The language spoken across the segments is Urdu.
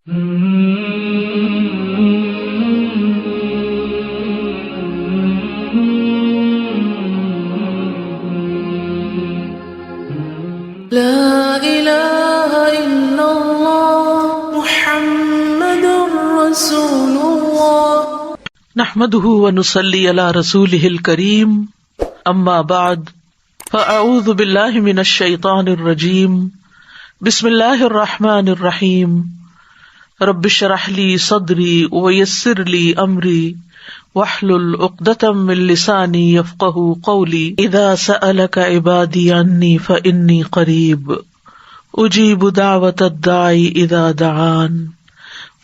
لا إله إلا الله محمد رسول الله نحمده ونصلي على رسوله الكريم اما بعد فاعوذ بالله من الشيطان الرجيم بسم الله الرحمن الرحيم رب اشرح لي صدري ويسر لي امري واحلل عقدة من لساني يفقهوا قولي اذا سألك عبادي عني فاني قريب اجيب دعوة الداعي اذا دعان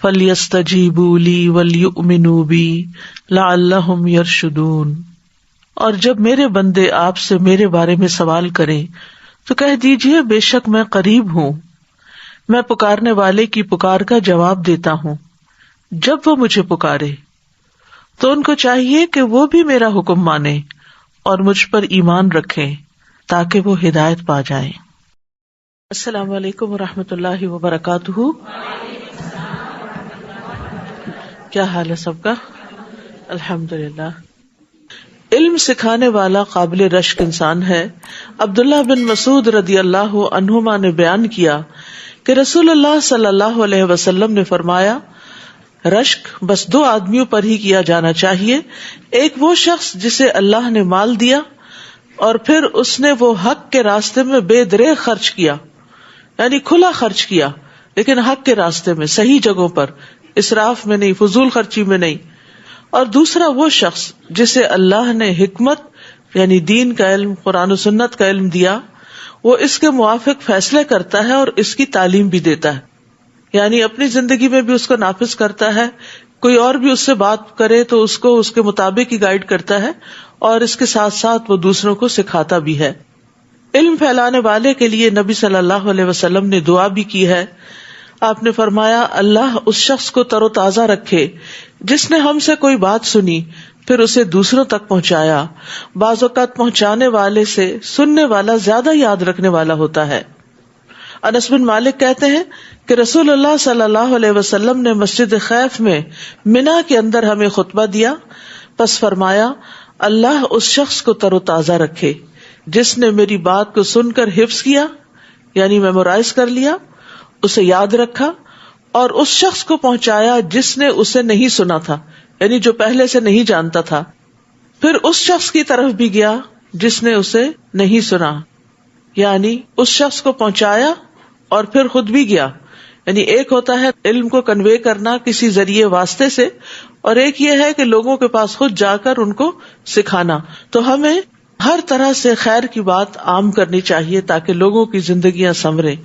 فَلْيَسْتَجِيبُوا لِي وَلْيُؤْمِنُوا بِي لَعَلَّهُمْ يَرْشُدُونَ۔ اور جب میرے بندے آپ سے میرے بارے میں سوال کریں تو کہہ دیجئے بے شک میں قریب ہوں، میں پکارنے والے کی پکار کا جواب دیتا ہوں۔ جب وہ مجھے پکارے تو ان کو چاہیے کہ وہ بھی میرا حکم مانیں اور مجھ پر ایمان رکھیں تاکہ وہ ہدایت پا جائیں۔ السلام علیکم ورحمۃ اللہ وبرکاتہ۔ کیا حال ہے سب کا؟ الحمدللہ۔ علم سکھانے والا قابل رشک انسان ہے۔ عبداللہ بن مسعود رضی اللہ عنہما نے بیان کیا کہ رسول اللہ صلی اللہ علیہ وسلم نے فرمایا، رشک بس دو آدمیوں پر ہی کیا جانا چاہیے، ایک وہ شخص جسے اللہ نے مال دیا اور پھر اس نے وہ حق کے راستے میں بے دریغ خرچ کیا، یعنی کھلا خرچ کیا لیکن حق کے راستے میں، صحیح جگہوں پر، اسراف میں نہیں، فضول خرچی میں نہیں۔ اور دوسرا وہ شخص جسے اللہ نے حکمت یعنی دین کا علم، قرآن و سنت کا علم دیا، وہ اس کے موافق فیصلے کرتا ہے اور اس کی تعلیم بھی دیتا ہے، یعنی اپنی زندگی میں بھی اس کو نافذ کرتا ہے، کوئی اور بھی اس سے بات کرے تو اس کو اس کے مطابق ہی گائیڈ کرتا ہے، اور اس کے ساتھ ساتھ وہ دوسروں کو سکھاتا بھی ہے۔ علم پھیلانے والے کے لیے نبی صلی اللہ علیہ وسلم نے دعا بھی کی ہے۔ آپ نے فرمایا، اللہ اس شخص کو تر و تازہ رکھے جس نے ہم سے کوئی بات سنی پھر اسے دوسروں تک پہنچایا۔ بعض اوقات پہنچانے والے سے سننے والا زیادہ یاد رکھنے والا ہوتا ہے۔ انس بن مالک کہتے ہیں کہ رسول اللہ صلی اللہ علیہ وسلم نے مسجد خیف میں منا کے اندر ہمیں خطبہ دیا، پس فرمایا، اللہ اس شخص کو تر و تازہ رکھے جس نے میری بات کو سن کر حفظ کیا، یعنی میمورائز کر لیا، اسے یاد رکھا، اور اس شخص کو پہنچایا جس نے اسے نہیں سنا تھا، یعنی جو پہلے سے نہیں جانتا تھا، پھر اس شخص کی طرف بھی گیا جس نے اسے نہیں سنا، یعنی اس شخص کو پہنچایا اور پھر خود بھی گیا۔ یعنی ایک ہوتا ہے علم کو کنوے کرنا کسی ذریعے واسطے سے، اور ایک یہ ہے کہ لوگوں کے پاس خود جا کر ان کو سکھانا۔ تو ہمیں ہر طرح سے خیر کی بات عام کرنی چاہیے تاکہ لوگوں کی زندگیاں سنوریں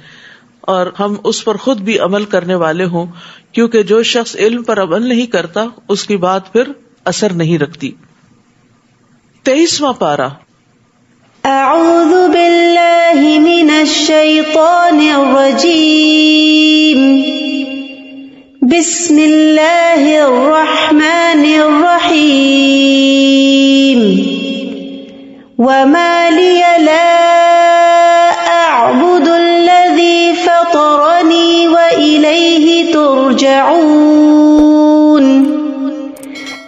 اور ہم اس پر خود بھی عمل کرنے والے ہوں، کیونکہ جو شخص علم پر عمل نہیں کرتا اس کی بات پھر اثر نہیں رکھتی۔ 23واں پارہ۔ اعوذ باللہ من الشیطان الرجیم، بسم اللہ الرحمن الرحیم، وما لی لا اعبد فطرني وإليه ترجعون،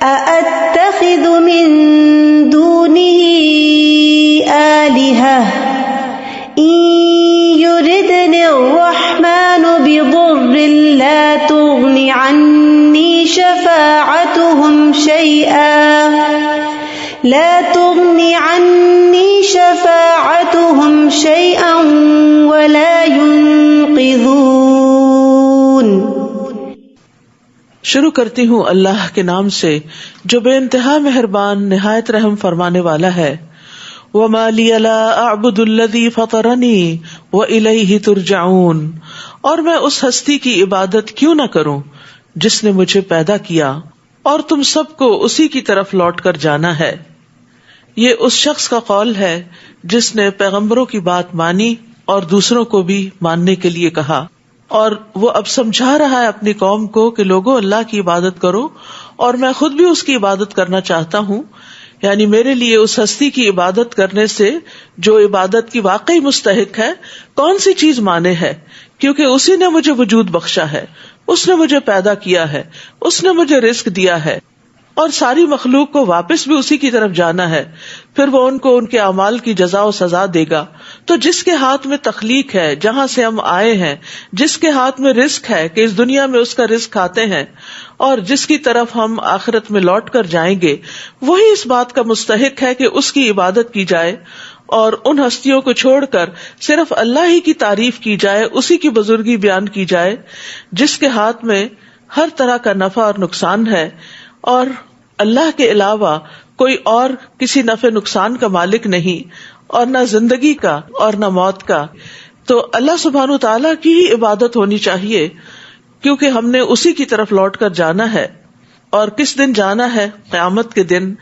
أأتخذ من دونه آلهة إن يردني الرحمن بضر لا تغن عني شفاعتهم شيئا ولا ينقذون۔ شروع کرتی ہوں اللہ کے نام سے جو بے انتہا مہربان نہایت رحم فرمانے والا ہے۔ وما لی لا اعبد الذی فطرنی والیہ ترجعون، اور میں اس ہستی کی عبادت کیوں نہ کروں جس نے مجھے پیدا کیا اور تم سب کو اسی کی طرف لوٹ کر جانا ہے۔ یہ اس شخص کا قول ہے جس نے پیغمبروں کی بات مانی اور دوسروں کو بھی ماننے کے لیے کہا، اور وہ اب سمجھا رہا ہے اپنی قوم کو کہ لوگوں اللہ کی عبادت کرو اور میں خود بھی اس کی عبادت کرنا چاہتا ہوں، یعنی میرے لیے اس ہستی کی عبادت کرنے سے جو عبادت کی واقعی مستحق ہے کون سی چیز مانے ہے، کیونکہ اسی نے مجھے وجود بخشا ہے، اس نے مجھے پیدا کیا ہے، اس نے مجھے رزق دیا ہے، اور ساری مخلوق کو واپس بھی اسی کی طرف جانا ہے، پھر وہ ان کو ان کے اعمال کی جزا و سزا دے گا۔ تو جس کے ہاتھ میں تخلیق ہے، جہاں سے ہم آئے ہیں، جس کے ہاتھ میں رزق ہے کہ اس دنیا میں اس کا رزق کھاتے ہیں، اور جس کی طرف ہم آخرت میں لوٹ کر جائیں گے، وہی اس بات کا مستحق ہے کہ اس کی عبادت کی جائے اور ان ہستیوں کو چھوڑ کر صرف اللہ ہی کی تعریف کی جائے، اسی کی بزرگی بیان کی جائے، جس کے ہاتھ میں ہر طرح کا نفع اور نقصان ہے، اور اللہ کے علاوہ کوئی اور کسی نفع نقصان کا مالک نہیں، اور نہ زندگی کا اور نہ موت کا۔ تو اللہ سبحانہ تعالیٰ کی ہی عبادت ہونی چاہیے، کیونکہ ہم نے اسی کی طرف لوٹ کر جانا ہے۔ اور کس دن جانا ہے؟ قیامت کے دن،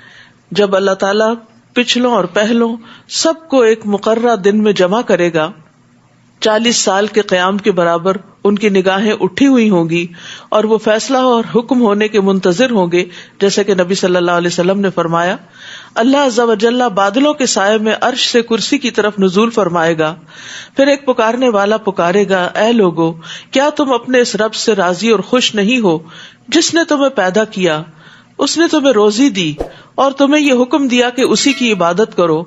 جب اللہ تعالیٰ پچھلوں اور پہلوں سب کو ایک مقررہ دن میں جمع کرے گا۔ 40 سال کے قیام کے برابر ان کی نگاہیں اٹھی ہوئی ہوں گی، اور وہ فیصلہ اور حکم ہونے کے منتظر ہوں گے، جیسا کہ نبی صلی اللہ علیہ وسلم نے فرمایا، اللہ عز و جل بادلوں کے سائے میں عرش سے کرسی کی طرف نزول فرمائے گا، پھر ایک پکارنے والا پکارے گا، اے لوگو، کیا تم اپنے اس رب سے راضی اور خوش نہیں ہو جس نے تمہیں پیدا کیا، اس نے تمہیں روزی دی اور تمہیں یہ حکم دیا کہ اسی کی عبادت کرو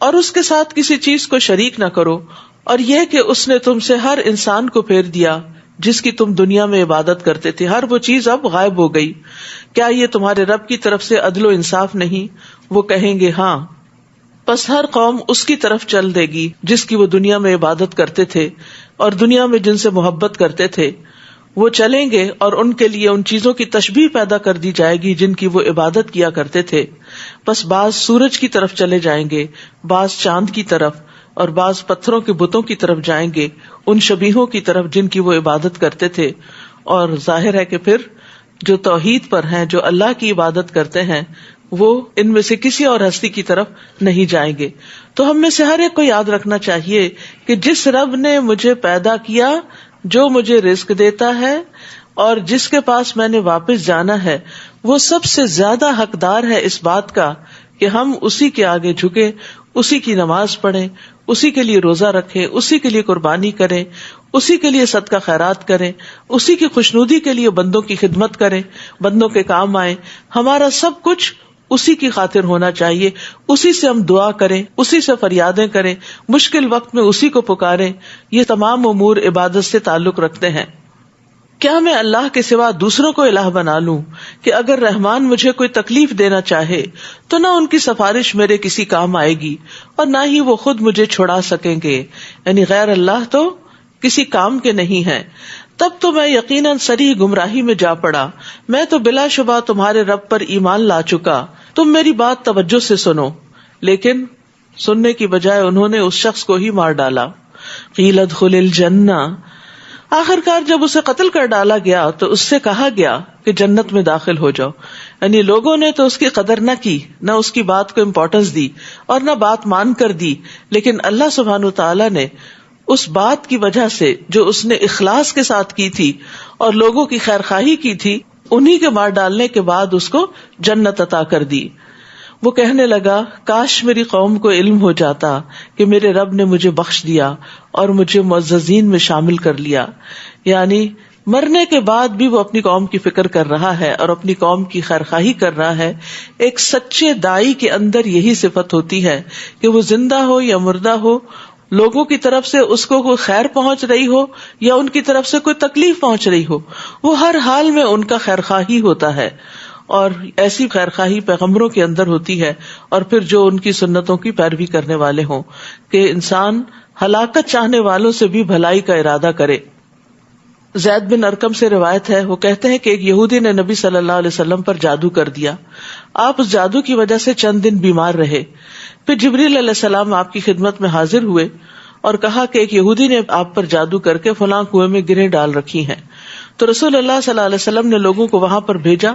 اور اس کے ساتھ کسی چیز کو شریک نہ کرو، اور یہ کہ اس نے تم سے ہر انسان کو پھیر دیا جس کی تم دنیا میں عبادت کرتے تھے، ہر وہ چیز اب غائب ہو گئی، کیا یہ تمہارے رب کی طرف سے عدل و انصاف نہیں؟ وہ کہیں گے ہاں، پس ہر قوم اس کی طرف چل دے گی جس کی وہ دنیا میں عبادت کرتے تھے اور دنیا میں جن سے محبت کرتے تھے، وہ چلیں گے اور ان کے لیے ان چیزوں کی تشبیہ پیدا کر دی جائے گی جن کی وہ عبادت کیا کرتے تھے، بس بعض سورج کی طرف چلے جائیں گے، بعض چاند کی طرف، اور بعض پتھروں کے بتوں کی طرف جائیں گے، ان شبیہوں کی طرف جن کی وہ عبادت کرتے تھے۔ اور ظاہر ہے کہ پھر جو توحید پر ہیں، جو اللہ کی عبادت کرتے ہیں، وہ ان میں سے کسی اور ہستی کی طرف نہیں جائیں گے۔ تو ہم میں سے ہر ایک کو یاد رکھنا چاہیے کہ جس رب نے مجھے پیدا کیا، جو مجھے رزق دیتا ہے اور جس کے پاس میں نے واپس جانا ہے، وہ سب سے زیادہ حقدار ہے اس بات کا کہ ہم اسی کے آگے جھکیں، اسی کی نماز پڑھیں، اسی کے لیے روزہ رکھیں، اسی کے لیے قربانی کریں، اسی کے لیے صدقہ خیرات کریں، اسی کی خوشنودی کے لیے بندوں کی خدمت کریں، بندوں کے کام آئیں۔ ہمارا سب کچھ اسی کی خاطر ہونا چاہیے، اسی سے ہم دعا کریں، اسی سے فریادیں کریں، مشکل وقت میں اسی کو پکاریں۔ یہ تمام امور عبادت سے تعلق رکھتے ہیں۔ کیا میں اللہ کے سوا دوسروں کو الہ بنا لوں کہ اگر رحمان مجھے کوئی تکلیف دینا چاہے تو نہ ان کی سفارش میرے کسی کام آئے گی اور نہ ہی وہ خود مجھے چھڑا سکیں گے، یعنی غیر اللہ تو کسی کام کے نہیں ہیں۔ تب تو میں یقیناً صریح گمراہی میں جا پڑا، میں تو بلا شبہ تمہارے رب پر ایمان لا چکا، تم میری بات توجہ سے سنو۔ لیکن سننے کی بجائے انہوں نے اس شخص کو ہی مار ڈالا۔ قیل ادخل الجنہ، آخر کار جب اسے قتل کر ڈالا گیا تو اس سے کہا گیا کہ جنت میں داخل ہو جاؤ، یعنی لوگوں نے تو اس کی قدر نہ کی، نہ اس کی بات کو امپورٹنس دی اور نہ بات مان کر دی، لیکن اللہ سبحانہ تعالیٰ نے اس بات کی وجہ سے جو اس نے اخلاص کے ساتھ کی تھی اور لوگوں کی خیرخواہی کی تھی، انہی کے مار ڈالنے کے بعد اس کو جنت عطا کر دی۔ وہ کہنے لگا، کاش میری قوم کو علم ہو جاتا کہ میرے رب نے مجھے بخش دیا اور مجھے معززین میں شامل کر لیا۔ یعنی مرنے کے بعد بھی وہ اپنی قوم کی فکر کر رہا ہے اور اپنی قوم کی خیرخواہی کر رہا ہے۔ ایک سچے دائی کے اندر یہی صفت ہوتی ہے کہ وہ زندہ ہو یا مردہ ہو، لوگوں کی طرف سے اس کو کوئی خیر پہنچ رہی ہو یا ان کی طرف سے کوئی تکلیف پہنچ رہی ہو، وہ ہر حال میں ان کا خیرخواہی ہوتا ہے۔ اور ایسی خیرخواہی پیغمبروں کے اندر ہوتی ہے، اور پھر جو ان کی سنتوں کی پیروی کرنے والے ہوں، کہ انسان ہلاکت چاہنے والوں سے بھی بھلائی کا ارادہ کرے۔ زید بن ارقم سے روایت ہے، وہ کہتے ہیں کہ ایک یہودی نے نبی صلی اللہ علیہ وسلم پر جادو کر دیا، آپ اس جادو کی وجہ سے چند دن بیمار رہے۔ پھر جبریل علیہ السلام آپ کی خدمت میں حاضر ہوئے اور کہا کہ ایک یہودی نے آپ پر جادو کر کے فلاں کنویں میں گرہیں ڈال رکھی ہیں۔ تو رسول اللہ صلی اللہ علیہ وسلم نے لوگوں کو وہاں پر بھیجا،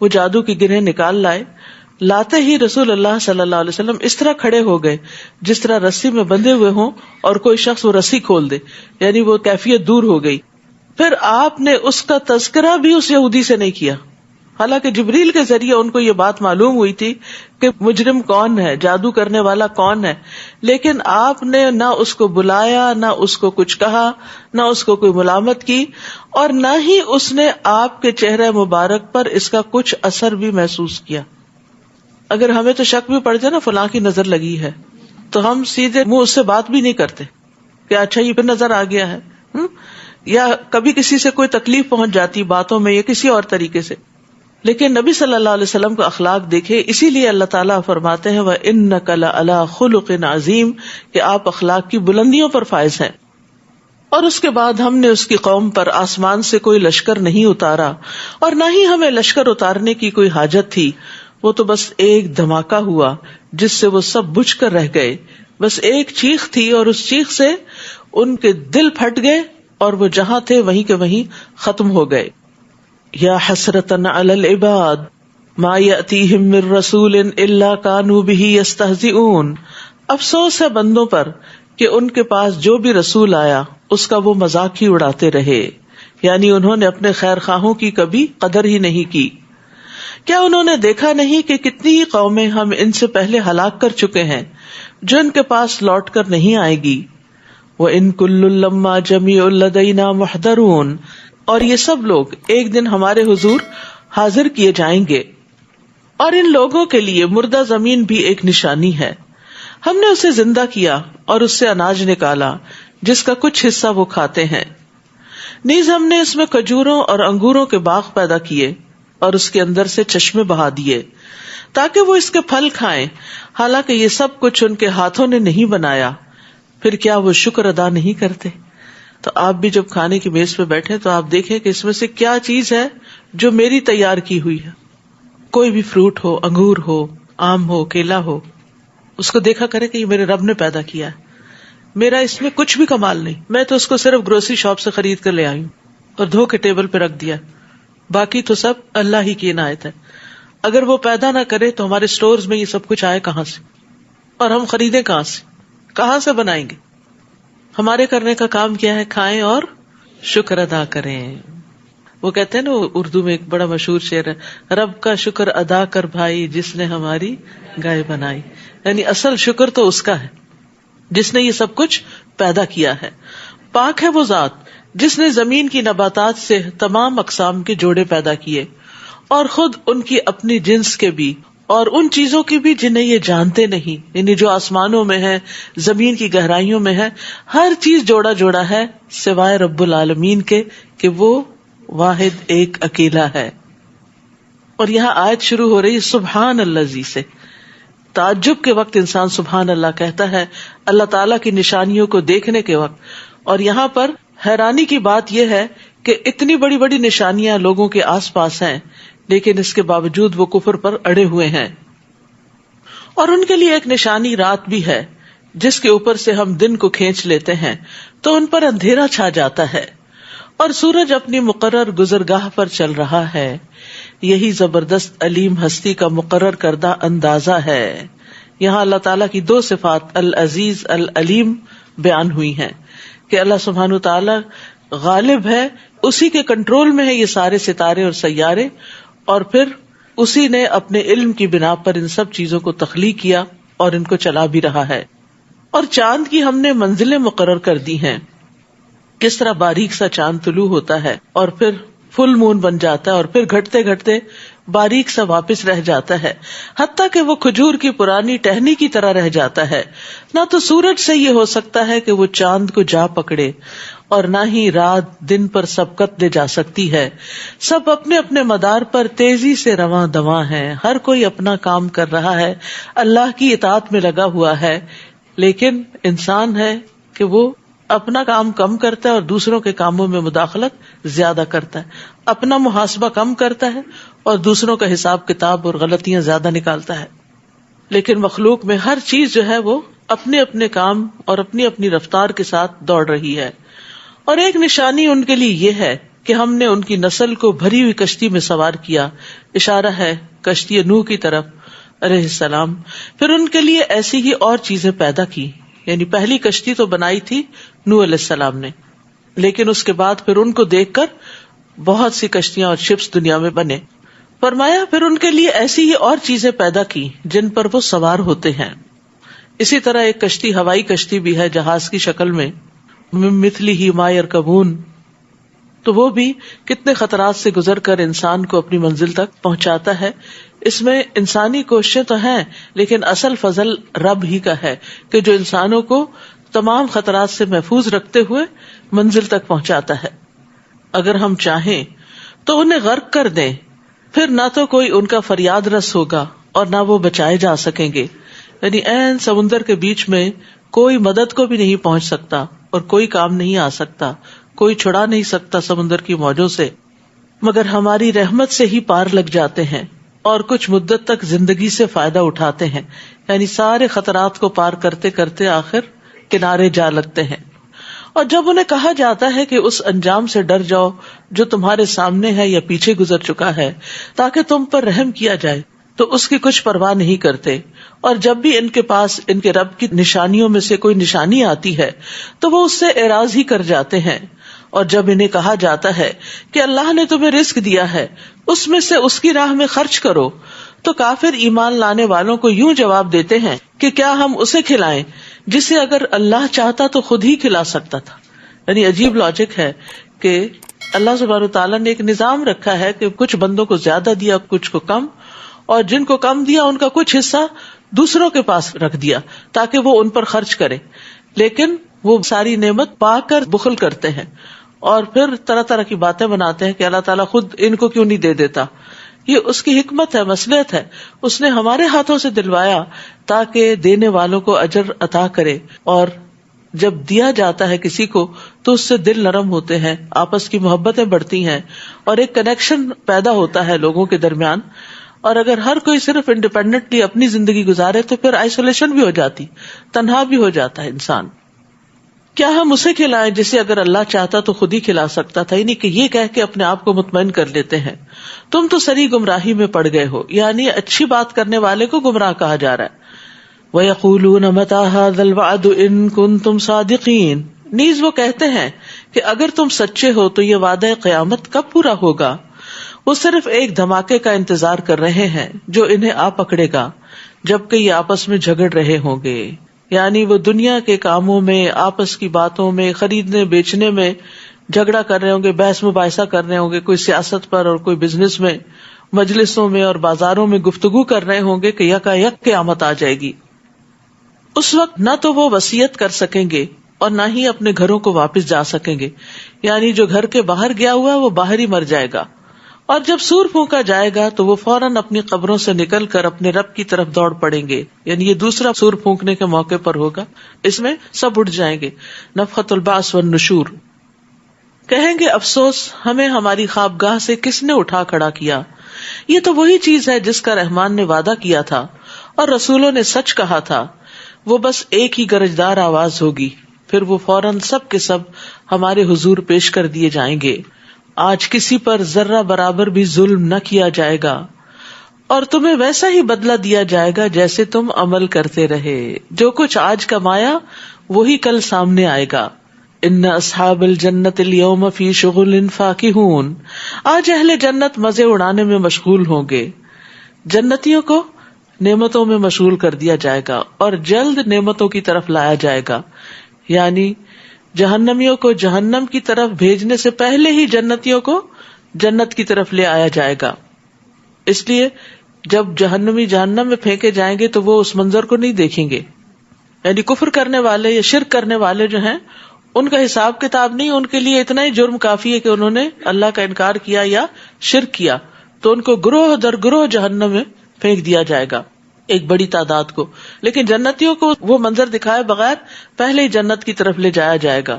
وہ جادو کی گرہیں نکال لائے۔ لاتے ہی رسول اللہ صلی اللہ علیہ وسلم اس طرح کھڑے ہو گئے جس طرح رسی میں بندھے ہوئے ہوں اور کوئی شخص وہ رسی کھول دے، یعنی وہ کیفیت دور ہو گئی۔ پھر آپ نے اس کا تذکرہ بھی اس یہودی سے نہیں کیا، حالانکہ جبریل کے ذریعے ان کو یہ بات معلوم ہوئی تھی کہ مجرم کون ہے، جادو کرنے والا کون ہے، لیکن آپ نے نہ اس کو بلایا، نہ اس کو کچھ کہا، نہ اس کو کوئی ملامت کی، اور نہ ہی اس نے آپ کے چہرے مبارک پر اس کا کچھ اثر بھی محسوس کیا. اگر ہمیں تو شک بھی پڑ جائے نا فلاں کی نظر لگی ہے، تو ہم سیدھے منہ اس سے بات بھی نہیں کرتے کہ اچھا یہ پھر نظر آ گیا ہے، یا کبھی کسی سے کوئی تکلیف پہنچ جاتی باتوں میں یا کسی اور طریقے سے. لیکن نبی صلی اللہ علیہ وسلم کا اخلاق دیکھے، اسی لیے اللہ تعالیٰ فرماتے ہیں وَإِنَّكَ لَعَلَىٰ خُلُقٍ عَظِيمٍ کہ آپ اخلاق کی بلندیوں پر فائز ہیں. اور اس کے بعد ہم نے اس کی قوم پر آسمان سے کوئی لشکر نہیں اتارا، اور نہ ہی ہمیں لشکر اتارنے کی کوئی حاجت تھی. وہ تو بس ایک دھماکہ ہوا جس سے وہ سب بجھ کر رہ گئے. بس ایک چیخ تھی اور اس چیخ سے ان کے دل پھٹ گئے اور وہ جہاں تھے وہیں کے وہیں ختم ہو گئے. یا حسرتن علی العباد ما یأتیہم من رسول الا کانوا بہ یستہزئون. افسوس ہے بندوں پر کہ ان کے پاس جو بھی رسول آیا اس کا وہ مذاق ہی اڑاتے رہے، یعنی انہوں نے اپنے خیر خواہوں کی کبھی قدر ہی نہیں کی. کیا انہوں نے دیکھا نہیں کہ کتنی ہی قومیں ہم ان سے پہلے ہلاک کر چکے ہیں جو ان کے پاس لوٹ کر نہیں آئے گی. وَإِن كُلٌّ لَمَّا جَمِيعٌ لَدَيْنَا مُحْضَرُونَ اور یہ سب لوگ ایک دن ہمارے حضور حاضر کیے جائیں گے. اور ان لوگوں کے لیے مردہ زمین بھی ایک نشانی ہے. ہم نے اسے زندہ کیا اور اس سے اناج نکالا جس کا کچھ حصہ وہ کھاتے ہیں. نیز ہم نے اس میں کھجوروں اور انگوروں کے باغ پیدا کیے اور اس کے اندر سے چشمے بہا دیے تاکہ وہ اس کے پھل کھائیں، حالانکہ یہ سب کچھ ان کے ہاتھوں نے نہیں بنایا. پھر کیا وہ شکر ادا نہیں کرتے؟ تو آپ بھی جب کھانے کی میز پہ بیٹھے تو آپ دیکھیں کہ اس میں سے کیا چیز ہے جو میری تیار کی ہوئی ہے. کوئی بھی فروٹ ہو، انگور ہو، آم ہو، کیلا ہو، اس کو دیکھا کرے کہ یہ میرے رب نے پیدا کیا ہے، میرا اس میں کچھ بھی کمال نہیں. میں تو اس کو صرف گروسری شاپ سے خرید کر لے آئی ہوں اور دھو کے ٹیبل پہ رکھ دیا، باقی تو سب اللہ ہی کی عنایت ہے. اگر وہ پیدا نہ کرے تو ہمارے سٹورز میں یہ سب کچھ آئے کہاں سے، اور ہم خریدیں کہاں سے بنائیں گے؟ ہمارے کرنے کا کام کیا ہے؟ کھائیں اور شکر ادا کریں. وہ کہتے ہیں نا اردو میں ایک بڑا مشہور شعر ہے، رب کا شکر ادا کر بھائی جس نے ہماری گائے بنائی. یعنی اصل شکر تو اس کا ہے جس نے یہ سب کچھ پیدا کیا ہے. پاک ہے وہ ذات جس نے زمین کی نباتات سے تمام اقسام کے جوڑے پیدا کیے اور خود ان کی اپنی جنس کے بھی اور ان چیزوں کی بھی جنہیں یہ جانتے نہیں، یعنی جو آسمانوں میں ہے، زمین کی گہرائیوں میں ہے. ہر چیز جوڑا جوڑا ہے سوائے رب العالمین کے کہ وہ واحد ایک اکیلا ہے. اور یہاں آیت شروع ہو رہی سبحان اللہ سے. تعجب کے وقت انسان سبحان اللہ کہتا ہے، اللہ تعالیٰ کی نشانیوں کو دیکھنے کے وقت. اور یہاں پر حیرانی کی بات یہ ہے کہ اتنی بڑی بڑی نشانیاں لوگوں کے آس پاس ہیں، لیکن اس کے باوجود وہ کفر پر اڑے ہوئے ہیں. اور ان کے لیے ایک نشانی رات بھی ہے جس کے اوپر سے ہم دن کو کھینچ لیتے ہیں تو ان پر اندھیرا چھا جاتا ہے، اور سورج اپنی مقرر گزرگاہ پر چل رہا ہے. یہی زبردست علیم ہستی کا مقرر کردہ اندازہ ہے. یہاں اللہ تعالیٰ کی دو صفات العزیز العلیم بیان ہوئی ہیں کہ اللہ سبحانہ وتعالی غالب ہے، اسی کے کنٹرول میں ہے یہ سارے ستارے اور سیارے، اور پھر اسی نے اپنے علم کی بنا پر ان سب چیزوں کو تخلیق کیا اور ان کو چلا بھی رہا ہے. اور چاند کی ہم نے منزلیں مقرر کر دی ہیں. کس طرح باریک سا چاند طلوع ہوتا ہے اور پھر فل مون بن جاتا ہے اور پھر گھٹتے گھٹتے باریک سا واپس رہ جاتا ہے، حتیٰ کہ وہ کھجور کی پرانی ٹہنی کی طرح رہ جاتا ہے. نہ تو سورج سے یہ ہو سکتا ہے کہ وہ چاند کو جا پکڑے، اور نہ ہی رات دن پر سبقت لے جا سکتی ہے. سب اپنے اپنے مدار پر تیزی سے رواں دواں ہیں، ہر کوئی اپنا کام کر رہا ہے، اللہ کی اطاعت میں لگا ہوا ہے. لیکن انسان ہے کہ وہ اپنا کام کم کرتا ہے اور دوسروں کے کاموں میں مداخلت زیادہ کرتا ہے، اپنا محاسبہ کم کرتا ہے اور دوسروں کا حساب کتاب اور غلطیاں زیادہ نکالتا ہے. لیکن مخلوق میں ہر چیز جو ہے وہ اپنے اپنے کام اور اپنی اپنی رفتار کے ساتھ دوڑ رہی ہے. اور ایک نشانی ان کے لیے یہ ہے کہ ہم نے ان کی نسل کو بھری ہوئی کشتی میں سوار کیا. اشارہ ہے کشتی نوح کی طرف علیہ السلام. پھر ان کے لیے ایسی ہی اور چیزیں پیدا کی، یعنی پہلی کشتی تو بنائی تھی نوح علیہ السلام نے، لیکن اس کے بعد پھر ان کو دیکھ کر بہت سی کشتیاں اور شپس دنیا میں بنے. فرمایا پھر ان کے لیے ایسی ہی اور چیزیں پیدا کی جن پر وہ سوار ہوتے ہیں. اسی طرح ایک کشتی ہوائی کشتی بھی ہے جہاز کی شکل میں، مثلہ ما یرکبون، تو وہ بھی کتنے خطرات سے گزر کر انسان کو اپنی منزل تک پہنچاتا ہے. اس میں انسانی کوششیں تو ہیں لیکن اصل فضل رب ہی کا ہے کہ جو انسانوں کو تمام خطرات سے محفوظ رکھتے ہوئے منزل تک پہنچاتا ہے. اگر ہم چاہیں تو انہیں غرق کر دیں، پھر نہ تو کوئی ان کا فریاد رس ہوگا اور نہ وہ بچائے جا سکیں گے. یعنی عین سمندر کے بیچ میں کوئی مدد کو بھی نہیں پہنچ سکتا اور کوئی کام نہیں آ سکتا، کوئی چھڑا نہیں سکتا سمندر کی موجوں سے، مگر ہماری رحمت سے ہی پار لگ جاتے ہیں اور کچھ مدت تک زندگی سے فائدہ اٹھاتے ہیں. یعنی سارے خطرات کو پار کرتے کرتے آخر کنارے جا لگتے ہیں. اور جب انہیں کہا جاتا ہے کہ اس انجام سے ڈر جاؤ جو تمہارے سامنے ہے یا پیچھے گزر چکا ہے تاکہ تم پر رحم کیا جائے، تو اس کی کچھ پرواہ نہیں کرتے. اور جب بھی ان کے پاس ان کے رب کی نشانیوں میں سے کوئی نشانی آتی ہے تو وہ اس سے اعراض ہی کر جاتے ہیں. اور جب انہیں کہا جاتا ہے کہ اللہ نے تمہیں رزق دیا ہے اس میں سے اس کی راہ میں خرچ کرو، تو کافر ایمان لانے والوں کو یوں جواب دیتے ہیں کہ کیا ہم اسے کھلائیں جسے اگر اللہ چاہتا تو خود ہی کھلا سکتا تھا. یعنی عجیب لاجک ہے کہ اللہ سبحانہ وتعالیٰ نے ایک نظام رکھا ہے کہ کچھ بندوں کو زیادہ دیا، کچھ کو کم، اور جن کو کم دیا ان کا کچھ حصہ دوسروں کے پاس رکھ دیا تاکہ وہ ان پر خرچ کرے، لیکن وہ ساری نعمت پا کر بخل کرتے ہیں اور پھر طرح طرح کی باتیں بناتے ہیں کہ اللہ تعالیٰ خود ان کو کیوں نہیں دے دیتا. یہ اس کی حکمت ہے، مصلحت ہے، اس نے ہمارے ہاتھوں سے دلوایا تاکہ دینے والوں کو اجر عطا کرے. اور جب دیا جاتا ہے کسی کو تو اس سے دل نرم ہوتے ہیں، آپس کی محبتیں بڑھتی ہیں اور ایک کنیکشن پیدا ہوتا ہے لوگوں کے درمیان. اور اگر ہر کوئی صرف انڈیپینڈنٹلی اپنی زندگی گزارے تو پھر آئسولیشن بھی ہو جاتی، تنہا بھی ہو جاتا ہے انسان. کیا ہم اسے کھلائیں جسے اگر اللہ چاہتا تو خود ہی کھلا سکتا تھا؟ یعنی کہ یہ کہہ کے اپنے آپ کو مطمئن کر لیتے ہیں تم تو سری گمراہی میں پڑ گئے ہو، یعنی اچھی بات کرنے والے کو گمراہ کہا جا رہا ہے. وَيَقُولُونَ مَتَىٰ هَٰذَا الْوَعْدُ إِن كُنتُمْ صَادِقِينَ، نیز وہ کہتے ہیں کہ اگر تم سچے ہو تو یہ وعدہ قیامت کب پورا ہوگا. وہ صرف ایک دھماکے کا انتظار کر رہے ہیں جو انہیں آ پکڑے گا جبکہ یہ آپس میں جھگڑ رہے ہوں گے. یعنی وہ دنیا کے کاموں میں، آپس کی باتوں میں، خریدنے بیچنے میں جھگڑا کر رہے ہوں گے، بحث مباحثہ کر رہے ہوں گے، کوئی سیاست پر اور کوئی بزنس میں، مجلسوں میں اور بازاروں میں گفتگو کر رہے ہوں گے کہ یکا یک قیامت آ جائے گی. اس وقت نہ تو وہ وصیت کر سکیں گے اور نہ ہی اپنے گھروں کو واپس جا سکیں گے. یعنی جو گھر کے باہر گیا ہوا وہ باہر ہی مر جائے گا. اور جب سور پھونکا جائے گا تو وہ فوراً اپنی قبروں سے نکل کر اپنے رب کی طرف دوڑ پڑیں گے. یعنی یہ دوسرا سور پھونکنے کے موقع پر ہوگا، اس میں سب اٹھ جائیں گے. نفخۃ البعث والنشور. کہیں گے افسوس ہمیں ہماری خوابگاہ سے کس نے اٹھا کھڑا کیا. یہ تو وہی چیز ہے جس کا رحمان نے وعدہ کیا تھا اور رسولوں نے سچ کہا تھا. وہ بس ایک ہی گرجدار آواز ہوگی، پھر وہ فوراً سب کے سب ہمارے حضور پیش کر دیے جائیں گے. آج کسی پر ذرہ برابر بھی ظلم نہ کیا جائے گا اور تمہیں ویسا ہی بدلہ دیا جائے گا جیسے تم عمل کرتے رہے. جو کچھ آج کمایا وہی کل سامنے آئے گا. ان اصحاب الجنت اليوم فی شغل فاکہون. آج اہل جنت مزے اڑانے میں مشغول ہوں گے. جنتیوں کو نعمتوں میں مشغول کر دیا جائے گا اور جلد نعمتوں کی طرف لایا جائے گا. یعنی جہنمیوں کو جہنم کی طرف بھیجنے سے پہلے ہی جنتیوں کو جنت کی طرف لے آیا جائے گا. اس لیے جب جہنمی جہنم میں پھینکے جائیں گے تو وہ اس منظر کو نہیں دیکھیں گے. یعنی کفر کرنے والے یا شرک کرنے والے جو ہیں ان کا حساب کتاب نہیں، ان کے لیے اتنا ہی جرم کافی ہے کہ انہوں نے اللہ کا انکار کیا یا شرک کیا، تو ان کو گروہ در گروہ جہنم میں پھینک دیا جائے گا، ایک بڑی تعداد کو. لیکن جنتیوں کو وہ منظر دکھائے بغیر پہلے ہی جنت کی طرف لے جایا جائے گا.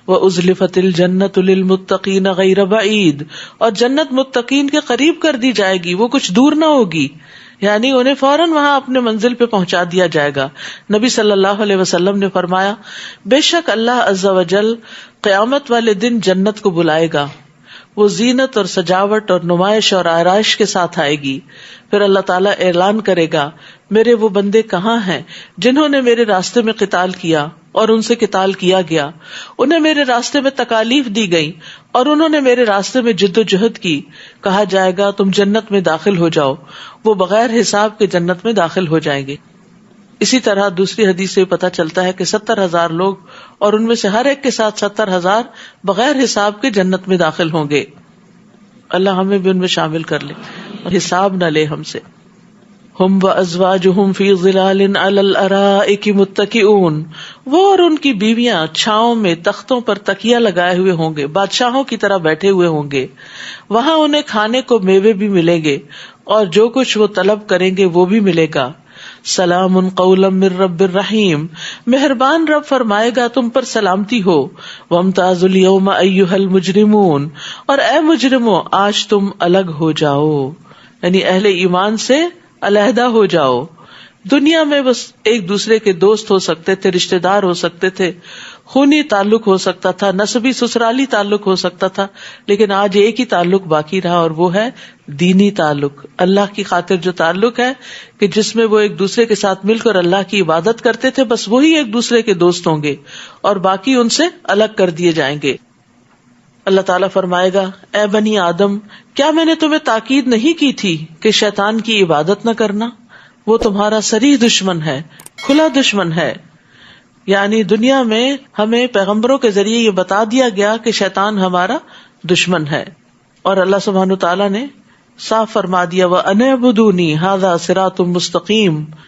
وَأُزْلِفَتِ الْجَنَّةُ لِلْمُتَّقِينَ غَيْرَ بَعِيدٍ. اور جنت متقین کے قریب کر دی جائے گی، وہ کچھ دور نہ ہوگی. یعنی انہیں فوراً وہاں اپنے منزل پہ پہنچا دیا جائے گا. نبی صلی اللہ علیہ وسلم نے فرمایا، بے شک اللہ عز و جل قیامت والے دن جنت کو بلائے گا. وہ زینت اور سجاوٹ اور نمائش اور آرائش کے ساتھ آئے گی. پھر اللہ تعالیٰ اعلان کرے گا، میرے وہ بندے کہاں ہیں جنہوں نے میرے راستے میں قتال کیا اور ان سے قتال کیا گیا. انہیں میرے راستے میں تکالیف دی گئی اور انہوں نے میرے راستے میں جد و جہد کی. کہا جائے گا تم جنت میں داخل ہو جاؤ. وہ بغیر حساب کے جنت میں داخل ہو جائیں گے. اسی طرح دوسری حدیث سے پتہ چلتا ہے کہ 70,000 لوگ اور ان میں سے ہر ایک کے ساتھ 70,000 بغیر حساب کے جنت میں داخل ہوں گے. اللہ ہمیں بھی ان میں شامل کر لے اور حساب نہ لے ہم سے. ہم وازواجہم فی ظلال علی الارائک متکئون. وہ اور ان کی بیویاں چھاؤں میں تختوں پر تکیہ لگائے ہوئے ہوں گے، بادشاہوں کی طرح بیٹھے ہوئے ہوں گے. وہاں انہیں کھانے کو میوے بھی ملیں گے اور جو کچھ وہ طلب کریں گے وہ بھی ملے گا. سلام قولا من رب الرحیم. مہربان رب فرمائے گا تم پر سلامتی ہو. وامتازوا اليوم ایھا المجرمون. اور اے مجرموں آج تم الگ ہو جاؤ، یعنی اہل ایمان سے علیحدہ ہو جاؤ. دنیا میں بس ایک دوسرے کے دوست ہو سکتے تھے، رشتہ دار ہو سکتے تھے، خونی تعلق ہو سکتا تھا، نسبی سسرالی تعلق ہو سکتا تھا، لیکن آج ایک ہی تعلق باقی رہا اور وہ ہے دینی تعلق. اللہ کی خاطر جو تعلق ہے کہ جس میں وہ ایک دوسرے کے ساتھ مل کر اللہ کی عبادت کرتے تھے، بس وہی ایک دوسرے کے دوست ہوں گے اور باقی ان سے الگ کر دیے جائیں گے. اللہ تعالیٰ فرمائے گا اے بنی آدم، کیا میں نے تمہیں تاکید نہیں کی تھی کہ شیطان کی عبادت نہ کرنا؟ وہ تمہارا صریح دشمن ہے، کھلا دشمن ہے. یعنی دنیا میں ہمیں پیغمبروں کے ذریعے یہ بتا دیا گیا کہ شیطان ہمارا دشمن ہے، اور اللہ سبحانہ تعالیٰ نے صاف فرما دیا وَأَنِ اعْبُدُونِي هَذَا صِرَاطٌ مُسْتَقِيمٌ.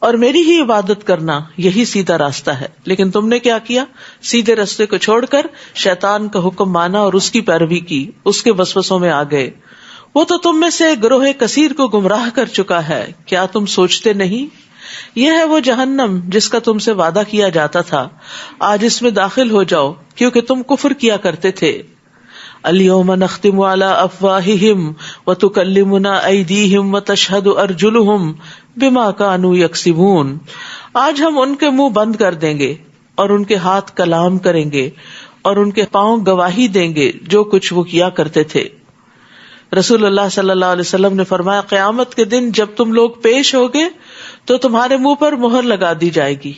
اور میری ہی عبادت کرنا یہی سیدھا راستہ ہے. لیکن تم نے کیا کیا؟ سیدھے راستے کو چھوڑ کر شیطان کا حکم مانا اور اس کی پیروی کی، اس کے وسوسوں میں آ گئے. وہ تو تم میں سے گروہ کثیر کو گمراہ کر چکا ہے، کیا تم سوچتے نہیں؟ یہ ہے وہ جہنم جس کا تم سے وعدہ کیا جاتا تھا، آج اس میں داخل ہو جاؤ کیونکہ تم کفر کیا کرتے تھے. الیوم نختم علی افواہہم وتکلمنا ایدیہم وتشہد ارجلہم بما کانوا یکسبون. آج ہم ان کے منہ بند کر دیں گے اور ان کے ہاتھ کلام کریں گے اور ان کے پاؤں گواہی دیں گے جو کچھ وہ کیا کرتے تھے. رسول اللہ صلی اللہ علیہ وسلم نے فرمایا قیامت کے دن جب تم لوگ پیش ہوگے تو تمہارے منہ پر مہر لگا دی جائے گی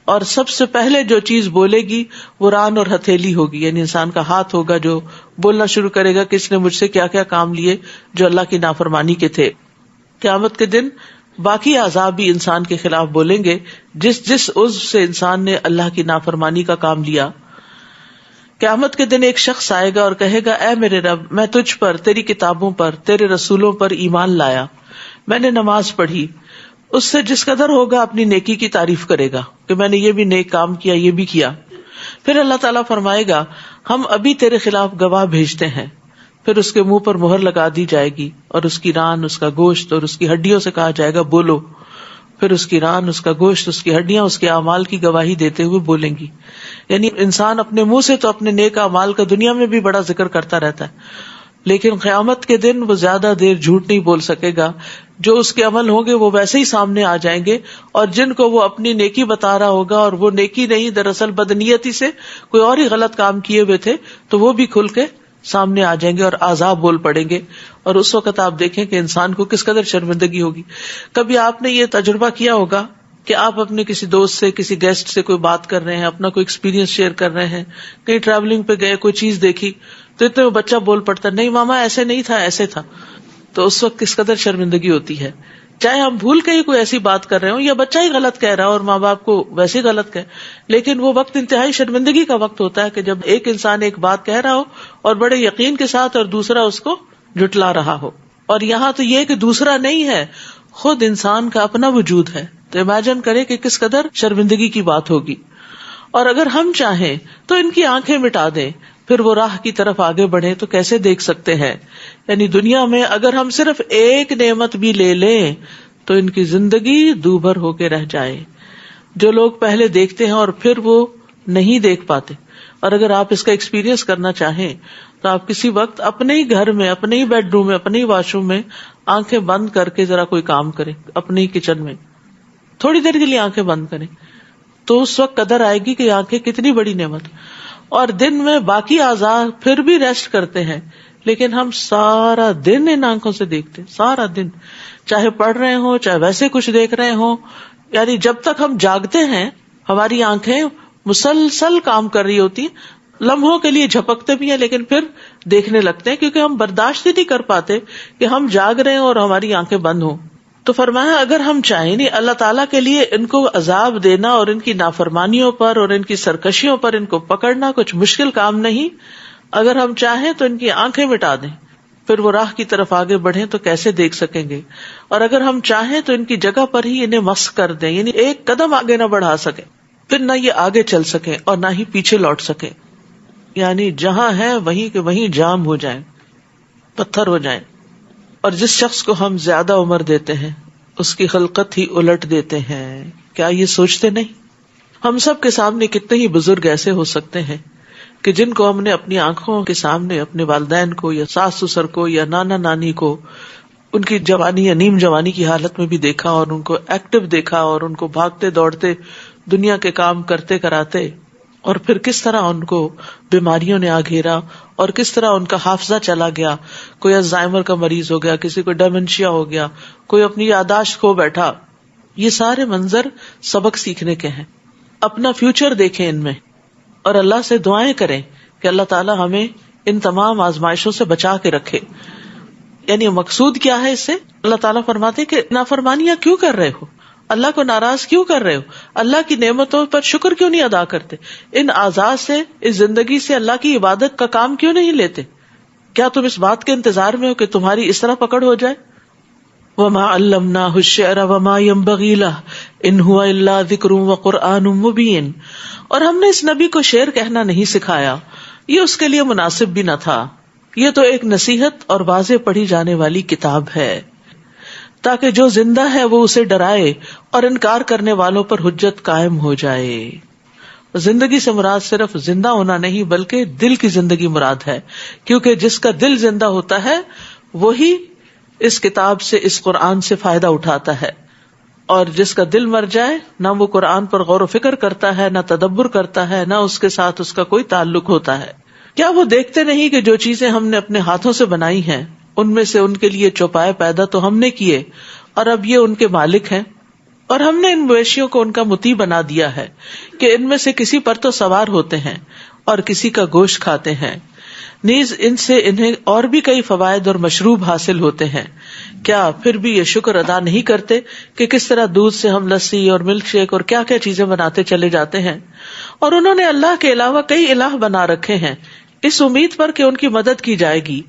اور سب سے پہلے جو چیز بولے گی وہ ران اور ہتھیلی ہوگی، یعنی انسان کا ہاتھ ہوگا جو بولنا شروع کرے گا کہ اس نے مجھ سے کیا کیا کام لیے جو اللہ کی نافرمانی کے تھے. قیامت کے دن باقی اعضاء بھی انسان کے خلاف بولیں گے جس عضو سے انسان نے اللہ کی نافرمانی کا کام لیا. قیامت کے دن ایک شخص آئے گا اور کہے گا اے میرے رب، میں تجھ پر، تیری کتابوں پر، تیرے رسولوں پر ایمان لایا، میں نے نماز پڑھی. اس سے جس قدر ہوگا اپنی نیکی کی تعریف کرے گا کہ میں نے یہ بھی نیک کام کیا، یہ بھی کیا. پھر اللہ تعالیٰ فرمائے گا ہم ابھی تیرے خلاف گواہ بھیجتے ہیں. پھر اس کے منہ پر مہر لگا دی جائے گی اور اس کی ران، اس کا گوشت اور اس کی ہڈیوں سے کہا جائے گا بولو. پھر اس کی ران، اس کا گوشت، اس کی ہڈیاں اس کے اعمال کی گواہی دیتے ہوئے بولیں گی. یعنی انسان اپنے منہ سے تو اپنے نیک اعمال کا دنیا میں بھی بڑا ذکر کرتا رہتا ہے، لیکن قیامت کے دن وہ زیادہ دیر جھوٹ نہیں بول سکے گا. جو اس کے عمل ہوں گے وہ ویسے ہی سامنے آ جائیں گے، اور جن کو وہ اپنی نیکی بتا رہا ہوگا اور وہ نیکی نہیں، دراصل بدنیتی سے کوئی اور ہی غلط کام کیے ہوئے تھے، تو وہ بھی کھل کے سامنے آ جائیں گے اور عذاب بول پڑیں گے. اور اس وقت آپ دیکھیں کہ انسان کو کس قدر شرمندگی ہوگی. کبھی آپ نے یہ تجربہ کیا ہوگا کہ آپ اپنے کسی دوست سے، کسی گیسٹ سے کوئی بات کر رہے ہیں، اپنا کوئی ایکسپیرینس شیئر کر رہے ہیں، کہیں ٹریولنگ پہ گئے، کوئی چیز دیکھی تو اتنے میں بچہ بول پڑتا نہیں ماما ایسے نہیں تھا، ایسے تھا. تو اس وقت کس قدر شرمندگی ہوتی ہے. چاہے ہم بھول کے ہی کوئی ایسی بات کر رہے ہوں یا بچہ ہی غلط کہہ رہا ہو اور ماں باپ کو ویسے ہی غلط کہے، لیکن وہ وقت انتہائی شرمندگی کا وقت ہوتا ہے کہ جب ایک انسان ایک بات کہہ رہا ہو اور بڑے یقین کے ساتھ اور دوسرا اس کو جھٹلا رہا ہو. اور یہاں تو یہ کہ دوسرا نہیں ہے، خود انسان کا اپنا وجود ہے. تو امیجن کرے کہ کس قدر شرمندگی کی بات ہوگی. اور اگر ہم چاہیں تو ان کی آنکھیں مٹا دیں، پھر وہ راہ کی طرف آگے بڑھے تو کیسے دیکھ سکتے ہیں. یعنی دنیا میں اگر ہم صرف ایک نعمت بھی لے لیں تو ان کی زندگی دوبھر ہو کے رہ جائے. جو لوگ پہلے دیکھتے ہیں اور پھر وہ نہیں دیکھ پاتے. اور اگر آپ اس کا ایکسپیرینس کرنا چاہیں تو آپ کسی وقت اپنے ہی گھر میں، اپنے ہی بیڈ روم میں، اپنے ہی واش روم میں آنکھیں بند کر کے ذرا کوئی کام کریں، اپنے ہی کچن میں تھوڑی دیر کے لیے آنکھیں بند کریں، تو اس وقت قدر آئے گی کہ آنکھیں کتنی بڑی نعمت. اور دن میں باقی اعضاء پھر بھی ریسٹ کرتے ہیں، لیکن ہم سارا دن ان آنکھوں سے دیکھتے ہیں، سارا دن، چاہے پڑھ رہے ہوں چاہے ویسے کچھ دیکھ رہے ہوں. یعنی جب تک ہم جاگتے ہیں ہماری آنکھیں مسلسل کام کر رہی ہوتی ہیں. لمحوں کے لیے جھپکتے بھی ہیں لیکن پھر دیکھنے لگتے ہیں کیونکہ ہم برداشت نہیں کر پاتے کہ ہم جاگ رہے ہیں اور ہماری آنکھیں بند ہوں. تو فرمایا اگر ہم چاہیں نہیں اللہ تعالیٰ کے لیے ان کو عذاب دینا اور ان کی نافرمانیوں پر اور ان کی سرکشیوں پر ان کو پکڑنا کچھ مشکل کام نہیں. اگر ہم چاہیں تو ان کی آنکھیں مٹا دیں, پھر وہ راہ کی طرف آگے بڑھیں تو کیسے دیکھ سکیں گے. اور اگر ہم چاہیں تو ان کی جگہ پر ہی انہیں مسخ کر دیں, یعنی ایک قدم آگے نہ بڑھا سکیں, پھر نہ یہ آگے چل سکیں اور نہ ہی پیچھے لوٹ سکیں, یعنی جہاں ہے وہیں کے وہیں جام ہو جائیں, پتھر ہو جائیں. اور جس شخص کو ہم زیادہ عمر دیتے ہیں اس کی خلقت ہی الٹ دیتے ہیں. کیا یہ سوچتے نہیں؟ ہم سب کے سامنے کتنے ہی بزرگ ایسے ہو سکتے ہیں کہ جن کو ہم نے اپنی آنکھوں کے سامنے اپنے والدین کو یا ساس سسر کو یا نانا نانی کو ان کی جوانی یا نیم جوانی کی حالت میں بھی دیکھا اور ان کو ایکٹیو دیکھا اور ان کو بھاگتے دوڑتے دنیا کے کام کرتے کراتے, اور پھر کس طرح ان کو بیماریوں نے آ گھیرا اور کس طرح ان کا حافظہ چلا گیا. کوئی الزائمر کا مریض ہو گیا, کسی کو ڈیمنشیا ہو گیا, کوئی اپنی یادداشت کھو بیٹھا. یہ سارے منظر سبق سیکھنے کے ہیں. اپنا فیوچر دیکھیں ان میں اور اللہ سے دعائیں کریں کہ اللہ تعالیٰ ہمیں ان تمام آزمائشوں سے بچا کے رکھے. یعنی مقصود کیا ہے اس سے؟ اللہ تعالیٰ فرماتے کہ نافرمانیاں کیوں کر رہے ہو, اللہ کو ناراض کیوں کر رہے ہو, اللہ کی نعمتوں پر شکر کیوں نہیں ادا کرتے, ان اعضاء سے اس زندگی سے اللہ کی عبادت کا کام کیوں نہیں لیتے. کیا تم اس بات کے انتظار میں ہو کہ تمہاری اس طرح پکڑ ہو جائے؟ وما علمناہ الشعر وما ينبغي له ان هو الا ذکر وقرآن مبین. اور ہم نے اس نبی کو شعر کہنا نہیں سکھایا, یہ اس کے لیے مناسب بھی نہ تھا. یہ تو ایک نصیحت اور واضح پڑھی جانے والی کتاب ہے تاکہ جو زندہ ہے وہ اسے ڈرائے اور انکار کرنے والوں پر حجت قائم ہو جائے. زندگی سے مراد صرف زندہ ہونا نہیں بلکہ دل کی زندگی مراد ہے, کیونکہ جس کا دل زندہ ہوتا ہے وہی اس کتاب سے, اس قرآن سے فائدہ اٹھاتا ہے, اور جس کا دل مر جائے نہ وہ قرآن پر غور و فکر کرتا ہے, نہ تدبر کرتا ہے, نہ اس کے ساتھ اس کا کوئی تعلق ہوتا ہے. کیا وہ دیکھتے نہیں کہ جو چیزیں ہم نے اپنے ہاتھوں سے بنائی ہیں ان میں سے ان کے لیے چوپائے پیدا تو ہم نے کیے اور اب یہ ان کے مالک ہیں, اور ہم نے ان مویشیوں کو ان کا مطیع بنا دیا ہے کہ ان میں سے کسی پر تو سوار ہوتے ہیں اور کسی کا گوشت کھاتے ہیں, نیز ان سے انہیں اور بھی کئی فوائد اور مشروب حاصل ہوتے ہیں. کیا پھر بھی یہ شکر ادا نہیں کرتے کہ کس طرح دودھ سے ہم لسی اور ملک شیک اور کیا کیا چیزیں بناتے چلے جاتے ہیں, اور انہوں نے اللہ کے علاوہ کئی الہ بنا رکھے ہیں اس امید پر کہ ان کی مدد کی جائے گی,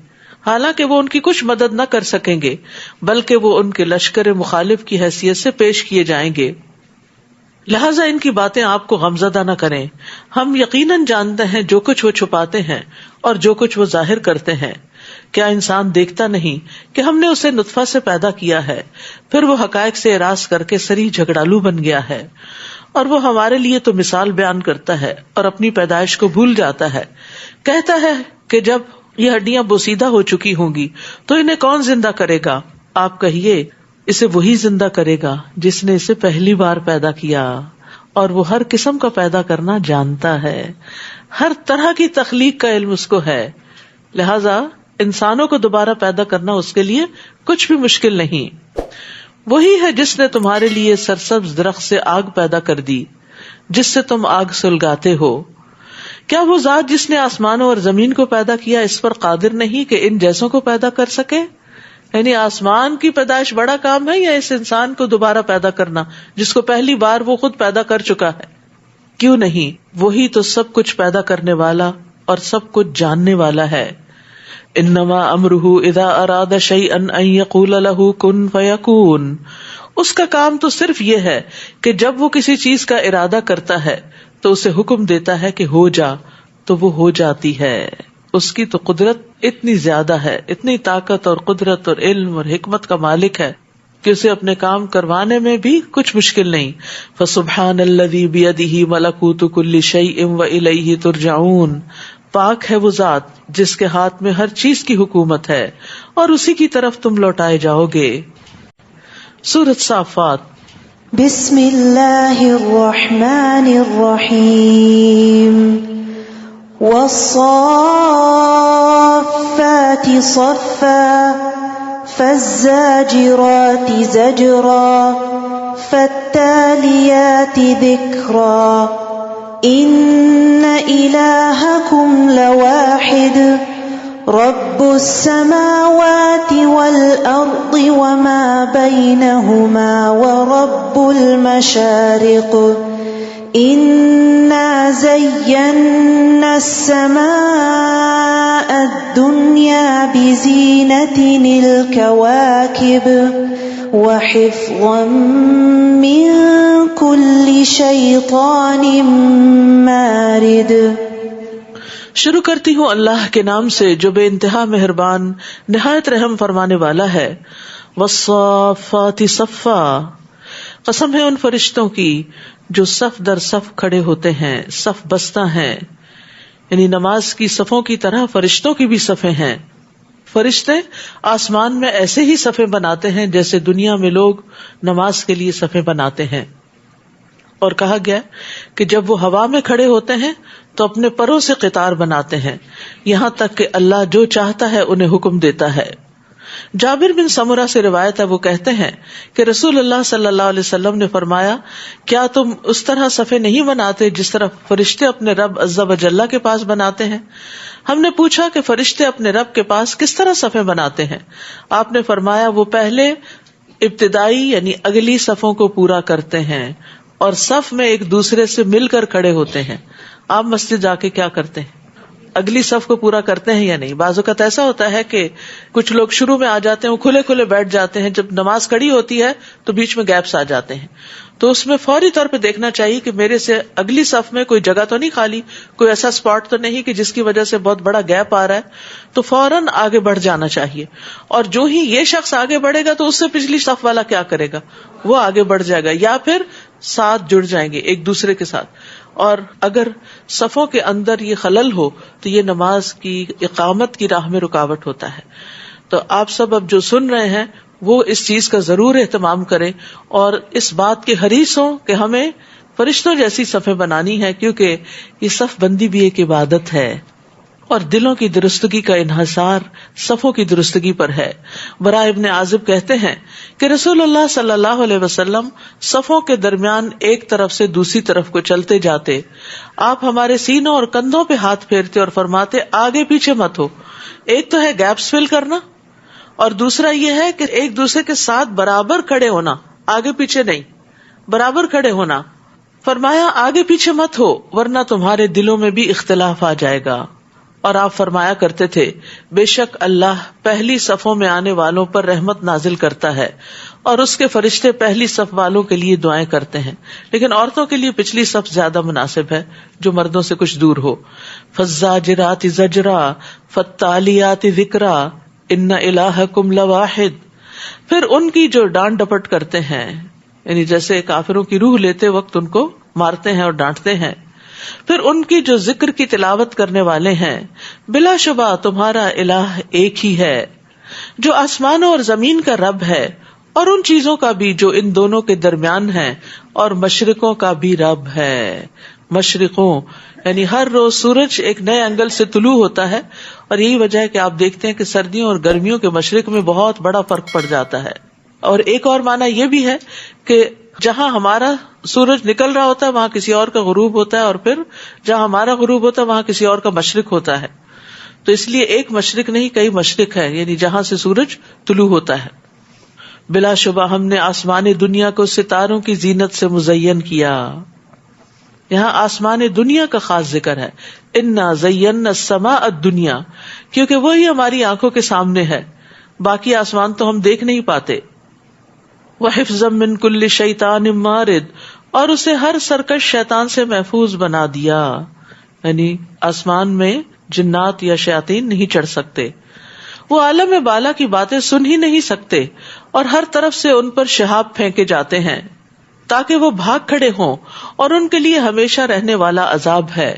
حالانکہ وہ ان کی کچھ مدد نہ کر سکیں گے بلکہ وہ ان کے لشکر مخالف کی حیثیت سے پیش کیے جائیں گے. لہٰذا ان کی باتیں آپ کو غمزدہ نہ کریں. ہم یقیناً جانتے ہیں جو کچھ وہ چھپاتے ہیں اور جو کچھ وہ ظاہر کرتے ہیں. کیا انسان دیکھتا نہیں کہ ہم نے اسے نطفہ سے پیدا کیا ہے, پھر وہ حقائق سے اعراض کر کے سری جھگڑالو بن گیا ہے, اور وہ ہمارے لیے تو مثال بیان کرتا ہے اور اپنی پیدائش کو بھول جاتا ہے. کہتا ہے کہ جب یہ ہڈیاں بوسیدہ ہو چکی ہوں گی تو انہیں کون زندہ کرے گا؟ آپ کہیے اسے وہی زندہ کرے گا جس نے اسے پہلی بار پیدا کیا, اور وہ ہر قسم کا پیدا کرنا جانتا ہے, ہر طرح کی تخلیق کا علم اس کو ہے. لہذا انسانوں کو دوبارہ پیدا کرنا اس کے لیے کچھ بھی مشکل نہیں. وہی ہے جس نے تمہارے لیے سرسبز درخت سے آگ پیدا کر دی جس سے تم آگ سلگاتے ہو. کیا وہ ذات جس نے آسمانوں اور زمین کو پیدا کیا اس پر قادر نہیں کہ ان جیسوں کو پیدا کر سکے؟ یعنی آسمان کی پیدائش بڑا کام ہے یا اس انسان کو دوبارہ پیدا کرنا جس کو پہلی بار وہ خود پیدا کر چکا ہے؟ کیوں نہیں, وہی تو سب کچھ پیدا کرنے والا اور سب کچھ جاننے والا ہے. انما امرہ اذا اراد شیئا ان یقول له کن فیکون. اس کا کام تو صرف یہ ہے کہ جب وہ کسی چیز کا ارادہ کرتا ہے تو اسے حکم دیتا ہے کہ ہو جا, تو وہ ہو جاتی ہے. اس کی تو قدرت اتنی زیادہ ہے, اتنی طاقت اور قدرت اور علم اور حکمت کا مالک ہے کہ اسے اپنے کام کروانے میں بھی کچھ مشکل نہیں. فسبحان الذی بیدہ ملکوت کل شیء والیہ ترجعون. پاک ہے وہ ذات جس کے ہاتھ میں ہر چیز کی حکومت ہے اور اسی کی طرف تم لوٹائے جاؤ گے. سورۃ صافات. بسم اللہ الرحمن الرحیم. والصافات صفا فالزاجرات زجرا فالتاليات ذكرا إن إلهكم لواحد رب السماوات والأرض وما بينهما ورب المشارق إنا زينا السماء الدنيا بزينة الكواكب وحفظا من كل شيطان مارد. شروع کرتی ہوں اللہ کے نام سے جو بے انتہا مہربان نہایت رحم فرمانے والا ہے. والصافات صفا، قسم ہے ان فرشتوں کی جو صف در صف کھڑے ہوتے ہیں، صف بستہ ہیں. یعنی نماز کی صفوں کی طرح فرشتوں کی بھی صفیں ہیں. فرشتے آسمان میں ایسے ہی صفیں بناتے ہیں جیسے دنیا میں لوگ نماز کے لیے صفیں بناتے ہیں. اور کہا گیا کہ جب وہ ہوا میں کھڑے ہوتے ہیں تو اپنے پروں سے قطار بناتے ہیں، یہاں تک کہ اللہ جو چاہتا ہے انہیں حکم دیتا ہے. جابر بن سمرہ سے روایت ہے، وہ کہتے ہیں کہ رسول اللہ صلی اللہ علیہ وسلم نے فرمایا، کیا تم اس طرح صفیں نہیں بناتے جس طرح فرشتے اپنے رب عز و جل کے پاس بناتے ہیں؟ ہم نے پوچھا کہ فرشتے اپنے رب کے پاس کس طرح صفیں بناتے ہیں؟ آپ نے فرمایا، وہ پہلے ابتدائی یعنی اگلی صفوں کو پورا کرتے ہیں اور صف میں ایک دوسرے سے مل کر کھڑے ہوتے ہیں. آپ مسجد جا کے کیا کرتے ہیں؟ اگلی صف کو پورا کرتے ہیں یا نہیں؟ بعض اوقات ایسا ہوتا ہے کہ کچھ لوگ شروع میں آ جاتے ہیں، وہ کھلے کھلے بیٹھ جاتے ہیں، جب نماز کھڑی ہوتی ہے تو بیچ میں گیپس آ جاتے ہیں. تو اس میں فوری طور پہ دیکھنا چاہیے کہ میرے سے اگلی صف میں کوئی جگہ تو نہیں خالی، کوئی ایسا اسپاٹ تو نہیں کہ جس کی وجہ سے بہت بڑا گیپ آ رہا ہے، تو فوراً آگے بڑھ جانا چاہیے. اور جو ہی یہ شخص آگے بڑھے گا تو اس سے پچھلی صف والا کیا کرے گا؟ وہ آگے بڑھ جائے گا یا پھر ساتھ جڑ جائیں گے ایک دوسرے کے ساتھ. اور اگر صفوں کے اندر یہ خلل ہو تو یہ نماز کی اقامت کی راہ میں رکاوٹ ہوتا ہے. تو آپ سب اب جو سن رہے ہیں وہ اس چیز کا ضرور اہتمام کریں اور اس بات کے حریص ہوں کہ ہمیں فرشتوں جیسی صفیں بنانی ہے، کیونکہ یہ صف بندی بھی ایک عبادت ہے اور دلوں کی درستگی کا انحصار صفوں کی درستگی پر ہے. براء ابن عازب کہتے ہیں کہ رسول اللہ صلی اللہ علیہ وسلم صفوں کے درمیان ایک طرف سے دوسری طرف کو چلتے جاتے. آپ ہمارے سینوں اور کندھوں پہ ہاتھ پھیرتے اور فرماتے، آگے پیچھے مت ہو. ایک تو ہے گیپس فل کرنا اور دوسرا یہ ہے کہ ایک دوسرے کے ساتھ برابر کھڑے ہونا، آگے پیچھے نہیں، برابر کھڑے ہونا. فرمایا، آگے پیچھے مت ہو ورنہ تمہارے دلوں میں بھی اختلاف آ جائے گا. اور آپ فرمایا کرتے تھے، بے شک اللہ پہلی صفوں میں آنے والوں پر رحمت نازل کرتا ہے اور اس کے فرشتے پہلی صف والوں کے لیے دعائیں کرتے ہیں، لیکن عورتوں کے لیے پچھلی صف زیادہ مناسب ہے جو مردوں سے کچھ دور ہو. فالزاجرات زجرا فالتالیات ذکرا ان الہکم لواحد. پھر ان کی جو ڈانٹ ڈپٹ کرتے ہیں، یعنی جیسے کافروں کی روح لیتے وقت ان کو مارتے ہیں اور ڈانٹتے ہیں، پھر ان کی جو ذکر کی تلاوت کرنے والے ہیں، بلا شبہ تمہارا الہ ایک ہی ہے جو آسمانوں اور زمین کا رب ہے اور ان چیزوں کا بھی جو ان دونوں کے درمیان ہیں، اور مشرقوں کا بھی رب ہے. مشرقوں یعنی ہر روز سورج ایک نئے اینگل سے طلوع ہوتا ہے، اور یہی وجہ ہے کہ آپ دیکھتے ہیں کہ سردیوں اور گرمیوں کے مشرق میں بہت بڑا فرق پڑ جاتا ہے. اور ایک اور معنی یہ بھی ہے کہ جہاں ہمارا سورج نکل رہا ہوتا ہے وہاں کسی اور کا غروب ہوتا ہے، اور پھر جہاں ہمارا غروب ہوتا ہے وہاں کسی اور کا مشرق ہوتا ہے. تو اس لیے ایک مشرق نہیں، کئی مشرق ہے، یعنی جہاں سے سورج طلوع ہوتا ہے. بلا شبہ ہم نے آسمان دنیا کو ستاروں کی زینت سے مزین کیا. یہاں آسمان دنیا کا خاص ذکر ہے، انا زینا السماء الدنیا، کیونکہ وہی ہماری آنکھوں کے سامنے ہے، باقی آسمان تو ہم دیکھ نہیں پاتے. وحفظا من کل شیطان مارد، اور اسے ہر سرکش شیطان سے محفوظ بنا دیا. یعنی آسمان میں جنات یا شیاطین نہیں چڑھ سکتے، وہ عالم بالا کی باتیں سن ہی نہیں سکتے، اور ہر طرف سے ان پر شہاب پھینکے جاتے ہیں تاکہ وہ بھاگ کھڑے ہوں، اور ان کے لیے ہمیشہ رہنے والا عذاب ہے.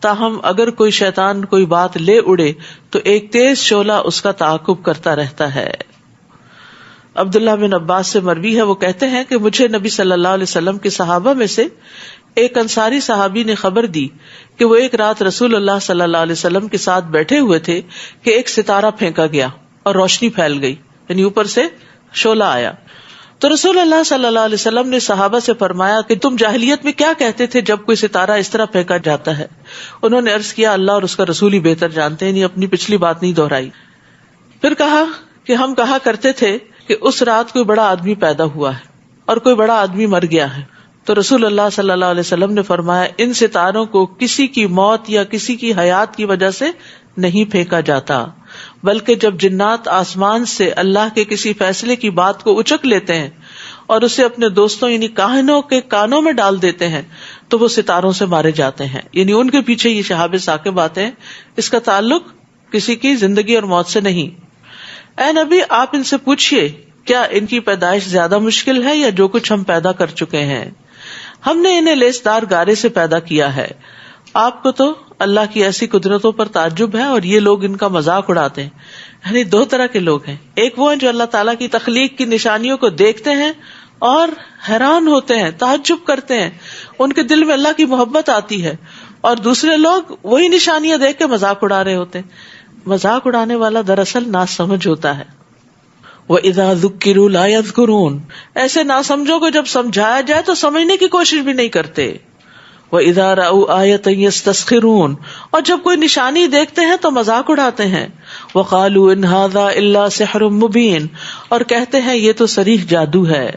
تاہم اگر کوئی شیطان کوئی بات لے اڑے تو ایک تیز شعلہ اس کا تعاقب کرتا رہتا ہے. عبداللہ بن عباس سے مروی ہے، وہ کہتے ہیں کہ مجھے نبی صلی اللہ علیہ وسلم کے صحابہ میں سے ایک انصاری صحابی نے خبر دی کہ وہ ایک رات رسول اللہ صلی اللہ علیہ وسلم کے ساتھ بیٹھے ہوئے تھے کہ ایک ستارہ پھینکا گیا اور روشنی پھیل گئی، یعنی اوپر سے شعلہ آیا. تو رسول اللہ صلی اللہ علیہ وسلم نے صحابہ سے فرمایا کہ تم جاہلیت میں کیا کہتے تھے جب کوئی ستارہ اس طرح پھینکا جاتا ہے؟ انہوں نے عرض کیا اللہ اور اس کا رسول ہی بہتر جانتے ہیں، اپنی پچھلی بات نہیں دہرائی. پھر کہا کہ ہم کہا کرتے تھے کہ اس رات کوئی بڑا آدمی پیدا ہوا ہے اور کوئی بڑا آدمی مر گیا ہے. تو رسول اللہ صلی اللہ علیہ وسلم نے فرمایا ان ستاروں کو کسی کی موت یا کسی کی حیات کی وجہ سے نہیں پھینکا جاتا، بلکہ جب جنات آسمان سے اللہ کے کسی فیصلے کی بات کو اچک لیتے ہیں اور اسے اپنے دوستوں یعنی کاہنوں کے کانوں میں ڈال دیتے ہیں تو وہ ستاروں سے مارے جاتے ہیں. یعنی ان کے پیچھے یہ شہاب ثاقب آتے ہیں، اس کا تعلق کسی کی زندگی اور موت سے نہیں. اے نبی آپ ان سے پوچھئے کیا ان کی پیدائش زیادہ مشکل ہے یا جو کچھ ہم پیدا کر چکے ہیں؟ ہم نے انہیں لیسدار گارے سے پیدا کیا ہے. آپ کو تو اللہ کی ایسی قدرتوں پر تعجب ہے اور یہ لوگ ان کا مذاق اڑاتے ہیں. یعنی دو طرح کے لوگ ہیں، ایک وہ ہیں جو اللہ تعالیٰ کی تخلیق کی نشانیوں کو دیکھتے ہیں اور حیران ہوتے ہیں، تعجب کرتے ہیں، ان کے دل میں اللہ کی محبت آتی ہے، اور دوسرے لوگ وہی نشانیاں دیکھ کے مذاق اڑا رہے ہوتے ہیں. مذاق اڑانے والا دراصل ناسمجھ ہوتا ہے. وَإِذَا ذُكِّرُوا لَا يَذْكُرُونَ، ایسے ناسمجھوں کو جب سمجھایا جائے تو سمجھنے کی کوشش بھی نہیں کرتے. وَإِذَا رَأَوْا آيَةً يَسْتَسْخِرُونَ، اور جب کوئی نشانی دیکھتے ہیں تو مذاق اڑاتے ہیں. وَقَالُوا إِنْ هَذَا إِلَّا سِحْرٌ مُبِينٌ، اور کہتے ہیں یہ تو صریح جادو ہے.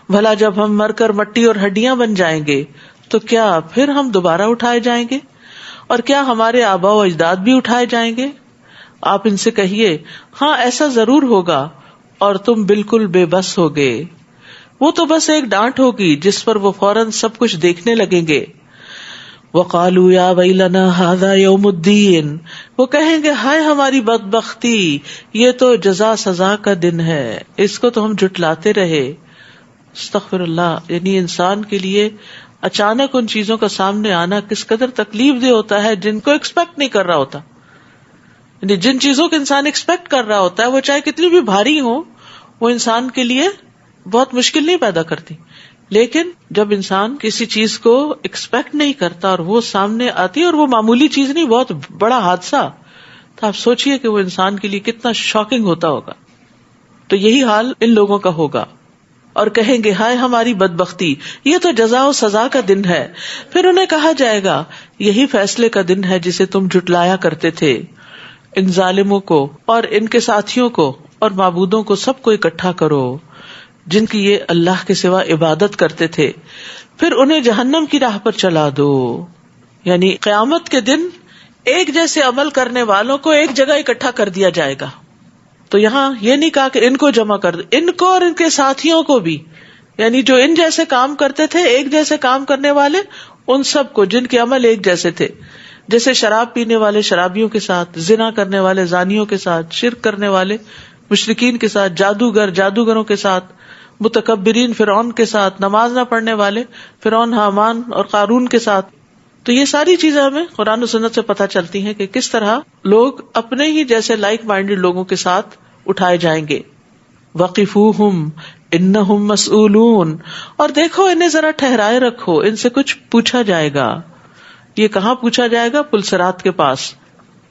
بھلا جب ہم مر کر مٹی اور ہڈیاں بن جائیں گے تو کیا پھر ہم دوبارہ اٹھائے جائیں گے؟ اور کیا ہمارے آباء و اجداد بھی اٹھائے جائیں گے؟ آپ ان سے کہیے ہاں ایسا ضرور ہوگا اور تم بالکل بے بس ہوگے. وہ تو بس ایک ڈانٹ ہوگی جس پر وہ فوراً سب کچھ دیکھنے لگیں گے. وَقَالُوا يَا وَيْلَنَا هَذَا يَوْمُ الدِّينِ، وہ کہیں گے ہائے ہماری بدبختی، یہ تو جزا سزا کا دن ہے، اس کو تو ہم جھٹلاتے رہے. استغفر اللہ. یعنی انسان کے لیے اچانک ان چیزوں کا سامنے آنا کس قدر تکلیف دہ ہوتا ہے جن کو ایکسپیکٹ نہیں کر رہا ہوتا. یعنی جن چیزوں کو انسان ایکسپیکٹ کر رہا ہوتا ہے وہ چاہے کتنی بھی بھاری ہو وہ انسان کے لیے بہت مشکل نہیں پیدا کرتی. لیکن جب انسان کسی چیز کو ایکسپیکٹ نہیں کرتا اور وہ سامنے آتی ہے اور وہ معمولی چیز نہیں بہت بڑا حادثہ، تو آپ سوچئے کہ وہ انسان کے لیے کتنا شاکنگ ہوتا ہوگا. تو یہی حال ان لوگوں کا ہوگا اور کہیں گے ہائے ہماری بدبختی، یہ تو جزا و سزا کا دن ہے. پھر انہیں کہا جائے گا یہی فیصلے کا دن ہے جسے تم جھٹلایا کرتے تھے. ان ظالموں کو اور ان کے ساتھیوں کو اور معبودوں کو سب کو اکٹھا کرو جن کی یہ اللہ کے سوا عبادت کرتے تھے، پھر انہیں جہنم کی راہ پر چلا دو. یعنی قیامت کے دن ایک جیسے عمل کرنے والوں کو ایک جگہ اکٹھا کر دیا جائے گا. تو یہاں یہ نہیں کہا کہ ان کو جمع کر دو، ان کو اور ان کے ساتھیوں کو بھی، یعنی جو ان جیسے کام کرتے تھے، ایک جیسے کام کرنے والے، ان سب کو جن کے عمل ایک جیسے تھے. جیسے شراب پینے والے شرابیوں کے ساتھ، زنا کرنے والے زانیوں کے ساتھ، شرک کرنے والے مشرکین کے ساتھ، جادوگر جادوگروں کے ساتھ، متکبرین فرعون کے ساتھ، نماز نہ پڑھنے والے فرعون، حامان اور قارون کے ساتھ. تو یہ ساری چیزیں ہمیں قرآن و سنت سے پتہ چلتی ہیں کہ کس طرح لوگ اپنے ہی جیسے لائک مائنڈڈ لوگوں کے ساتھ اٹھائے جائیں گے. وقفوہم انہم مسئولون، اور دیکھو انہیں ذرا ٹھہرائے رکھو، ان سے کچھ پوچھا جائے گا. یہ کہاں پوچھا جائے گا؟ پلسرات کے پاس.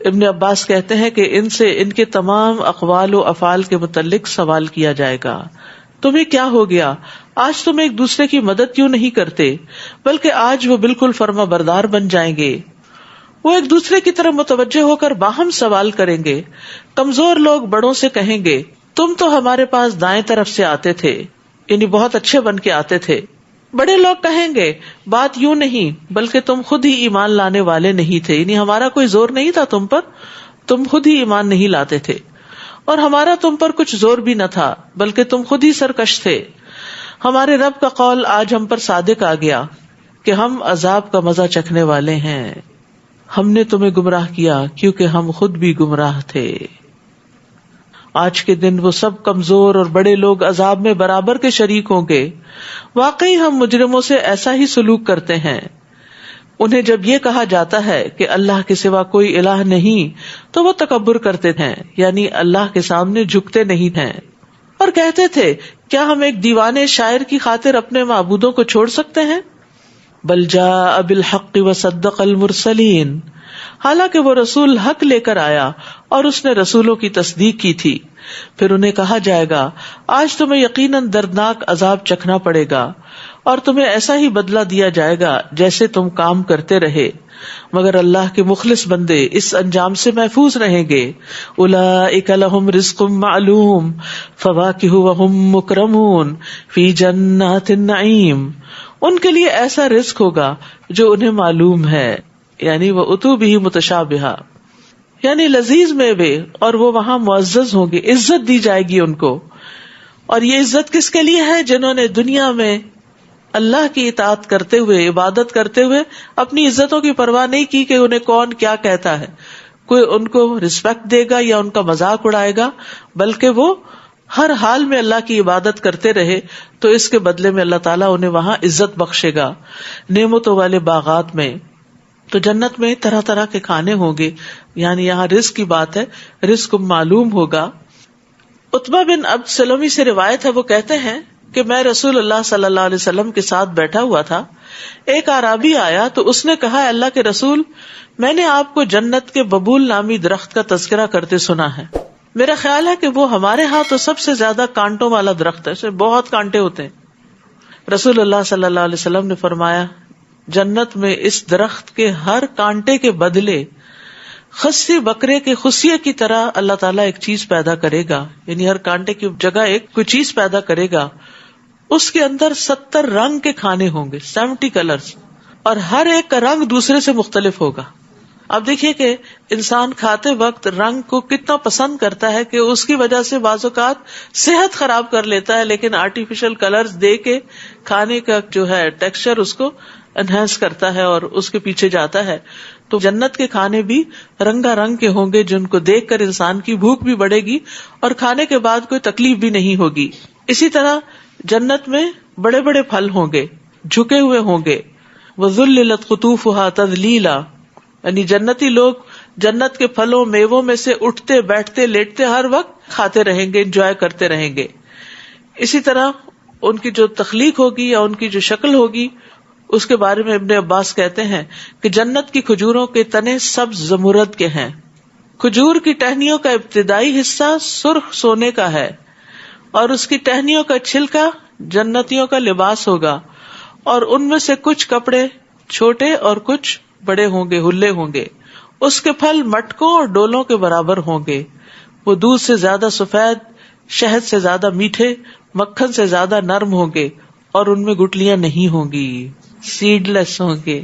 ابن عباس کہتے ہیں کہ ان سے ان کے تمام اقوال و افعال کے متعلق سوال کیا جائے گا. تمہیں کیا ہو گیا؟ آج تم ایک دوسرے کی مدد کیوں نہیں کرتے؟ بلکہ آج وہ بالکل فرما بردار بن جائیں گے. وہ ایک دوسرے کی طرف متوجہ ہو کر باہم سوال کریں گے. کمزور لوگ بڑوں سے کہیں گے تم تو ہمارے پاس دائیں طرف سے آتے تھے، یعنی بہت اچھے بن کے آتے تھے. بڑے لوگ کہیں گے بات یوں نہیں، بلکہ تم خود ہی ایمان لانے والے نہیں تھے، یعنی ہمارا کوئی زور نہیں تھا تم پر، تم خود ہی ایمان نہیں لاتے تھے، اور ہمارا تم پر کچھ زور بھی نہ تھا، بلکہ تم خود ہی سرکش تھے. ہمارے رب کا قول آج ہم پر صادق آ گیا کہ ہم عذاب کا مزہ چکھنے والے ہیں. ہم نے تمہیں گمراہ کیا کیونکہ ہم خود بھی گمراہ تھے. آج کے دن وہ سب کمزور اور بڑے لوگ عذاب میں برابر کے شریک ہوں گے. واقعی ہم مجرموں سے ایسا ہی سلوک کرتے ہیں. انہیں جب یہ کہا جاتا ہے کہ اللہ کے سوا کوئی الہ نہیں تو وہ تکبر کرتے ہیں، یعنی اللہ کے سامنے جھکتے نہیں ہیں، اور کہتے تھے کیا ہم ایک دیوانے شاعر کی خاطر اپنے معبودوں کو چھوڑ سکتے ہیں؟ بل جاء بالحق وصدق المرسلین، حالانکہ وہ رسول حق لے کر آیا اور اس نے رسولوں کی تصدیق کی تھی. پھر انہیں کہا جائے گا آج تمہیں یقیناً دردناک عذاب چکھنا پڑے گا اور تمہیں ایسا ہی بدلہ دیا جائے گا جیسے تم کام کرتے رہے، مگر اللہ کے مخلص بندے اس انجام سے محفوظ رہیں گے. اولئک لہم رزق معلوم فواکہ وہم مکرمون فی جنات النعیم. ان کے لیے ایسا رزق ہوگا جو انہیں معلوم ہے، یعنی وہ اتو بھی متشابہہ، یعنی لذیذ میوے، اور وہ وہاں معزز ہوں گے، عزت دی جائے گی ان کو. اور یہ عزت کس کے لیے ہے؟ جنہوں نے دنیا میں اللہ کی اطاعت کرتے ہوئے، عبادت کرتے ہوئے اپنی عزتوں کی پرواہ نہیں کی کہ انہیں کون کیا کہتا ہے، کوئی ان کو رسپیکٹ دے گا یا ان کا مذاق اڑائے گا، بلکہ وہ ہر حال میں اللہ کی عبادت کرتے رہے تو اس کے بدلے میں اللہ تعالیٰ انہیں وہاں عزت بخشے گا نعمتوں والے باغات میں. تو جنت میں طرح طرح کے کھانے ہوں گے، یعنی یہاں رزق کی بات ہے، رزق معلوم ہوگا. عتبہ بن عبد سلمی سے روایت ہے، وہ کہتے ہیں کہ میں رسول اللہ صلی اللہ علیہ وسلم کے ساتھ بیٹھا ہوا تھا. ایک اعرابی آیا تو اس نے کہا اللہ کے رسول، میں نے آپ کو جنت کے ببول نامی درخت کا تذکرہ کرتے سنا ہے. میرا خیال ہے کہ وہ ہمارے ہاں تو سب سے زیادہ کانٹوں والا درخت ہے، اس میں بہت کانٹے ہوتے ہیں. رسول اللہ صلی اللہ علیہ وسلم نے فرمایا جنت میں اس درخت کے ہر کانٹے کے بدلے خصی بکرے کے خصیے کی طرح اللہ تعالیٰ ایک چیز پیدا کرے گا، یعنی ہر کانٹے کی جگہ ایک کوئی چیز پیدا کرے گا. اس کے اندر 70 رنگ کے کھانے ہوں گے، 70 کلرز، اور ہر ایک کا رنگ دوسرے سے مختلف ہوگا. اب دیکھیے کہ انسان کھاتے وقت رنگ کو کتنا پسند کرتا ہے کہ اس کی وجہ سے بعض اوقات صحت خراب کر لیتا ہے، لیکن آرٹیفیشل کلرز دے کے کھانے کا جو ہے ٹیکسچر اس کو انہینس کرتا ہے اور اس کے پیچھے جاتا ہے. تو جنت کے کھانے بھی رنگا رنگ کے ہوں گے جن کو دیکھ کر انسان کی بھوک بھی بڑھے گی اور کھانے کے بعد کوئی تکلیف بھی نہیں ہوگی. اسی طرح جنت میں بڑے بڑے پھل ہوں گے، جھکے ہوئے ہوں گے. وَذُلِّلَتْ قُطُوفُهَا تَذْلِيلًا، یعنی جنتی لوگ جنت کے پھلوں میووں میں سے اٹھتے بیٹھتے لیٹتے ہر وقت کھاتے رہیں گے، انجوائے کرتے رہیں گے. اسی طرح ان کی جو تخلیق ہوگی یا ان کی جو شکل ہوگی اس کے بارے میں ابن عباس کہتے ہیں کہ جنت کی کھجوروں کے تنے سبز زمرد کے ہیں. کھجور کی ٹہنیوں کا ابتدائی حصہ سرخ سونے کا ہے اور اس کی ٹہنیوں کا چھلکا جنتیوں کا لباس ہوگا، اور ان میں سے کچھ کپڑے چھوٹے اور کچھ بڑے ہوں گے، ہلے ہوں گے. اس کے پھل مٹکوں اور ڈولوں کے برابر ہوں گے. وہ دودھ سے زیادہ سفید، شہد سے زیادہ میٹھے، مکھن سے زیادہ نرم ہوں گے، اور ان میں گٹلیاں نہیں ہوں گی، سیڈ لیس ہوں گے.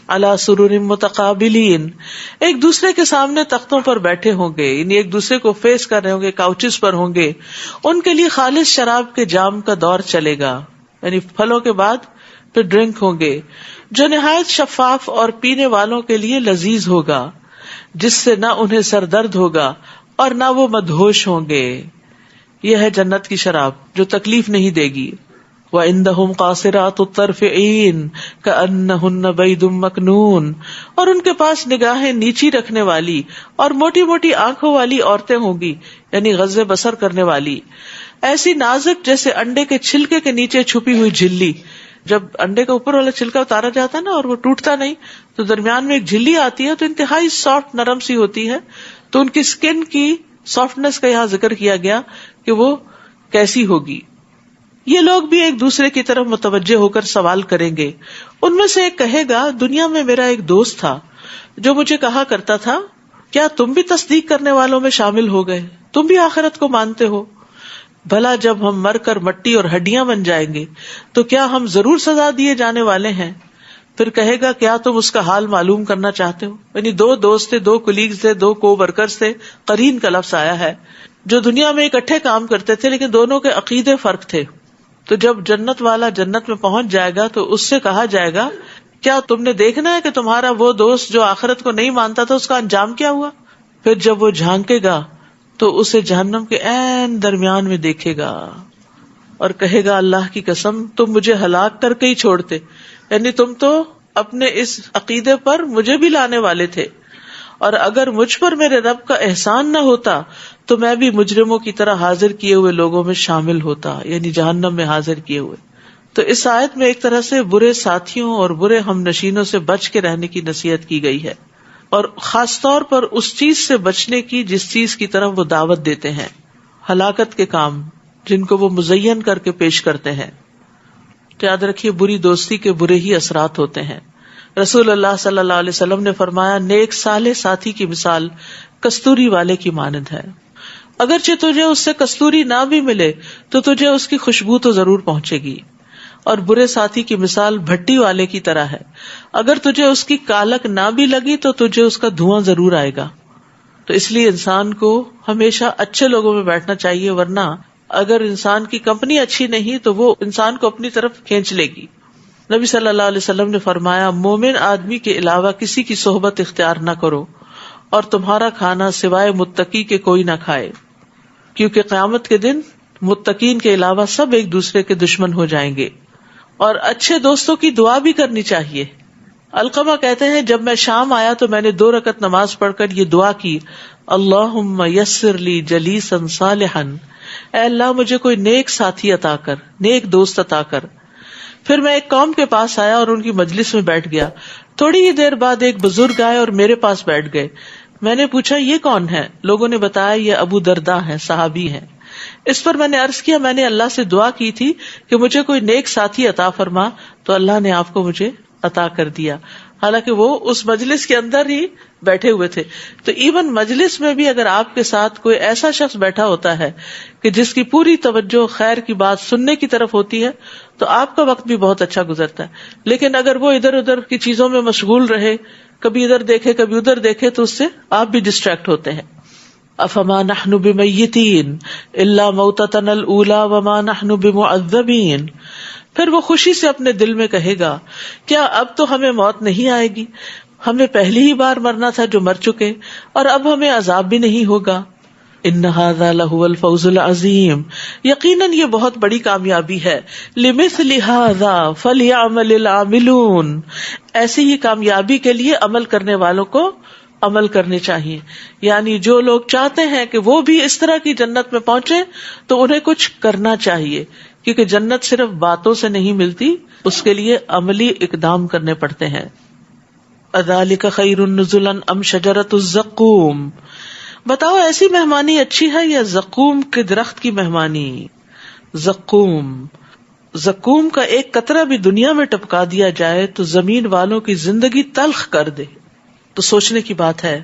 علی سرور متقابلین، ایک دوسرے کے سامنے تختوں پر بیٹھے ہوں گے، یعنی ایک دوسرے کو فیس کر رہے ہوں گے، کاؤچز پر ہوں گے. ان کے لیے خالص شراب کے جام کا دور چلے گا، یعنی پھلوں کے بعد پھر ڈرنک ہوں گے جو نہایت شفاف اور پینے والوں کے لیے لذیذ ہوگا، جس سے نہ انہیں سر درد ہوگا اور نہ وہ مدہوش ہوں گے. یہ ہے جنت کی شراب جو تکلیف نہیں دے گی. وَعِندَهُمْ قَاصِرَاتُ الطَّرْفِ عِينٌ كَأَنَّهُنَّ بَيْضٌ مَكْنُونٌ، اور ان کے پاس نگاہیں نیچی رکھنے والی اور موٹی موٹی آنکھوں والی عورتیں ہوں گی، یعنی غض بصر کرنے والی، ایسی نازک جیسے انڈے کے چھلکے کے نیچے چھپی ہوئی جھلی. جب انڈے کا اوپر والا چھلکا اتارا جاتا ہے نا اور وہ ٹوٹتا نہیں تو درمیان میں ایک جھلی آتی ہے، تو انتہائی سافٹ نرم سی ہوتی ہے. تو ان کی اسکن کی سافٹنس کا یہاں ذکر کیا گیا کہ وہ کیسی ہوگی. یہ لوگ بھی ایک دوسرے کی طرف متوجہ ہو کر سوال کریں گے. ان میں سے ایک کہے گا دنیا میں میرا ایک دوست تھا جو مجھے کہا کرتا تھا کیا تم بھی تصدیق کرنے والوں میں شامل ہو گئے؟ تم بھی آخرت کو مانتے ہو؟ بھلا جب ہم مر کر مٹی اور ہڈیاں بن جائیں گے تو کیا ہم ضرور سزا دیے جانے والے ہیں؟ پھر کہے گا کیا تم اس کا حال معلوم کرنا چاہتے ہو؟ یعنی دو دوست تھے، دو کولیگز تھے، دو کو ورکرز تھے، قرین کا لفظ آیا ہے، جو دنیا میں اکٹھے کام کرتے تھے لیکن دونوں کے عقیدے فرق تھے. تو جب جنت والا جنت میں پہنچ جائے گا تو اس سے کہا جائے گا کیا تم نے دیکھنا ہے کہ تمہارا وہ دوست جو آخرت کو نہیں مانتا تھا اس کا انجام کیا ہوا؟ پھر جب وہ جھانکے گا تو اسے جہنم کے عین درمیان میں دیکھے گا اور کہے گا اللہ کی قسم تم مجھے ہلاک کر کے ہی چھوڑتے، یعنی تم تو اپنے اس عقیدے پر مجھے بھی لانے والے تھے، اور اگر مجھ پر میرے رب کا احسان نہ ہوتا تو میں بھی مجرموں کی طرح حاضر کیے ہوئے لوگوں میں شامل ہوتا، یعنی جہنم میں حاضر کیے ہوئے. تو اس آیت میں ایک طرح سے برے ساتھیوں اور برے ہم نشینوں سے بچ کے رہنے کی نصیحت کی گئی ہے. اور خاص طور پر اس چیز سے بچنے کی جس چیز کی طرف وہ دعوت دیتے ہیں، ہلاکت کے کام جن کو وہ مزین کر کے پیش کرتے ہیں. یاد رکھیے بری دوستی کے برے ہی اثرات ہوتے ہیں. رسول اللہ صلی اللہ علیہ وسلم نے فرمایا نیک صالح ساتھی کی مثال کستوری والے کی مانند ہے. اگرچہ تجھے اس سے کستوری نہ بھی ملے تو تجھے اس کی خوشبو تو ضرور پہنچے گی. اور برے ساتھی کی مثال بھٹی والے کی طرح ہے، اگر تجھے اس کی کالک نہ بھی لگی تو تجھے اس کا دھواں ضرور آئے گا. تو اس لیے انسان کو ہمیشہ اچھے لوگوں میں بیٹھنا چاہیے، ورنہ اگر انسان کی کمپنی اچھی نہیں تو وہ انسان کو اپنی طرف کھینچ لے گی. نبی صلی اللہ علیہ وسلم نے فرمایا مومن آدمی کے علاوہ کسی کی صحبت اختیار نہ کرو، اور تمہارا کھانا سوائے متقی کے کوئی نہ کھائے، کیونکہ قیامت کے دن متقین کے علاوہ سب ایک دوسرے کے دشمن ہو جائیں گے. اور اچھے دوستوں کی دعا بھی کرنی چاہیے. علقمہ کہتے ہیں جب میں شام آیا تو میں نے 2 رکعت نماز پڑھ کر یہ دعا کی، اللہم یسر لی جلیسا صالحا، اے اللہ مجھے کوئی نیک ساتھی عطا کر، نیک دوست عطا کر. پھر میں ایک قوم کے پاس آیا اور ان کی مجلس میں بیٹھ گیا. تھوڑی ہی دیر بعد ایک بزرگ آئے اور میرے پاس بیٹھ گئے. میں نے پوچھا یہ کون ہے؟ لوگوں نے بتایا یہ ابو درداء ہیں، صحابی ہیں. اس پر میں نے عرض کیا میں نے اللہ سے دعا کی تھی کہ مجھے کوئی نیک ساتھی عطا فرما، تو اللہ نے آپ کو مجھے عطا کر دیا. حالانکہ وہ اس مجلس کے اندر ہی بیٹھے ہوئے تھے. تو ایون مجلس میں بھی اگر آپ کے ساتھ کوئی ایسا شخص بیٹھا ہوتا ہے کہ جس کی پوری توجہ خیر کی بات سننے کی طرف ہوتی ہے تو آپ کا وقت بھی بہت اچھا گزرتا ہے. لیکن اگر وہ ادھر ادھر کی چیزوں میں مشغول رہے، کبھی ادھر دیکھے کبھی ادھر دیکھے، تو اس سے آپ بھی ڈسٹریکٹ ہوتے ہیں. افما نحن بمیتین الا موتتنا الاولی وما نحن بمعذبین. پھر وہ خوشی سے اپنے دل میں کہے گا کیا اب تو ہمیں موت نہیں آئے گی؟ ہمیں پہلی ہی بار مرنا تھا جو مر چکے، اور اب ہمیں عذاب بھی نہیں ہوگا. ان ھذا لہو الفوز العظیم، یقیناً یہ بہت بڑی کامیابی ہے. لمثل ھذا فلیعمل العاملون، ایسی ہی کامیابی کے لیے عمل کرنے والوں کو عمل کرنے چاہیے. یعنی جو لوگ چاہتے ہیں کہ وہ بھی اس طرح کی جنت میں پہنچے تو انہیں کچھ کرنا چاہیے، کیونکہ جنت صرف باتوں سے نہیں ملتی، اس کے لیے عملی اقدام کرنے پڑتے ہیں. اذالک خیر نزلا ام شجرۃ الزقوم، بتاؤ ایسی مہمانی اچھی ہے یا زقوم کے درخت کی مہمانی؟ زقوم کا ایک قطرہ بھی دنیا میں ٹپکا دیا جائے تو زمین والوں کی زندگی تلخ کر دے. تو سوچنے کی بات ہے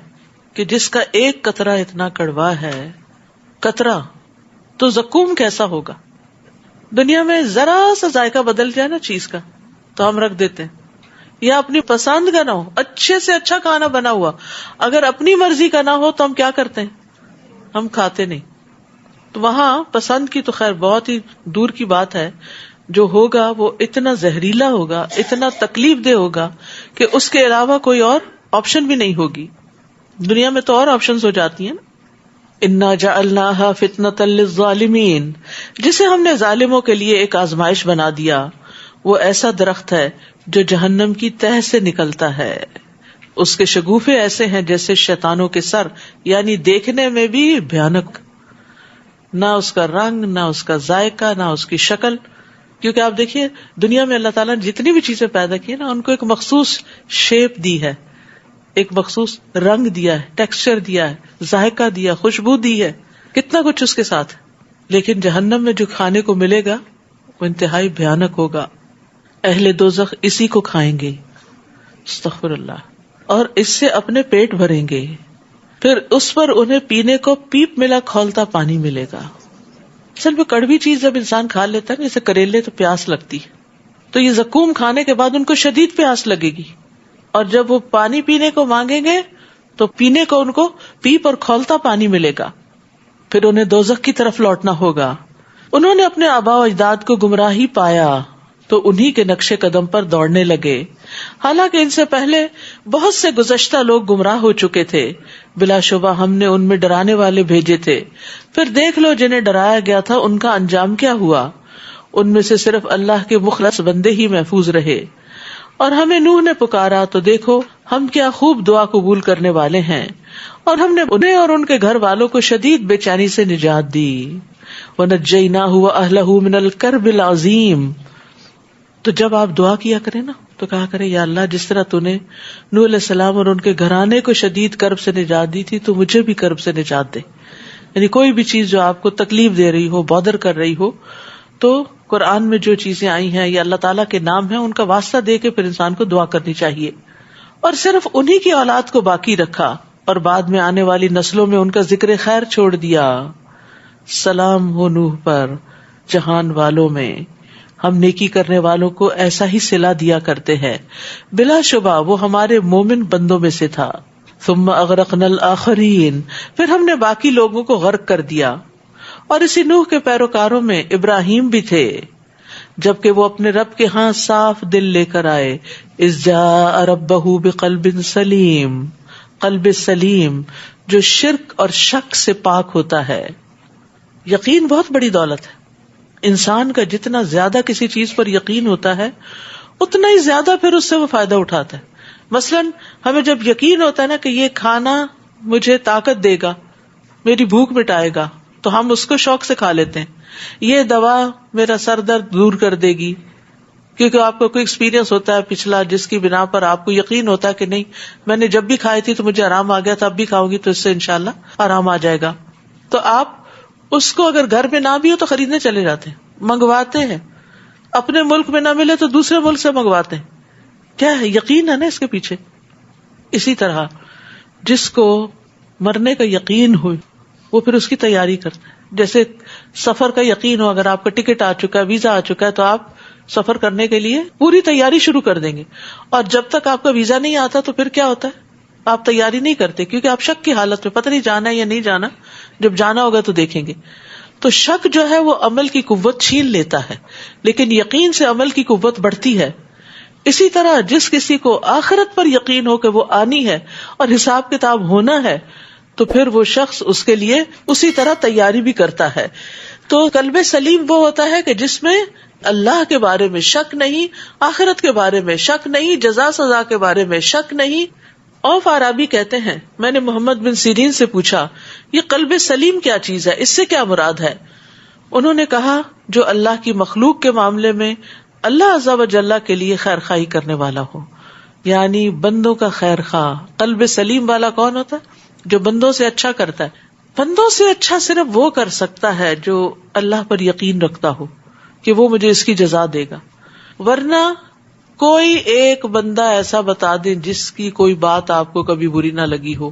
کہ جس کا ایک قطرہ اتنا کڑوا ہے، قطرہ، تو زقوم کیسا ہوگا؟ دنیا میں ذرا سا ذائقہ بدل جائے نا چیز کا تو ہم رکھ دیتے ہیں، یا اپنی پسند کا نہ ہو، اچھے سے اچھا کھانا بنا ہوا اگر اپنی مرضی کا نہ ہو تو ہم کیا کرتے ہیں؟ ہم کھاتے نہیں. تو وہاں پسند کی تو خیر بہت ہی دور کی بات ہے، جو ہوگا وہ اتنا زہریلا ہوگا، اتنا تکلیف دہ ہوگا کہ اس کے علاوہ کوئی اور آپشن بھی نہیں ہوگی. دنیا میں تو اور آپشنز ہو جاتی ہیں نا. انا جعلناها فتنة للظالمین، جسے ہم نے ظالموں کے لیے ایک آزمائش بنا دیا. وہ ایسا درخت ہے جو جہنم کی تہ سے نکلتا ہے، اس کے شگوفے ایسے ہیں جیسے شیطانوں کے سر، یعنی دیکھنے میں بھی بھیانک، نہ اس کا رنگ، نہ اس کا ذائقہ، نہ اس کی شکل. کیونکہ آپ دیکھیے دنیا میں اللہ تعالیٰ نے جتنی بھی چیزیں پیدا کی نا، ان کو ایک مخصوص شیپ دی ہے، ایک مخصوص رنگ دیا ہے، ٹیکسچر دیا ہے، ذائقہ دیا، خوشبو دی ہے، کتنا کچھ اس کے ساتھ. لیکن جہنم میں جو کھانے کو ملے گا وہ انتہائی بھیانک ہوگا. اہل دوزخ اسی کو کھائیں گے، استغفر اللہ، اور اس سے اپنے پیٹ بھریں گے. پھر اس پر انہیں پینے کو پیپ ملا کھولتا پانی ملے گا. اصل میں کڑوی چیز جب انسان کھا لیتا ہے، جیسے کریلے، تو پیاس لگتی، تو یہ زقوم کھانے کے بعد ان کو شدید پیاس لگے گی، اور جب وہ پانی پینے کو مانگیں گے تو پینے کو ان کو پیپ اور کھولتا پانی ملے گا. پھر انہیں دوزخ کی طرف لوٹنا ہوگا. انہوں نے اپنے آباء و اجداد کو گمراہی پایا تو انہی کے نقش قدم پر دوڑنے لگے، حالانکہ ان سے پہلے بہت سے گزشتہ لوگ گمراہ ہو چکے تھے. بلا شبہ ہم نے ان میں ڈرانے والے بھیجے تھے، پھر دیکھ لو جنہیں ڈرایا گیا تھا ان کا انجام کیا ہوا. ان میں سے صرف اللہ کے مخلص بندے ہی محفوظ رہے. اور ہمیں نوح نے پکارا تو دیکھو ہم کیا خوب دعا قبول کرنے والے ہیں، اور ہم نے انہیں اور ان کے گھر والوں کو شدید بے چینی سے نجات دی. وَنَجَّيْنَاهُ وَأَهْلَهُ مِنَ الْكَرْبِ الْعَظِيمِ. تو جب آپ دعا کیا کریں نا تو کہا کرے یا اللہ جس طرح تو نے نوح علیہ السلام اور ان کے گھرانے کو شدید کرب سے نجات دی تھی تو مجھے بھی کرب سے نجات دے. یعنی کوئی بھی چیز جو آپ کو تکلیف دے رہی ہو، بادر کر رہی ہو، تو قرآن میں جو چیزیں آئی ہیں یا اللہ تعالیٰ کے نام ہیں ان کا واسطہ دے کے پھر انسان کو دعا کرنی چاہیے. اور صرف انہی کی اولاد کو باقی رکھا اور بعد میں آنے والی نسلوں میں ان کا ذکر خیر چھوڑ دیا. سلام ہو نوح پر جہان والوں میں، ہم نیکی کرنے والوں کو ایسا ہی صلہ دیا کرتے ہیں. بلا شبہ وہ ہمارے مومن بندوں میں سے تھا. ثم اغرقنا الآخرین، پھر ہم نے باقی لوگوں کو غرق کر دیا. اور اسی نوح کے پیروکاروں میں ابراہیم بھی تھے، جبکہ وہ اپنے رب کے ہاں صاف دل لے کر آئے. اذ جاء ربہ بقلب سلیم، قلب سلیم جو شرک اور شک سے پاک ہوتا ہے. یقین بہت بڑی دولت ہے. انسان کا جتنا زیادہ کسی چیز پر یقین ہوتا ہے اتنا ہی زیادہ پھر اس سے وہ فائدہ اٹھاتا ہے. مثلاً ہمیں جب یقین ہوتا ہے نا کہ یہ کھانا مجھے طاقت دے گا، میری بھوک مٹائے گا، تو ہم اس کو شوق سے کھا لیتے ہیں. یہ دوا میرا سر درد دور کر دے گی، کیونکہ آپ کو کوئی ایکسپیرینس ہوتا ہے پچھلا جس کی بنا پر آپ کو یقین ہوتا ہے کہ نہیں میں نے جب بھی کھائی تھی تو مجھے آرام آ گیا تھا، اب بھی کھاؤں گی تو اس سے انشاءاللہ آرام آ جائے گا. تو آپ اس کو اگر گھر میں نہ بھی ہو تو خریدنے چلے جاتے ہیں، منگواتے ہیں. اپنے ملک میں نہ ملے تو دوسرے ملک سے منگواتے ہیں. کیا ہے؟ یقین ہے نا اس کے پیچھے. اسی طرح جس کو مرنے کا یقین ہو وہ پھر اس کی تیاری کرتا ہے. جیسے سفر کا یقین ہو، اگر آپ کا ٹکٹ آ چکا ہے، ویزا آ چکا ہے، تو آپ سفر کرنے کے لیے پوری تیاری شروع کر دیں گے. اور جب تک آپ کا ویزا نہیں آتا تو پھر کیا ہوتا ہے؟ آپ تیاری نہیں کرتے، کیونکہ آپ شک کی حالت میں، پتہ نہیں جانا ہے یا نہیں جانا. جب جانا ہوگا تو دیکھیں گے. تو شک جو ہے وہ عمل کی قوت چھین لیتا ہے، لیکن یقین سے عمل کی قوت بڑھتی ہے. اسی طرح جس کسی کو آخرت پر یقین ہو کہ وہ آنی ہے اور حساب کتاب ہونا ہے، تو پھر وہ شخص اس کے لیے اسی طرح تیاری بھی کرتا ہے. تو قلب سلیم وہ ہوتا ہے کہ جس میں اللہ کے بارے میں شک نہیں، آخرت کے بارے میں شک نہیں، جزا سزا کے بارے میں شک نہیں. اوف عربی کہتے ہیں میں نے محمد بن سیرین سے پوچھا یہ قلب سلیم کیا چیز ہے، اس سے کیا مراد ہے؟ انہوں نے کہا جو اللہ کی مخلوق کے معاملے میں اللہ عز و جل کے لیے خیر خواہی کرنے والا ہو، یعنی بندوں کا خیر خواہ. قلب سلیم والا کون ہوتا ہے؟ جو بندوں سے اچھا کرتا ہے. بندوں سے اچھا صرف وہ کر سکتا ہے جو اللہ پر یقین رکھتا ہو کہ وہ مجھے اس کی جزا دے گا. ورنہ کوئی ایک بندہ ایسا بتا دیں جس کی کوئی بات آپ کو کبھی بری نہ لگی ہو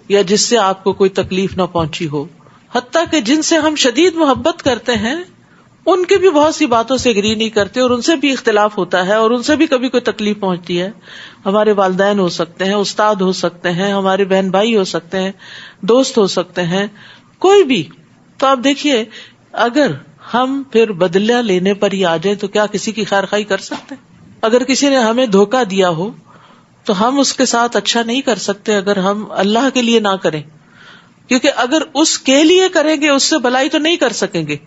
یا جس سے آپ کو کوئی تکلیف نہ پہنچی ہو، حتیٰ کہ جن سے ہم شدید محبت کرتے ہیں ان کی بھی بہت سی باتوں سے اگری نہیں کرتے اور ان سے بھی اختلاف ہوتا ہے اور ان سے بھی کبھی کوئی تکلیف پہنچتی ہے. ہمارے والدین ہو سکتے ہیں، استاد ہو سکتے ہیں، ہمارے بہن بھائی ہو سکتے ہیں، دوست ہو سکتے ہیں، کوئی بھی. تو آپ دیکھیے اگر ہم پھر بدلہ لینے پر ہی آ جائیں تو کیا کسی کی خیر خواہی کر سکتے ہیں؟ اگر کسی نے ہمیں دھوکہ دیا ہو تو ہم اس کے ساتھ اچھا نہیں کر سکتے اگر ہم اللہ کے لیے نہ کریں، کیونکہ اگر اس کے لیے کریں گے اس سے بھلائی تو نہیں کر سکیں گے.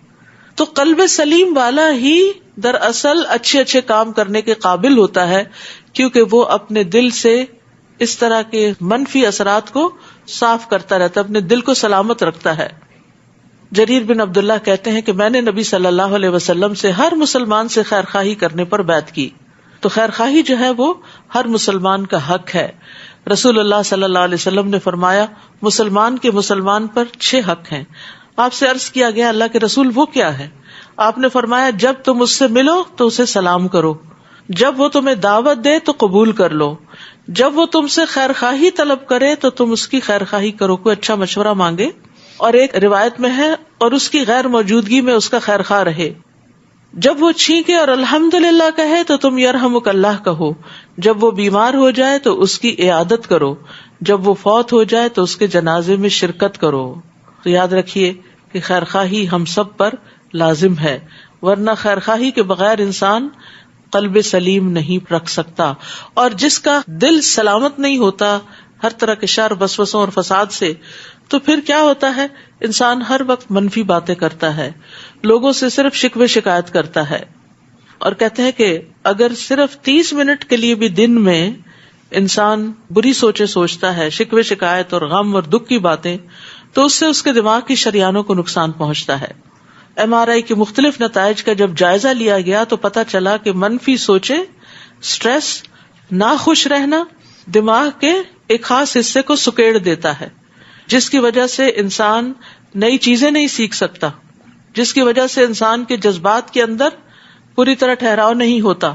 تو قلب سلیم والا ہی دراصل اچھے اچھے کام کرنے کے قابل ہوتا ہے، کیونکہ وہ اپنے دل سے اس طرح کے منفی اثرات کو صاف کرتا رہتا ہے، اپنے دل کو سلامت رکھتا ہے. جریر بن عبداللہ کہتے ہیں کہ میں نے نبی صلی اللہ علیہ وسلم سے ہر مسلمان سے خیر خواہی کرنے پر بیعت کی. تو خیر خواہی جو ہے وہ ہر مسلمان کا حق ہے. رسول اللہ صلی اللہ علیہ وسلم نے فرمایا مسلمان کے مسلمان پر 6 حق ہیں. آپ سے عرض کیا گیا اللہ کے رسول وہ کیا ہے؟ آپ نے فرمایا جب تم اس سے ملو تو اسے سلام کرو، جب وہ تمہیں دعوت دے تو قبول کر لو، جب وہ تم سے خیر خواہی طلب کرے تو تم اس کی خیر خواہی کرو، کوئی اچھا مشورہ مانگے. اور ایک روایت میں ہے اور اس کی غیر موجودگی میں اس کا خیر خواہ رہے. جب وہ چھینکے اور الحمدللہ کہے تو تم یرحمک اللہ کہو، جب وہ بیمار ہو جائے تو اس کی عیادت کرو، جب وہ فوت ہو جائے تو اس کے جنازے میں شرکت کرو. تو یاد رکھیے کہ خیر خواہی ہم سب پر لازم ہے، ورنہ خیر خواہی کے بغیر انسان قلب سلیم نہیں رکھ سکتا. اور جس کا دل سلامت نہیں ہوتا ہر طرح کے شر، وسوسوں اور فساد سے، تو پھر کیا ہوتا ہے؟ انسان ہر وقت منفی باتیں کرتا ہے، لوگوں سے صرف شکوے شکایت کرتا ہے. اور کہتے ہیں کہ اگر صرف 30 منٹ کے لیے بھی دن میں انسان بری سوچیں سوچتا ہے، شکوے شکایت اور غم اور دکھ کی باتیں، تو اس سے اس کے دماغ کی شریانوں کو نقصان پہنچتا ہے. MRI کے مختلف نتائج کا جب جائزہ لیا گیا تو پتہ چلا کہ منفی سوچیں اسٹریس، ناخوش رہنا دماغ کے ایک خاص حصے کو سکیڑ دیتا ہے، جس کی وجہ سے انسان نئی چیزیں نہیں سیکھ سکتا، جس کی وجہ سے انسان کے جذبات کے اندر پوری طرح ٹھہراؤ نہیں ہوتا،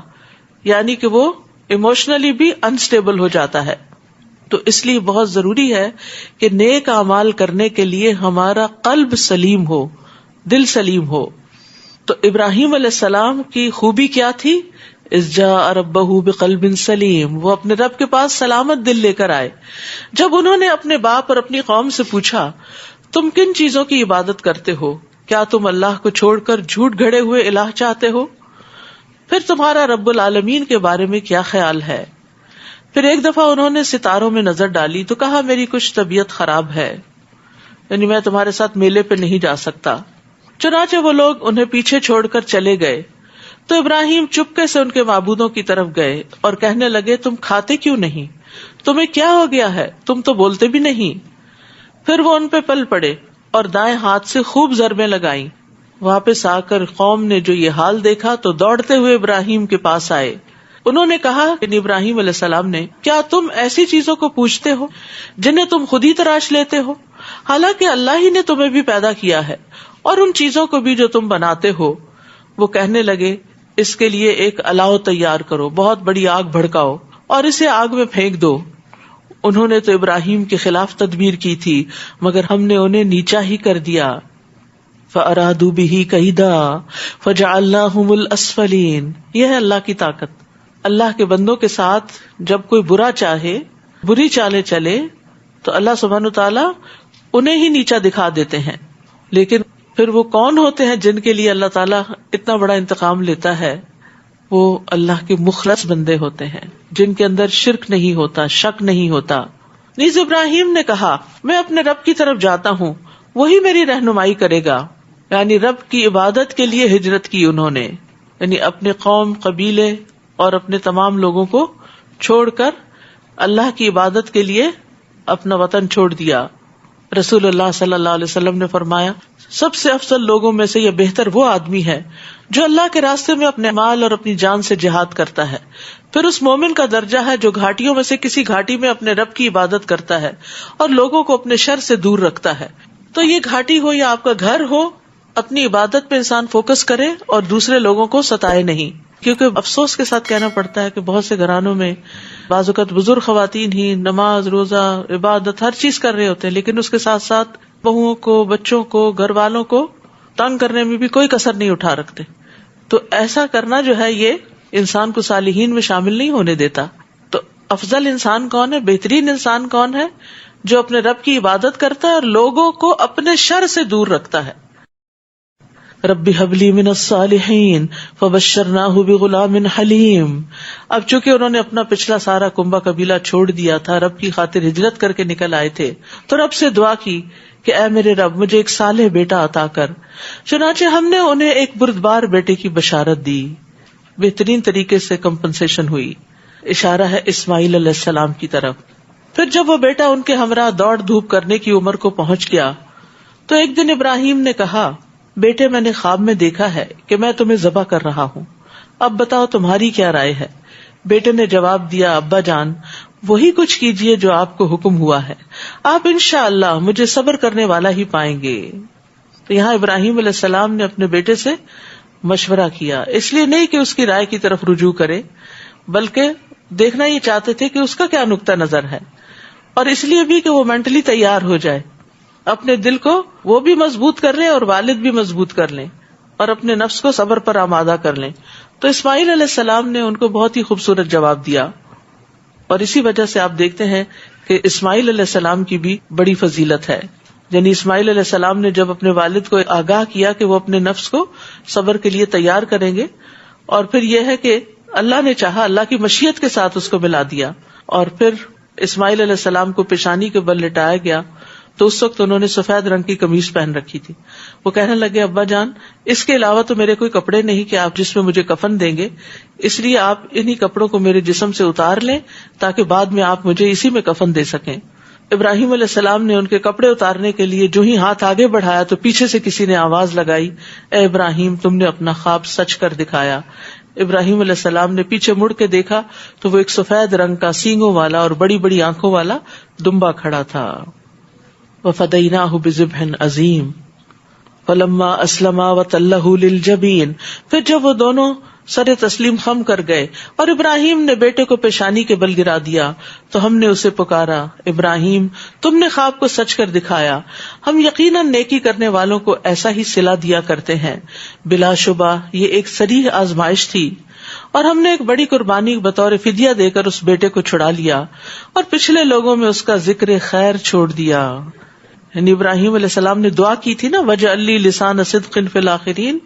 یعنی کہ وہ ایموشنلی بھی انسٹیبل ہو جاتا ہے. تو اس لیے بہت ضروری ہے کہ نیک اعمال کرنے کے لیے ہمارا قلب سلیم ہو، دل سلیم ہو. تو ابراہیم علیہ السلام کی خوبی کیا تھی؟ اذ جاء ربہ بقلب سلیم، وہ اپنے رب کے پاس سلامت دل لے کر آئے. جب انہوں نے اپنے باپ اور اپنی قوم سے پوچھا تم کن چیزوں کی عبادت کرتے ہو، کیا تم اللہ کو چھوڑ کر جھوٹ گھڑے ہوئے الہ چاہتے ہو؟ پھر تمہارا رب العالمین کے بارے میں کیا خیال ہے؟ پھر ایک دفعہ انہوں نے ستاروں میں نظر ڈالی تو کہا میری کچھ طبیعت خراب ہے، یعنی میں تمہارے ساتھ میلے پہ نہیں جا سکتا. چنانچہ وہ لوگ انہیں پیچھے چھوڑ کر چلے گئے تو ابراہیم چپکے سے ان کے معبودوں کی طرف گئے اور کہنے لگے تم کھاتے کیوں نہیں؟ تمہیں کیا ہو گیا ہے؟ تم تو بولتے بھی نہیں. پھر وہ ان پہ پل پڑے اور دائیں ہاتھ سے خوب ضربیں لگائیں. واپس آ کر قوم نے جو یہ حال دیکھا تو دوڑتے ہوئے ابراہیم کے پاس آئے. انہوں نے کہا کہ ابراہیم علیہ السلام نے کیا تم ایسی چیزوں کو پوچھتے ہو جنہیں تم خود ہی تراش لیتے ہو، حالانکہ اللہ ہی نے تمہیں بھی پیدا کیا ہے اور ان چیزوں کو بھی جو تم بناتے ہو. وہ کہنے لگے اس کے لیے ایک الاؤ تیار کرو، بہت بڑی آگ بھڑکاؤ اور اسے آگ میں پھینک دو. انہوں نے تو ابراہیم کے خلاف تدبیر کی تھی مگر ہم نے انہیں نیچا ہی کر دیا. فَأَرَادُوا بِهِ كَيْدًا فَجَعَلْنَاهُمُ الْأَسْفَلِينَ. یہ ہے اللہ کی طاقت. اللہ کے بندوں کے ساتھ جب کوئی برا چاہے، بری چالیں چلے تو اللہ سبحانہ تعالیٰ انہیں ہی نیچا دکھا دیتے ہیں. لیکن پھر وہ کون ہوتے ہیں جن کے لیے اللہ تعالیٰ اتنا بڑا انتقام لیتا ہے؟ وہ اللہ کے مخلص بندے ہوتے ہیں جن کے اندر شرک نہیں ہوتا، شک نہیں ہوتا. نیز ابراہیم نے کہا میں اپنے رب کی طرف جاتا ہوں، وہی میری رہنمائی کرے گا. یعنی رب کی عبادت کے لیے ہجرت کی انہوں نے، یعنی اپنے قوم، قبیلے اور اپنے تمام لوگوں کو چھوڑ کر اللہ کی عبادت کے لیے اپنا وطن چھوڑ دیا. رسول اللہ صلی اللہ علیہ وسلم نے فرمایا سب سے افضل لوگوں میں سے یہ بہتر وہ آدمی ہے جو اللہ کے راستے میں اپنے مال اور اپنی جان سے جہاد کرتا ہے. پھر اس مومن کا درجہ ہے جو گھاٹیوں میں سے کسی گھاٹی میں اپنے رب کی عبادت کرتا ہے اور لوگوں کو اپنے شر سے دور رکھتا ہے. تو یہ گھاٹی ہو یا آپ کا گھر ہو، اپنی عبادت پہ انسان فوکس کرے اور دوسرے لوگوں کو ستائے نہیں. کیونکہ افسوس کے ساتھ کہنا پڑتا ہے کہ بہت سے گھرانوں میں بعض اوقات بزرگ خواتین ہی نماز، روزہ، عبادت ہر چیز کر رہے ہوتے ہیں، لیکن اس کے ساتھ ساتھ بہوؤں کو، بچوں کو، گھر والوں کو تنگ کرنے میں بھی کوئی کسر نہیں اٹھا رکھتے. تو ایسا کرنا جو ہے یہ انسان کو صالحین میں شامل نہیں ہونے دیتا. تو افضل انسان کون ہے، بہترین انسان کون ہے؟ جو اپنے رب کی عبادت کرتا ہے اور لوگوں کو اپنے شر سے دور رکھتا ہے. رب هب لی من الصالحین فبشرناہ بغلام حلیم. اب چونکہ انہوں نے اپنا پچھلا سارا کنبہ قبیلہ چھوڑ دیا تھا، رب کی خاطر ہجرت کر کے نکل آئے تھے، تو رب سے دعا کی کہ اے میرے رب مجھے ایک صالح بیٹا عطا کر. چنانچہ ہم نے انہیں ایک بردبار بیٹے کی بشارت دی. بہترین طریقے سے کمپنسیشن ہوئی. اشارہ ہے اسماعیل علیہ السلام کی طرف. پھر جب وہ بیٹا ان کے ہمراہ دوڑ دھوپ کرنے کی عمر کو پہنچ گیا تو ایک دن ابراہیم نے کہا بیٹے میں نے خواب میں دیکھا ہے کہ میں تمہیں ذبح کر رہا ہوں، اب بتاؤ تمہاری کیا رائے ہے؟ بیٹے نے جواب دیا ابا جان وہی کچھ کیجئے جو آپ کو حکم ہوا ہے، آپ انشاءاللہ مجھے صبر کرنے والا ہی پائیں گے. تو یہاں ابراہیم علیہ السلام نے اپنے بیٹے سے مشورہ کیا، اس لیے نہیں کہ اس کی رائے کی طرف رجوع کرے، بلکہ دیکھنا یہ چاہتے تھے کہ اس کا کیا نقطہ نظر ہے، اور اس لیے بھی کہ وہ مینٹلی تیار ہو جائے، اپنے دل کو وہ بھی مضبوط کر لیں اور والد بھی مضبوط کر لیں اور اپنے نفس کو صبر پر آمادہ کر لیں. تو اسماعیل علیہ السلام نے ان کو بہت ہی خوبصورت جواب دیا، اور اسی وجہ سے آپ دیکھتے ہیں کہ اسماعیل علیہ السلام کی بھی بڑی فضیلت ہے. یعنی اسماعیل علیہ السلام نے جب اپنے والد کو آگاہ کیا کہ وہ اپنے نفس کو صبر کے لیے تیار کریں گے، اور پھر یہ ہے کہ اللہ نے چاہا، اللہ کی مشیت کے ساتھ اس کو ملا دیا، اور پھر اسماعیل علیہ السلام کو پیشانی کے بل لٹایا گیا تو اس وقت انہوں نے سفید رنگ کی قمیص پہن رکھی تھی. وہ کہنے لگے ابا جان اس کے علاوہ تو میرے کوئی کپڑے نہیں کہ آپ جس میں مجھے کفن دیں گے، اس لیے آپ انہی کپڑوں کو میرے جسم سے اتار لیں تاکہ بعد میں آپ مجھے اسی میں کفن دے سکیں. ابراہیم علیہ السلام نے ان کے کپڑے اتارنے کے لیے جو ہی ہاتھ آگے بڑھایا تو پیچھے سے کسی نے آواز لگائی اے ابراہیم تم نے اپنا خواب سچ کر دکھایا، ابراہیم علیہ السلام نے پیچھے مڑ کے دیکھا تو وہ ایک سفید رنگ کا سینگوں والا اور بڑی بڑی آنکھوں والا دمبا کھڑا تھا. وَفَدَيْنَاهُ بِذِبْحٍ عَظِيمٍ فَلَمَّا أَسْلَمَا وَتَلَّهُ لِلْجَبِينِ. پھر جب وہ دونوں سر تسلیم خم کر گئے اور ابراہیم نے بیٹے کو پیشانی کے بل گرا دیا تو ہم نے اسے پکارا، ابراہیم تم نے خواب کو سچ کر دکھایا، ہم یقیناً نیکی کرنے والوں کو ایسا ہی صلہ دیا کرتے ہیں. بلا شبہ یہ ایک صریح آزمائش تھی اور ہم نے ایک بڑی قربانی بطور فدیہ دے کر اس بیٹے کو چھڑا لیا اور پچھلے لوگوں میں اس کا ذکر خیر چھوڑ دیا. یعنی ابراہیم علیہ السلام نے دعا کی تھی نا، وَجْعَلْ لِي لِسَانَ صِدْقٍ فِي الْآخِرِينَ،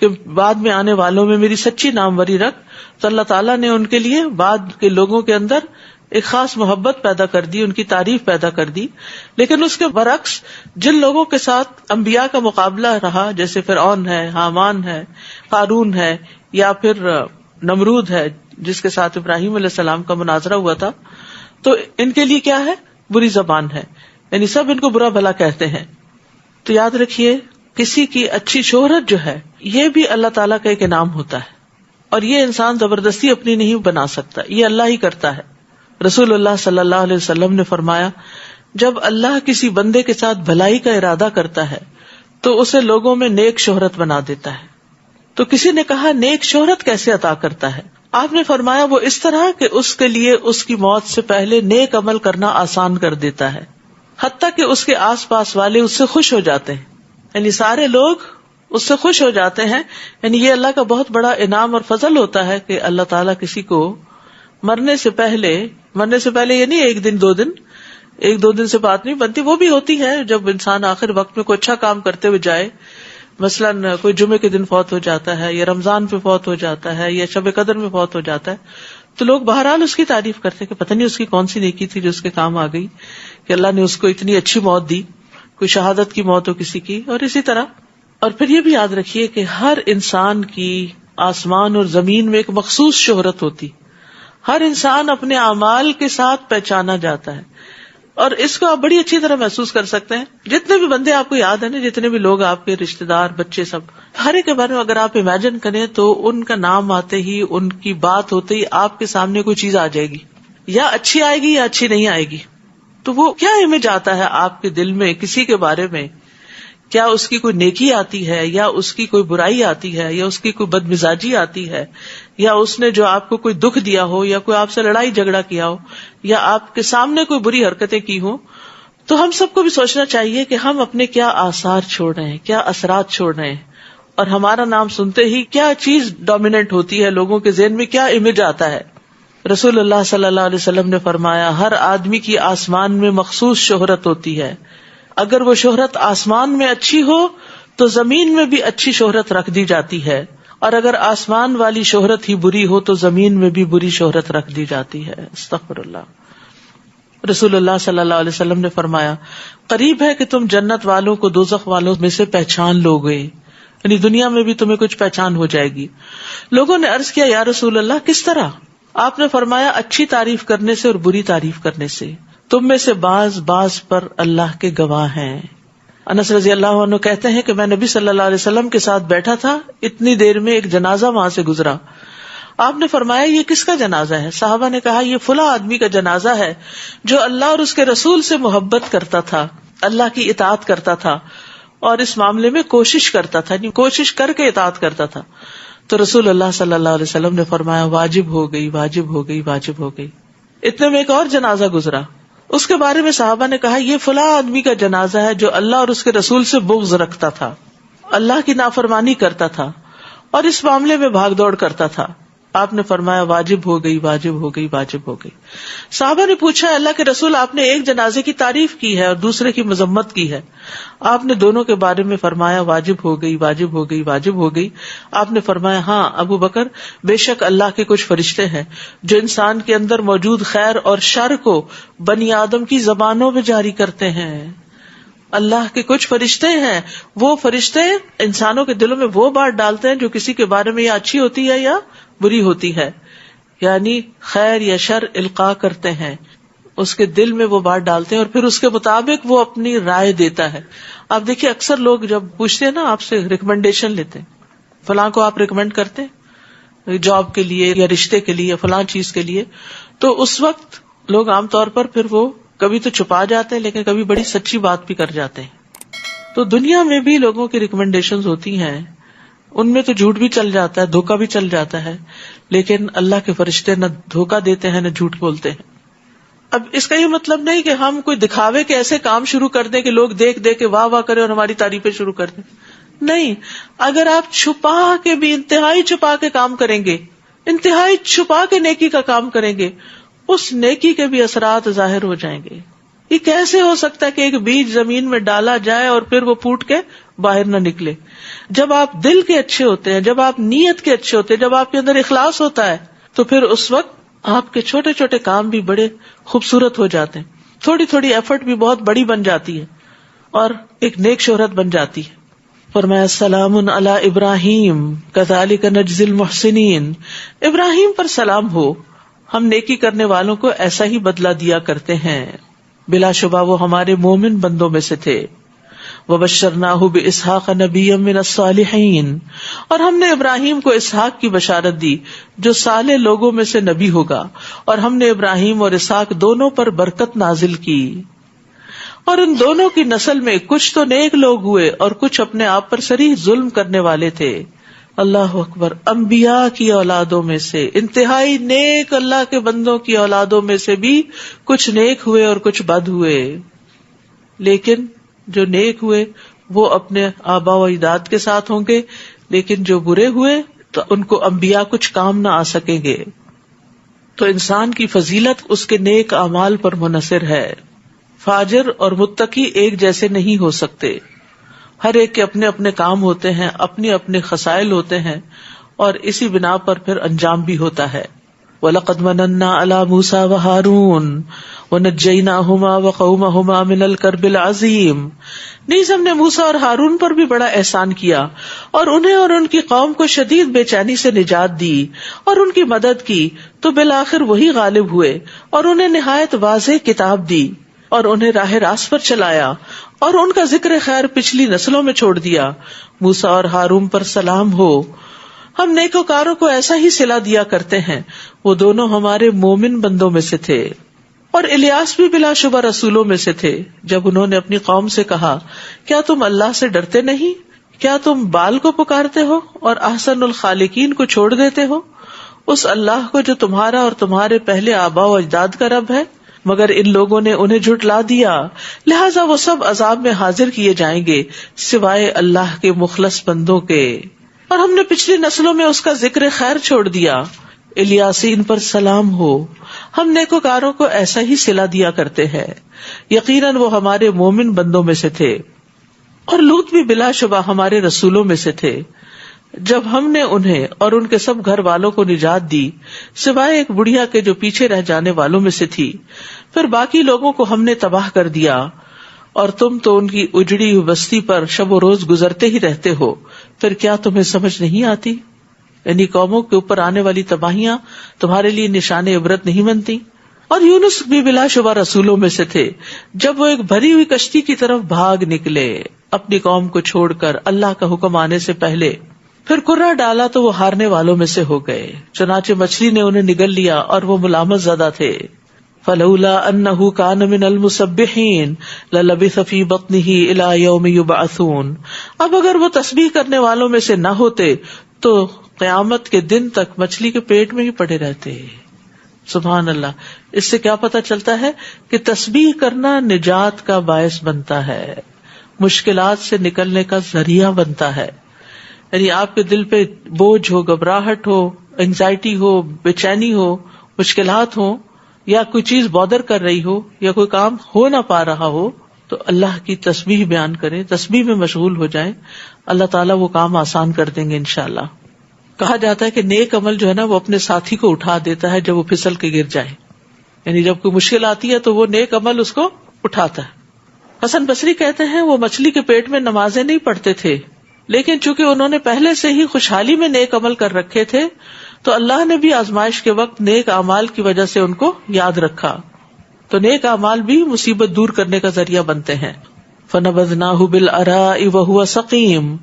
کہ بعد میں آنے والوں میں میری سچی ناموری رکھ. تو اللہ تعالیٰ نے ان کے لیے بعد کے لوگوں کے اندر ایک خاص محبت پیدا کر دی، ان کی تعریف پیدا کر دی. لیکن اس کے برعکس جن لوگوں کے ساتھ انبیاء کا مقابلہ رہا، جیسے فرعون ہے، حامان ہے، قارون ہے، یا پھر نمرود ہے جس کے ساتھ ابراہیم علیہ السلام کا مناظرہ ہوا تھا، تو ان کے لیے کیا ہے؟ بری زبان ہے، یعنی سب ان کو برا بھلا کہتے ہیں. تو یاد رکھیے کسی کی اچھی شہرت جو ہے یہ بھی اللہ تعالیٰ کا ایک انعام ہوتا ہے، اور یہ انسان زبردستی اپنی نہیں بنا سکتا، یہ اللہ ہی کرتا ہے. رسول اللہ صلی اللہ علیہ وسلم نے فرمایا، جب اللہ کسی بندے کے ساتھ بھلائی کا ارادہ کرتا ہے تو اسے لوگوں میں نیک شہرت بنا دیتا ہے. تو کسی نے کہا نیک شہرت کیسے عطا کرتا ہے؟ آپ نے فرمایا وہ اس طرح کہ اس کے لیے اس کی موت سے پہلے نیک عمل کرنا آسان کر دیتا ہے، حتیٰ کہ اس کے آس پاس والے اس سے خوش ہو جاتے ہیں، یعنی سارے لوگ اس سے خوش ہو جاتے ہیں. یعنی یہ اللہ کا بہت بڑا انعام اور فضل ہوتا ہے کہ اللہ تعالیٰ کسی کو مرنے سے پہلے یہ نہیں ایک دو دن سے بات نہیں بنتی، وہ بھی ہوتی ہے جب انسان آخر وقت میں کوئی اچھا کام کرتے ہوئے جائے، مثلاً کوئی جمعے کے دن فوت ہو جاتا ہے یا رمضان پہ فوت ہو جاتا ہے یا شب قدر میں فوت ہو جاتا ہے، تو لوگ بہرحال اس کی تعریف کرتے کہ پتہ نہیں اس کی کون سی نیکی تھی جو اس کے کام آ گئی کہ اللہ نے اس کو اتنی اچھی موت دی، کوئی شہادت کی موت ہو کسی کی، اور اسی طرح. اور پھر یہ بھی یاد رکھیے کہ ہر انسان کی آسمان اور زمین میں ایک مخصوص شہرت ہوتی، ہر انسان اپنے اعمال کے ساتھ پہچانا جاتا ہے، اور اس کو آپ بڑی اچھی طرح محسوس کر سکتے ہیں. جتنے بھی بندے آپ کو یاد ہیں نا، جتنے بھی لوگ آپ کے رشتے دار، بچے، سب، ہر ایک کے بارے میں اگر آپ امیجن کریں تو ان کا نام آتے ہی، ان کی بات ہوتے ہی آپ کے سامنے کوئی چیز آ جائے گی، یا اچھی آئے گی یا اچھی نہیں آئے گی. تو وہ کیا امیج آتا ہے آپ کے دل میں کسی کے بارے میں؟ کیا اس کی کوئی نیکی آتی ہے، یا اس کی کوئی برائی آتی ہے، یا اس کی کوئی بدمزاجی آتی ہے، یا اس نے جو آپ کو کوئی دکھ دیا ہو، یا کوئی آپ سے لڑائی جھگڑا کیا ہو، یا آپ کے سامنے کوئی بری حرکتیں کی ہوں؟ تو ہم سب کو بھی سوچنا چاہیے کہ ہم اپنے کیا آثار چھوڑ رہے ہیں، کیا اثرات چھوڑ رہے ہیں، اور ہمارا نام سنتے ہی کیا چیز ڈومیننٹ ہوتی ہے، لوگوں کے ذہن میں کیا امیج آتا ہے. رسول اللہ صلی اللہ علیہ وسلم نے فرمایا، ہر آدمی کی آسمان میں مخصوص شہرت ہوتی ہے، اگر وہ شہرت آسمان میں اچھی ہو تو زمین میں بھی اچھی شہرت رکھ دی جاتی ہے، اور اگر آسمان والی شہرت ہی بری ہو تو زمین میں بھی بری شہرت رکھ دی جاتی ہے. استغفر اللہ. رسول اللہ صلی اللہ علیہ وسلم نے فرمایا، قریب ہے کہ تم جنت والوں کو دوزخ والوں میں سے پہچان لو گے، یعنی دنیا میں بھی تمہیں کچھ پہچان ہو جائے گی. لوگوں نے عرض کیا، یا رسول اللہ کس طرح؟ آپ نے فرمایا، اچھی تعریف کرنے سے اور بری تعریف کرنے سے. تم میں سے بعض پر اللہ کے گواہ ہیں. انس رضی اللہ عنہ کہتے ہیں کہ میں نبی صلی اللہ علیہ وسلم کے ساتھ بیٹھا تھا، اتنی دیر میں ایک جنازہ وہاں سے گزرا. آپ نے فرمایا، یہ کس کا جنازہ ہے؟ صحابہ نے کہا، یہ فلاں آدمی کا جنازہ ہے جو اللہ اور اس کے رسول سے محبت کرتا تھا، اللہ کی اطاعت کرتا تھا، اور اس معاملے میں کوشش کرتا تھا، یعنی کوشش کر کے اطاعت کرتا تھا. تو رسول اللہ صلی اللہ علیہ وسلم نے فرمایا، واجب ہو گئی، واجب ہو گئی، واجب ہو گئی. اتنے میں ایک اور جنازہ گزرا، اس کے بارے میں صحابہ نے کہا، یہ فلاں آدمی کا جنازہ ہے جو اللہ اور اس کے رسول سے بغض رکھتا تھا، اللہ کی نافرمانی کرتا تھا، اور اس معاملے میں بھاگ دوڑ کرتا تھا. آپ نے فرمایا، واجب ہو گئی، واجب ہو گئی، واجب ہو گئی. صحابہ نے پوچھا، اللہ کے رسول، آپ نے ایک جنازے کی تعریف کی ہے اور دوسرے کی مذمت کی ہے، آپ نے دونوں کے بارے میں فرمایا، واجب ہو گئی، واجب ہو گئی، واجب ہو گئی. آپ نے فرمایا، ہاں ابو بکر، بے شک اللہ کے کچھ فرشتے ہیں جو انسان کے اندر موجود خیر اور شر کو بنی آدم کی زبانوں میں جاری کرتے ہیں. اللہ کے کچھ فرشتے ہیں، وہ فرشتے انسانوں کے دلوں میں وہ بات ڈالتے ہیں جو کسی کے بارے میں یا اچھی ہوتی ہے یا بری ہوتی ہے، یعنی خیر یا شر القاء کرتے ہیں، اس کے دل میں وہ بات ڈالتے ہیں اور پھر اس کے مطابق وہ اپنی رائے دیتا ہے. آپ دیکھیے اکثر لوگ جب پوچھتے ہیں نا، آپ سے ریکمنڈیشن لیتے ہیں، فلاں کو آپ ریکمینڈ کرتے ہیں، جاب کے لیے یا رشتے کے لیے فلاں چیز کے لیے، تو اس وقت لوگ عام طور پر پھر وہ کبھی تو چھپا جاتے ہیں لیکن کبھی بڑی سچی بات بھی کر جاتے ہیں. تو دنیا میں بھی لوگوں کی ریکمینڈیشنز ہوتی ہیں، ان میں تو جھوٹ بھی چل جاتا ہے، دھوکا بھی چل جاتا ہے، لیکن اللہ کے فرشتے نہ دھوکا دیتے ہیں نہ جھوٹ بولتے ہیں. اب اس کا یہ مطلب نہیں کہ ہم کوئی دکھاوے کے ایسے کام شروع کر دیں کہ لوگ دیکھ کے واہ واہ کریں اور ہماری تعریفیں شروع کر دیں. نہیں، اگر آپ چھپا کے بھی انتہائی چھپا کے کام کریں گے، انتہائی چھپا کے نیکی کا کام کریں گے، اس نیکی کے بھی اثرات ظاہر ہو جائیں گے. یہ کیسے ہو سکتا ہے کہ ایک بیج زمین میں ڈالا جائے اور پھر وہ پھوٹ کے باہر نہ نکلے؟ جب آپ دل کے اچھے ہوتے ہیں، جب آپ نیت کے اچھے ہوتے ہیں، جب آپ کے اندر اخلاص ہوتا ہے، تو پھر اس وقت آپ کے چھوٹے چھوٹے کام بھی بڑے خوبصورت ہو جاتے ہیں. تھوڑی تھوڑی ایفرٹ بھی بہت بڑی بن جاتی ہے اور ایک نیک شہرت بن جاتی ہے. فرمایا سلام علی ابراہیم کذالک نجزی المحسنین، ابراہیم پر سلام ہو، ہم نیکی کرنے والوں کو ایسا ہی بدلہ دیا کرتے ہیں. بلا شبہ وہ ہمارے مومن بندوں میں سے تھے. وبشرناہ باسحاق نبیا من الصالحین، اور ہم نے ابراہیم کو اسحاق کی بشارت دی جو صالح لوگوں میں سے نبی ہوگا، اور ہم نے ابراہیم اور اسحاق دونوں پر برکت نازل کی، اور ان دونوں کی نسل میں کچھ تو نیک لوگ ہوئے اور کچھ اپنے آپ پر صریح ظلم کرنے والے تھے. اللہ اکبر. انبیاء کی اولادوں میں سے، انتہائی نیک اللہ کے بندوں کی اولادوں میں سے بھی کچھ نیک ہوئے اور کچھ بد ہوئے. لیکن جو نیک ہوئے وہ اپنے آبا و اجداد کے ساتھ ہوں گے، لیکن جو برے ہوئے تو ان کو انبیاء کچھ کام نہ آ سکیں گے. تو انسان کی فضیلت اس کے نیک اعمال پر منحصر ہے. فاجر اور متقی ایک جیسے نہیں ہو سکتے، ہر ایک کے اپنے اپنے کام ہوتے ہیں، اپنے اپنے خصائل ہوتے ہیں، اور اسی بنا پر پھر انجام بھی ہوتا ہے. وَلَقَدْ مَنَنَّا عَلَى مُوسَى وَهَارُونَ وَنَجَّيْنَاهُمَا وَقَوْمَهُمَا مِنَ الْكَرْبِ الْعَظِيمِ. نیز ہم نے موسیٰ اور ہارون پر بھی بڑا احسان کیا اور انہیں اور ان کی قوم کو شدید بے چینی سے نجات دی اور ان کی مدد کی، تو بالآخر وہی غالب ہوئے اور انہیں نہایت واضح کتاب دی اور انہیں راہ راست پر چلایا اور ان کا ذکر خیر پچھلی نسلوں میں چھوڑ دیا. موسیٰ اور ہارون پر سلام ہو، ہم نیکوکاروں کو ایسا ہی صلہ دیا کرتے ہیں، وہ دونوں ہمارے مومن بندوں میں سے تھے. اور الیاس بھی بلا شبہ رسولوں میں سے تھے. جب انہوں نے اپنی قوم سے کہا کیا تم اللہ سے ڈرتے نہیں؟ کیا تم بال کو پکارتے ہو اور احسن الخالقین کو چھوڑ دیتے ہو، اس اللہ کو جو تمہارا اور تمہارے پہلے آباء و اجداد کا رب ہے؟ مگر ان لوگوں نے انہیں جھٹلا دیا، لہذا وہ سب عذاب میں حاضر کیے جائیں گے سوائے اللہ کے مخلص بندوں کے. اور ہم نے پچھلی نسلوں میں اس کا ذکر خیر چھوڑ دیا. الیاسین پر سلام ہو، ہم نیکوکاروں کو ایسا ہی صلہ دیا کرتے ہیں، یقیناً وہ ہمارے مومن بندوں میں سے تھے. اور لوط بھی بلا شبہ ہمارے رسولوں میں سے تھے. جب ہم نے انہیں اور ان کے سب گھر والوں کو نجات دی سوائے ایک بڑھیا کے جو پیچھے رہ جانے والوں میں سے تھی، پھر باقی لوگوں کو ہم نے تباہ کر دیا، اور تم تو ان کی اجڑی ہوئی بستی پر شب و روز گزرتے ہی رہتے ہو، پھر کیا تمہیں سمجھ نہیں آتی؟ یعنی قوموں کے اوپر آنے والی تباہیاں تمہارے لیے نشان عبرت نہیں بنتی؟ اور یونس بھی بلا شبہ رسولوں میں سے تھے. جب وہ ایک بھری ہوئی کشتی کی طرف بھاگ نکلے اپنی قوم کو چھوڑ کر اللہ کا حکم آنے سے پہلے، پھر کرہ ڈالا تو وہ ہارنے والوں میں سے ہو گئے، چنانچہ مچھلی نے انہیں نگل لیا اور وہ ملامت زدہ تھے. فلولا انہ کان من المسبحین للبث فی بطنہ الی یوم یبعثون. اب اگر وہ تسبیح کرنے والوں میں سے نہ ہوتے تو قیامت کے دن تک مچھلی کے پیٹ میں ہی پڑے رہتے. سبحان اللہ. اس سے کیا پتہ چلتا ہے کہ تسبیح کرنا نجات کا باعث بنتا ہے، مشکلات سے نکلنے کا ذریعہ بنتا ہے. یعنی آپ کے دل پہ بوجھ ہو، گھبراہٹ ہو، انگزائٹی ہو، بے چینی ہو، مشکلات ہو، یا کوئی چیز بودر کر رہی ہو، یا کوئی کام ہو نہ پا رہا ہو، تو اللہ کی تسبیح بیان کریں، تسبیح میں مشغول ہو جائیں، اللہ تعالیٰ وہ کام آسان کر دیں گے انشاءاللہ. کہا جاتا ہے کہ نیک عمل جو ہے نا وہ اپنے ساتھی کو اٹھا دیتا ہے جب وہ پھسل کے گر جائے. یعنی جب کوئی مشکل آتی ہے تو وہ نیک عمل اس کو اٹھاتا ہے. حسن بصری کہتے ہیں وہ مچھلی کے پیٹ میں نمازیں نہیں پڑھتے تھے، لیکن چونکہ انہوں نے پہلے سے ہی خوشحالی میں نیک عمل کر رکھے تھے تو اللہ نے بھی آزمائش کے وقت نیک اعمال کی وجہ سے ان کو یاد رکھا. تو نیک اعمال بھی مصیبت دور کرنے کا ذریعہ بنتے ہیں. فَنَبَذْنَاهُ بِالْعَرَاءِ وَهُوَ سَقِيمٌ.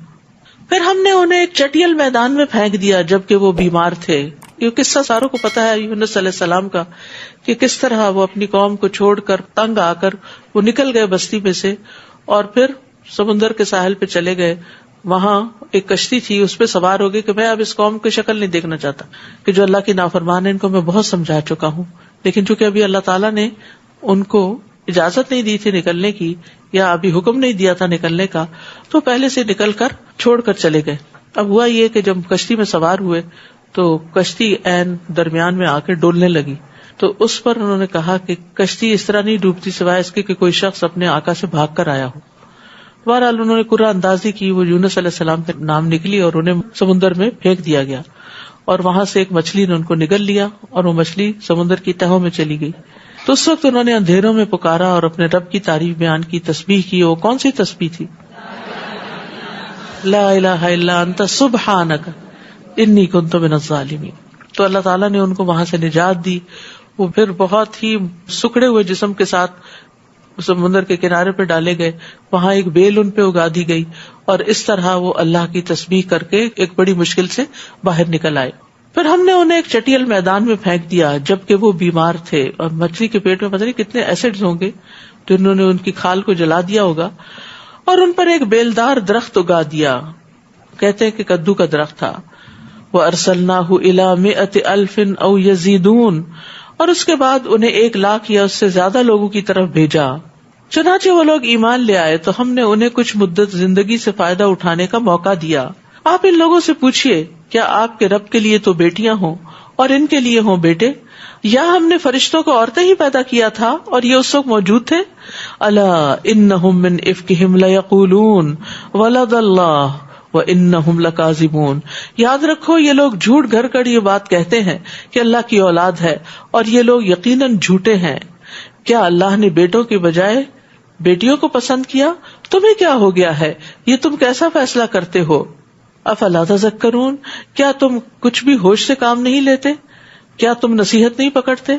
پھر ہم نے انہیں ایک چٹیل میدان میں پھینک دیا جبکہ وہ بیمار تھے. یہ قصہ ساروں کو پتا ہے یونس علیہ السلام کا, کہ کس طرح وہ اپنی قوم کو چھوڑ کر تنگ آ کر وہ نکل گئے بستی میں سے, اور پھر سمندر کے ساحل پہ چلے گئے. وہاں ایک کشتی تھی, اس پہ سوار ہو گئے کہ میں اب اس قوم کی شکل نہیں دیکھنا چاہتا, کہ جو اللہ کی نافرمان ہے, ان کو میں بہت سمجھا چکا ہوں. لیکن چونکہ ابھی اللہ تعالیٰ نے ان کو اجازت نہیں دی تھی نکلنے کی, یا ابھی حکم نہیں دیا تھا نکلنے کا, تو پہلے سے نکل کر چھوڑ کر چلے گئے. اب ہوا یہ کہ جب کشتی میں سوار ہوئے تو کشتی عین درمیان میں آ کے ڈولنے لگی. تو اس پر انہوں نے کہا کہ کشتی اس طرح نہیں ڈوبتی سوائے اس کے کہ کوئی شخص اپنے آقا سے بھاگ کر آیا ہو. بہرحال انہوں نے قرآن اندازی کی, وہ یونس علیہ السلام کے نام نکلی اور انہیں سمندر میں پھینک دیا گیا, اور وہاں سے ایک مچھلی نے ان کو نگل لیا اور وہ مچھلی سمندر کی تہوں میں چلی گئی. تو اس وقت انہوں نے اندھیروں میں پکارا اور اپنے رب کی تعریف بیان کی, تسبیح کی. وہ کون سی تسبیح تھی؟ لا الہ الا انت سبحانک انی کنت من الظالمین. تو اللہ تعالیٰ نے ان کو وہاں سے نجات دی. وہ پھر بہت ہی سکڑے ہوئے جسم کے ساتھ سمندر کے کنارے پہ ڈالے گئے, وہاں ایک بیل ان پہ اگا دی گئی, اور اس طرح وہ اللہ کی تسبیح کر کے ایک بڑی مشکل سے باہر نکل آئے. پھر ہم نے انہیں ایک چٹیل میدان میں پھینک دیا جبکہ وہ بیمار تھے, اور مچھلی کے پیٹ میں پتہ نہیں کتنے ایسڈز ہوں گے جنہوں نے ان کی کھال کو جلا دیا ہوگا, اور ان پر ایک بیلدار درخت اگا دیا, کہتے ہیں کہ کدو کا درخت تھا. وَأَرْسَلْنَاهُ إِلَى 100,000 أَوْ يَزِيدُونَ, اور اس کے بعد انہیں 100,000 یا اس سے زیادہ لوگوں کی طرف بھیجا. چنانچہ وہ لوگ ایمان لے آئے تو ہم نے انہیں کچھ مدت زندگی سے فائدہ اٹھانے کا موقع دیا. آپ ان لوگوں سے پوچھیے, کیا آپ کے رب کے لیے تو بیٹیاں ہوں اور ان کے لیے ہوں بیٹے, یا ہم نے فرشتوں کو عورتیں ہی پیدا کیا تھا اور یہ اس وقت موجود تھے؟ الا انہم من افکہم لیقولون ولد اللہ وانہم لکاذبون. یاد رکھو یہ لوگ جھوٹ گھڑ کر یہ بات کہتے ہیں کہ اللہ کی اولاد ہے, اور یہ لوگ یقیناً جھوٹے ہیں. کیا اللہ نے بیٹوں کے بجائے بیٹیوں کو پسند کیا؟ تمہیں کیا ہو گیا ہے, یہ تم کیسا فیصلہ کرتے ہو؟ افلا تذکرون, کیا تم کچھ بھی ہوش سے کام نہیں لیتے؟ کیا تم نصیحت نہیں پکڑتے؟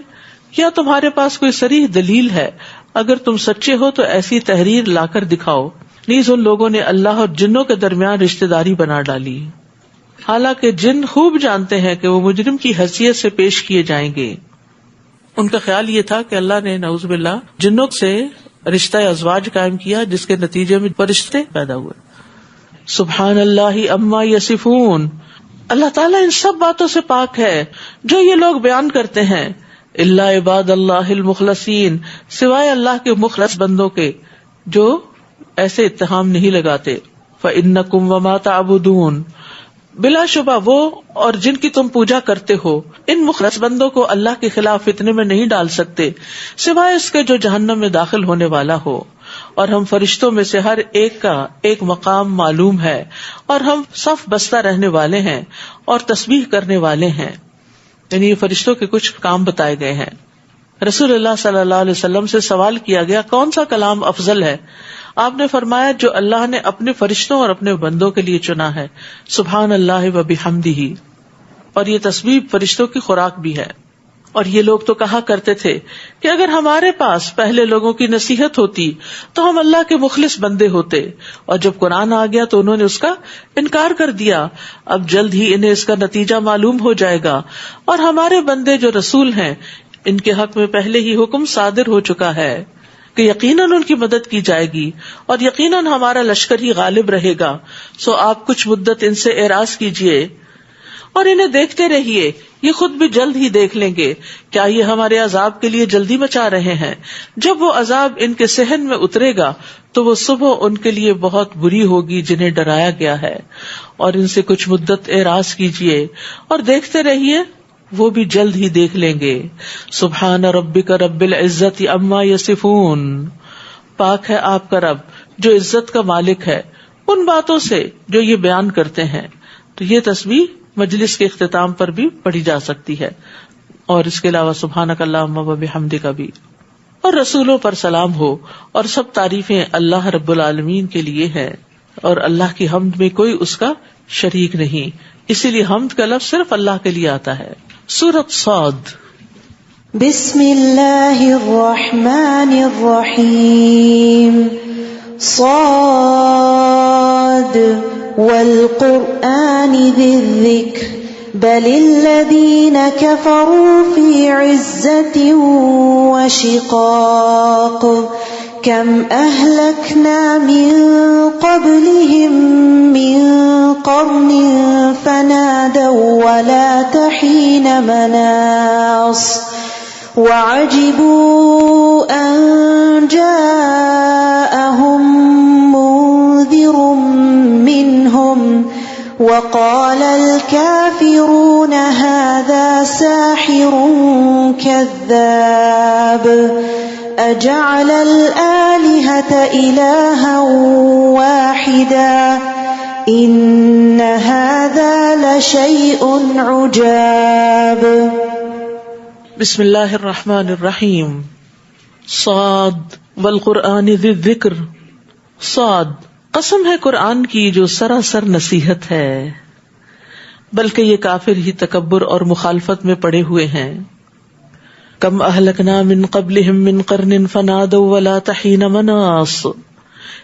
کیا تمہارے پاس کوئی صریح دلیل ہے؟ اگر تم سچے ہو تو ایسی تحریر لا کر دکھاؤ. نیز ان لوگوں نے اللہ اور جنوں کے درمیان رشتہ داری بنا ڈالی, حالانکہ جن خوب جانتے ہیں کہ وہ مجرم کی حیثیت سے پیش کیے جائیں گے. ان کا خیال یہ تھا کہ اللہ نے نعوذ باللہ جنوں سے رشتہ ازواج قائم کیا, جس کے نتیجے میں فرشتے پیدا ہوئے. سبحان اللہ اما یصفون, اللہ تعالیٰ ان سب باتوں سے پاک ہے جو یہ لوگ بیان کرتے ہیں. الا عباد اللہ المخلصین, سوائے اللہ کے مخلص بندوں کے جو ایسے اتہام نہیں لگاتے. فإنکم وما تعبدون, بلا شبہ وہ اور جن کی تم پوجا کرتے ہو ان مخلص بندوں کو اللہ کے خلاف فتنے میں نہیں ڈال سکتے سوائے اس کے جو جہنم میں داخل ہونے والا ہو. اور ہم فرشتوں میں سے ہر ایک کا ایک مقام معلوم ہے, اور ہم صف بستہ رہنے والے ہیں اور تسبیح کرنے والے ہیں. یعنی یہ فرشتوں کے کچھ کام بتائے گئے ہیں. رسول اللہ صلی اللہ علیہ وسلم سے سوال کیا گیا کون سا کلام افضل ہے؟ آپ نے فرمایا جو اللہ نے اپنے فرشتوں اور اپنے بندوں کے لیے چنا ہے, سبحان اللہ و بحمدہ. اور یہ تسبیح فرشتوں کی خوراک بھی ہے. اور یہ لوگ تو کہا کرتے تھے کہ اگر ہمارے پاس پہلے لوگوں کی نصیحت ہوتی تو ہم اللہ کے مخلص بندے ہوتے, اور جب قرآن آ گیا تو انہوں نے اس کا انکار کر دیا. اب جلد ہی انہیں اس کا نتیجہ معلوم ہو جائے گا, اور ہمارے بندے جو رسول ہیں ان کے حق میں پہلے ہی حکم صادر ہو چکا ہے کہ یقیناً ان کی مدد کی جائے گی, اور یقیناً ہمارا لشکر ہی غالب رہے گا. سو آپ کچھ مدت ان سے اعراض کیجیے اور انہیں دیکھتے رہیے, یہ خود بھی جلد ہی دیکھ لیں گے. کیا یہ ہمارے عذاب کے لیے جلدی مچا رہے ہیں؟ جب وہ عذاب ان کے صحن میں اترے گا تو وہ صبح ان کے لیے بہت بری ہوگی جنہیں ڈرایا گیا ہے. اور ان سے کچھ مدت اعراض کیجیے اور دیکھتے رہیے, وہ بھی جلد ہی دیکھ لیں گے. سبحان ربک رب العزت عما یصفون, پاک ہے آپ کا رب جو عزت کا مالک ہے ان باتوں سے جو یہ بیان کرتے ہیں. تو یہ تسبیح مجلس کے اختتام پر بھی پڑھی جا سکتی ہے, اور اس کے علاوہ سبحانک اللہم و بحمدک بھی. اور رسولوں پر سلام ہو, اور سب تعریفیں اللہ رب العالمین کے لیے ہیں, اور اللہ کی حمد میں کوئی اس کا شریک نہیں, اسی لیے حمد کا لفظ صرف اللہ کے لیے آتا ہے. سورۃ صاد. بسم اللہ الرحمن الرحیم. صاد والقرآن ذي الذكر بل الذين كفروا في عزة وشقاق كم أهلكنا من قبلهم من قرن فنادوا ولا تحين مناص وعجبوا أن جاءهم منذر منهم وقال الكافرون هذا ساحر كذاب أجعل الآلهة إلها واحدا إن هذا لشيء عجاب. بسم اللہ الرحمن الرحیم. صاد والقرآن ذی الذکر. صاد، قسم ہے قرآن کی جو سراسر نصیحت ہے، بلکہ یہ کافر ہی تکبر اور مخالفت میں پڑے ہوئے ہیں. کم اہلکنا من قبلہم من قرن فنادوا ولا تحین مناص.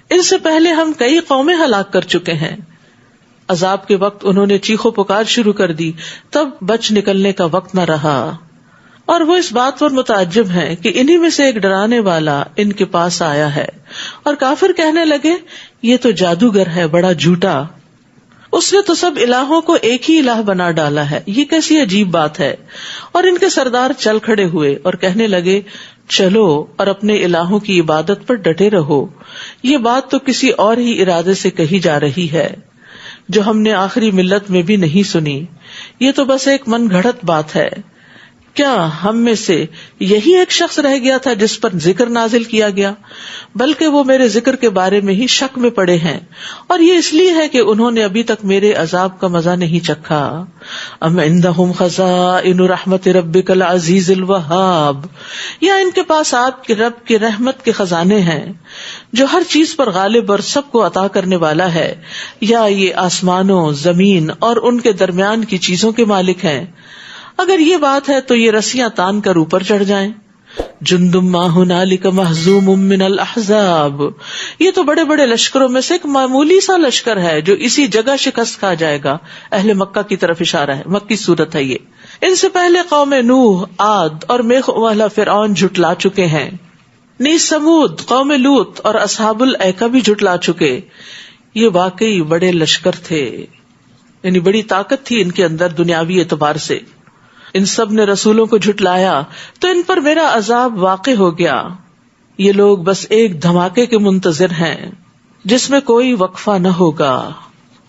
ان سے پہلے ہم کئی قومیں ہلاک کر چکے ہیں، عذاب کے وقت انہوں نے چیخو پکار شروع کر دی، تب بچ نکلنے کا وقت نہ رہا. اور وہ اس بات پر متعجب ہیں کہ انہی میں سے ایک ڈرانے والا ان کے پاس آیا ہے. اور کافر کہنے لگے یہ تو جادوگر ہے، بڑا جھوٹا، اس نے تو سب الہوں کو ایک ہی الہ بنا ڈالا ہے، یہ کیسی عجیب بات ہے. اور ان کے سردار چل کھڑے ہوئے اور کہنے لگے چلو اور اپنے الہوں کی عبادت پر ڈٹے رہو، یہ بات تو کسی اور ہی ارادے سے کہی جا رہی ہے جو ہم نے آخری ملت میں بھی نہیں سنی، یہ تو بس ایک من گھڑت بات ہے. کیا ہم میں سے یہی ایک شخص رہ گیا تھا جس پر ذکر نازل کیا گیا؟ بلکہ وہ میرے ذکر کے بارے میں ہی شک میں پڑے ہیں، اور یہ اس لیے ہے کہ انہوں نے ابھی تک میرے عذاب کا مزہ نہیں چکھا. ام عندہم خزائن رحمت ربک العزیز الوہاب، یا ان کے پاس آپ کے رب کی رحمت کے خزانے ہیں جو ہر چیز پر غالب اور سب کو عطا کرنے والا ہے، یا یہ آسمانوں، زمین اور ان کے درمیان کی چیزوں کے مالک ہیں. اگر یہ بات ہے تو یہ رسیاں تان کر اوپر چڑھ جائیں. جندم ما ہنالک مہزوم من الاحزاب، یہ تو بڑے بڑے لشکروں میں سے ایک معمولی سا لشکر ہے جو اسی جگہ شکست کھا جائے گا. اہل مکہ کی طرف اشارہ ہے، مکی صورت ہے یہ. ان سے پہلے قوم نوح، عاد اور میخ والا فرعون جھٹلا چکے ہیں. نیز سمود، قوم لوط اور اصحاب الایکہ بھی جھٹلا چکے. یہ واقعی بڑے لشکر تھے، یعنی بڑی طاقت تھی ان کے اندر دنیاوی اعتبار سے. ان سب نے رسولوں کو جھٹلایا تو ان پر میرا عذاب واقع ہو گیا. یہ لوگ بس ایک دھماکے کے منتظر ہیں جس میں کوئی وقفہ نہ ہوگا،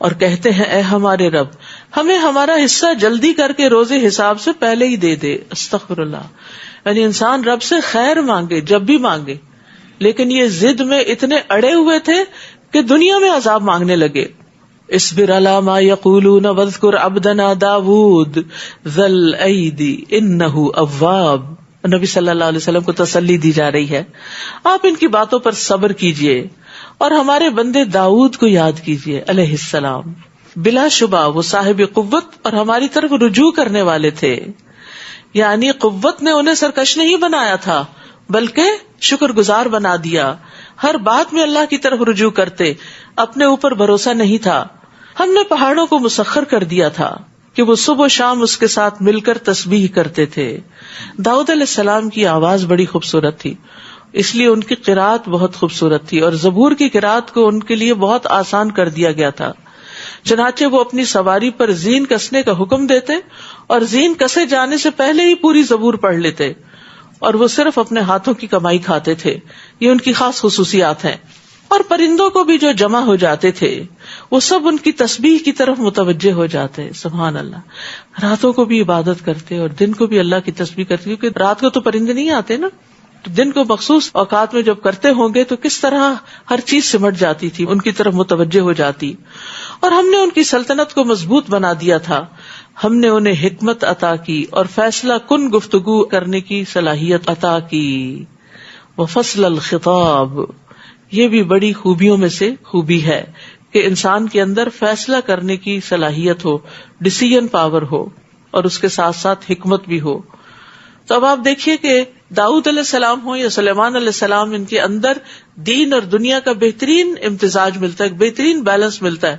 اور کہتے ہیں اے ہمارے رب ہمیں ہمارا حصہ جلدی کر کے روز حساب سے پہلے ہی دے دے. استغفر اللہ. یعنی انسان رب سے خیر مانگے جب بھی مانگے، لیکن یہ ضد میں اتنے اڑے ہوئے تھے کہ دنیا میں عذاب مانگنے لگے. اصبر علی ما یقولون واذکر عبدنا داود ذی الایدی انہ اواب. نبی صلی اللہ علیہ وسلم کو تسلی دی جا رہی ہے، آپ ان کی باتوں پر صبر کیجئے اور ہمارے بندے داؤد کو یاد کیجئے علیہ السلام. بلا شبہ وہ صاحب قوت اور ہماری طرف رجوع کرنے والے تھے. یعنی قوت نے انہیں سرکش نہیں بنایا تھا بلکہ شکر گزار بنا دیا. ہر بات میں اللہ کی طرف رجوع کرتے، اپنے اوپر بھروسہ نہیں تھا. ہم نے پہاڑوں کو مسخر کر دیا تھا کہ وہ صبح و شام اس کے ساتھ مل کر تسبیح کرتے تھے. داؤد علیہ السلام کی آواز بڑی خوبصورت تھی، اس لیے ان کی قرات بہت خوبصورت تھی، اور زبور کی قرات کو ان کے لیے بہت آسان کر دیا گیا تھا. چنانچہ وہ اپنی سواری پر زین کسنے کا حکم دیتے اور زین کسے جانے سے پہلے ہی پوری زبور پڑھ لیتے، اور وہ صرف اپنے ہاتھوں کی کمائی کھاتے تھے. یہ ان کی خاص خصوصیات ہیں. اور پرندوں کو بھی جو جمع ہو جاتے تھے وہ سب ان کی تسبیح کی طرف متوجہ ہو جاتے. سبحان اللہ. راتوں کو بھی عبادت کرتے اور دن کو بھی اللہ کی تسبیح کرتے، کیونکہ رات کو تو پرندے نہیں آتے نا، تو دن کو مخصوص اوقات میں جب کرتے ہوں گے تو کس طرح ہر چیز سمٹ جاتی تھی، ان کی طرف متوجہ ہو جاتی. اور ہم نے ان کی سلطنت کو مضبوط بنا دیا تھا. ہم نے انہیں حکمت عطا کی اور فیصلہ کن گفتگو کرنے کی صلاحیت عطا کی. وفصل الخطاب، یہ بھی بڑی خوبیوں میں سے خوبی ہے کہ انسان کے اندر فیصلہ کرنے کی صلاحیت ہو، ڈیسیژن پاور ہو، اور اس کے ساتھ ساتھ حکمت بھی ہو. تو اب آپ دیکھیے کہ داؤد علیہ السلام ہو یا سلیمان علیہ السلام، ان کے اندر دین اور دنیا کا بہترین امتزاج ملتا ہے، ایک بہترین بیلنس ملتا ہے.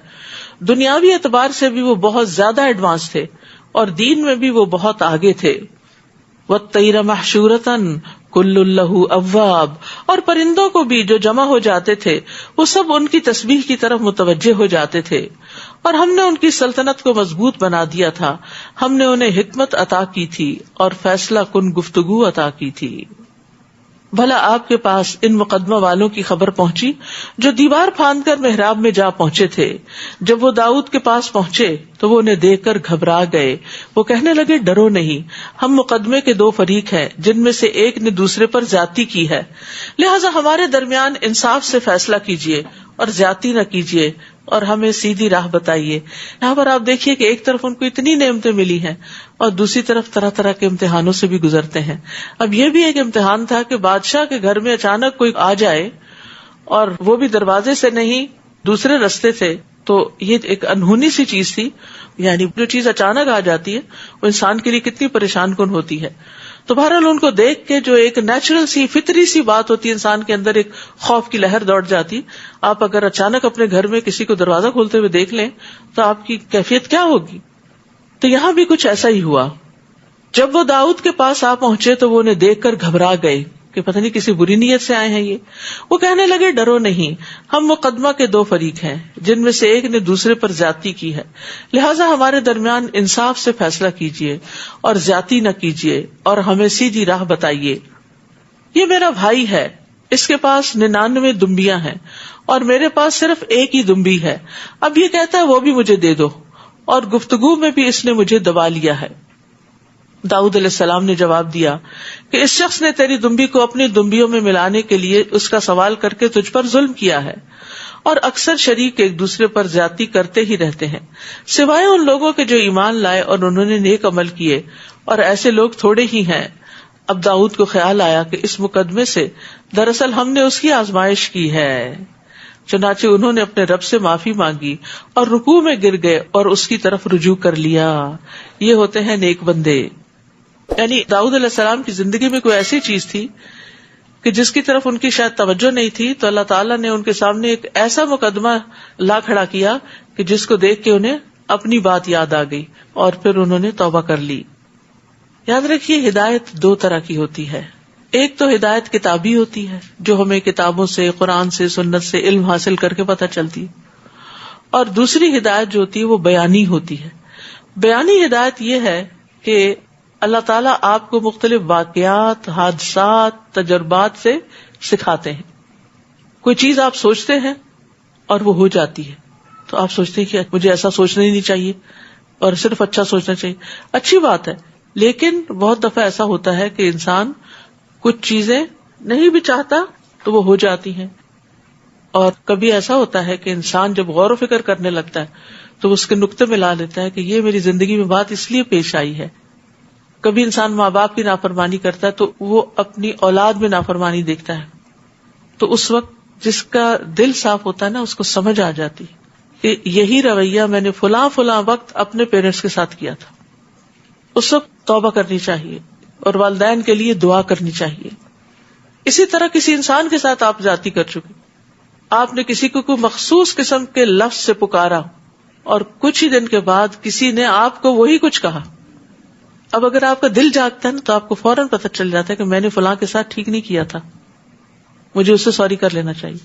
دنیاوی اعتبار سے بھی وہ بہت زیادہ ایڈوانس تھے اور دین میں بھی وہ بہت آگے تھے. وَالطَّيْرَ مَحْشُورَةً كُلٌّ لَهُ أَوَّابٌ، اور پرندوں کو بھی جو جمع ہو جاتے تھے وہ سب ان کی تسبیح کی طرف متوجہ ہو جاتے تھے. اور ہم نے ان کی سلطنت کو مضبوط بنا دیا تھا، ہم نے انہیں حکمت عطا کی تھی اور فیصلہ کن گفتگو عطا کی تھی. بھلا آپ کے پاس ان مقدمہ والوں کی خبر پہنچی جو دیوار پھاند کر محراب میں جا پہنچے تھے. جب وہ داؤد کے پاس پہنچے تو وہ انہیں دیکھ کر گھبرا گئے. وہ کہنے لگے ڈرو نہیں، ہم مقدمے کے دو فریق ہیں جن میں سے ایک نے دوسرے پر زیادتی کی ہے، لہذا ہمارے درمیان انصاف سے فیصلہ کیجیے اور زیادتی نہ کیجیے اور ہمیں سیدھی راہ بتائیے. یہاں پر آپ دیکھیے کہ ایک طرف ان کو اتنی نعمتیں ملی ہیں اور دوسری طرف طرح طرح کے امتحانوں سے بھی گزرتے ہیں. اب یہ بھی ایک امتحان تھا کہ بادشاہ کے گھر میں اچانک کوئی آ جائے اور وہ بھی دروازے سے نہیں دوسرے رستے سے، تو یہ ایک انہونی سی چیز تھی. یعنی جو چیز اچانک آ جاتی ہے وہ انسان کے لیے کتنی پریشان کن ہوتی ہے. تو بہرحال ان کو دیکھ کے جو ایک نیچرل سی فطری سی بات ہوتی ہے، انسان کے اندر ایک خوف کی لہر دوڑ جاتی. آپ اگر اچانک اپنے گھر میں کسی کو دروازہ کھولتے ہوئے دیکھ لیں تو آپ کی کیفیت کیا ہوگی؟ تو یہاں بھی کچھ ایسا ہی ہوا. جب وہ داؤد کے پاس آ پہنچے تو وہ انہیں دیکھ کر گھبرا گئے کہ پتہ نہیں کسی بری نیت سے آئے ہیں یہ. وہ کہنے لگے ڈرو نہیں، ہم مقدمہ کے دو فریق ہیں جن میں سے ایک نے دوسرے پر زیادتی کی ہے، لہٰذا ہمارے درمیان انصاف سے فیصلہ کیجیے اور زیادتی نہ کیجیے اور ہمیں سیدھی راہ بتائیے. یہ میرا بھائی ہے، اس کے پاس 99 دمبیاں ہیں اور میرے پاس صرف ایک ہی دمبی ہے. اب یہ کہتا ہے وہ بھی مجھے دے دو، اور گفتگو میں بھی اس نے مجھے دبا لیا ہے. داؤد علیہ السلام نے جواب دیا کہ اس شخص نے تیری دمبی کو اپنی دمبیوں میں ملانے کے لیے اس کا سوال کر کے تجھ پر ظلم کیا ہے، اور اکثر شریک ایک دوسرے پر زیادتی کرتے ہی رہتے ہیں سوائے ان لوگوں کے جو ایمان لائے اور انہوں نے نیک عمل کیے، اور ایسے لوگ تھوڑے ہی ہیں. اب داؤد کو خیال آیا کہ اس مقدمے سے دراصل ہم نے اس کی آزمائش کی ہے. چنانچہ انہوں نے اپنے رب سے معافی مانگی اور رکوع میں گر گئے اور اس کی طرف رجوع کر لیا. یہ ہوتے ہیں نیک بندے. یعنی داؤد علیہ السلام کی زندگی میں کوئی ایسی چیز تھی کہ جس کی طرف ان کی شاید توجہ نہیں تھی، تو اللہ تعالیٰ نے ان کے سامنے ایک ایسا مقدمہ لا کھڑا کیا کہ جس کو دیکھ کے انہیں اپنی بات یاد آ گئی اور پھر انہوں نے توبہ کر لی. یاد رکھیے ہدایت دو طرح کی ہوتی ہے. ایک تو ہدایت کتابی ہوتی ہے جو ہمیں کتابوں سے، قرآن سے، سنت سے علم حاصل کر کے پتہ چلتی ہے، اور دوسری ہدایت جو ہوتی ہے وہ بیانی ہوتی ہے. بیانی ہدایت یہ ہے کہ اللہ تعالیٰ آپ کو مختلف واقعات، حادثات، تجربات سے سکھاتے ہیں. کوئی چیز آپ سوچتے ہیں اور وہ ہو جاتی ہے تو آپ سوچتے ہیں کہ مجھے ایسا سوچنا ہی نہیں چاہیے اور صرف اچھا سوچنا چاہیے. اچھی بات ہے، لیکن بہت دفعہ ایسا ہوتا ہے کہ انسان کچھ چیزیں نہیں بھی چاہتا تو وہ ہو جاتی ہیں. اور کبھی ایسا ہوتا ہے کہ انسان جب غور و فکر کرنے لگتا ہے تو اس کے نقطے میں لا لیتا ہے کہ یہ میری زندگی میں بات اس لیے پیش آئی ہے. کبھی انسان ماں باپ کی نافرمانی کرتا ہے تو وہ اپنی اولاد میں نافرمانی دیکھتا ہے، تو اس وقت جس کا دل صاف ہوتا ہے نا اس کو سمجھ آ جاتی کہ یہی رویہ میں نے فلاں وقت اپنے پیرنٹس کے ساتھ کیا تھا. اس وقت توبہ کرنی چاہیے اور والدین کے لیے دعا کرنی چاہیے. اسی طرح کسی انسان کے ساتھ آپ زیادتی کر چکے، آپ نے کسی کو کوئی مخصوص قسم کے لفظ سے پکارا اور کچھ ہی دن کے بعد کسی نے آپ کو وہی کچھ کہا. اب اگر آپ کا دل جاگتا ہے نا تو آپ کو فوراً پتہ چل جاتا ہے کہ میں نے فلاں کے ساتھ ٹھیک نہیں کیا تھا، مجھے اس سے سوری کر لینا چاہیے.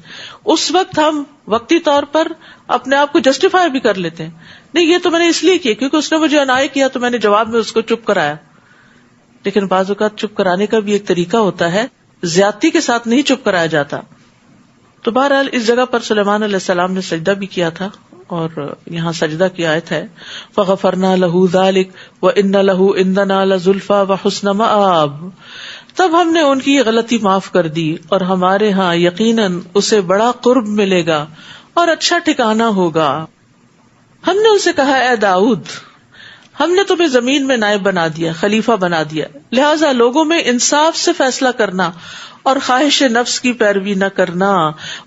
اس وقت ہم وقتی طور پر اپنے آپ کو جسٹیفائی بھی کر لیتے ہیں، نہیں یہ تو میں نے اس لیے کیا کیونکہ اس نے مجھے انائے کیا تو میں نے جواب میں اس کو چپ کرایا. لیکن بعض اوقات چپ کرانے کا بھی ایک طریقہ ہوتا ہے، زیادتی کے ساتھ نہیں چپ کرایا جاتا. تو بہرحال اس جگہ پر سلیمان علیہ السلام نے سجدہ بھی کیا تھا، اور یہاں سجدہ کی آیت ہے فَغَفَرْنَا لَهُ ذَلِكَ وَإِنَّ لَهُ عِندَنَا لَزُلْفَىٰ وَحُسْنَ مَآبٍ. تب ہم نے ان کی یہ غلطی معاف کر دی اور ہمارے ہاں یقیناً اسے بڑا قرب ملے گا اور اچھا ٹھکانہ ہوگا. ہم نے اسے کہا اے داؤد، ہم نے تمہیں زمین میں نائب بنا دیا، خلیفہ بنا دیا، لہٰذا لوگوں میں انصاف سے فیصلہ کرنا اور خواہش نفس کی پیروی نہ کرنا،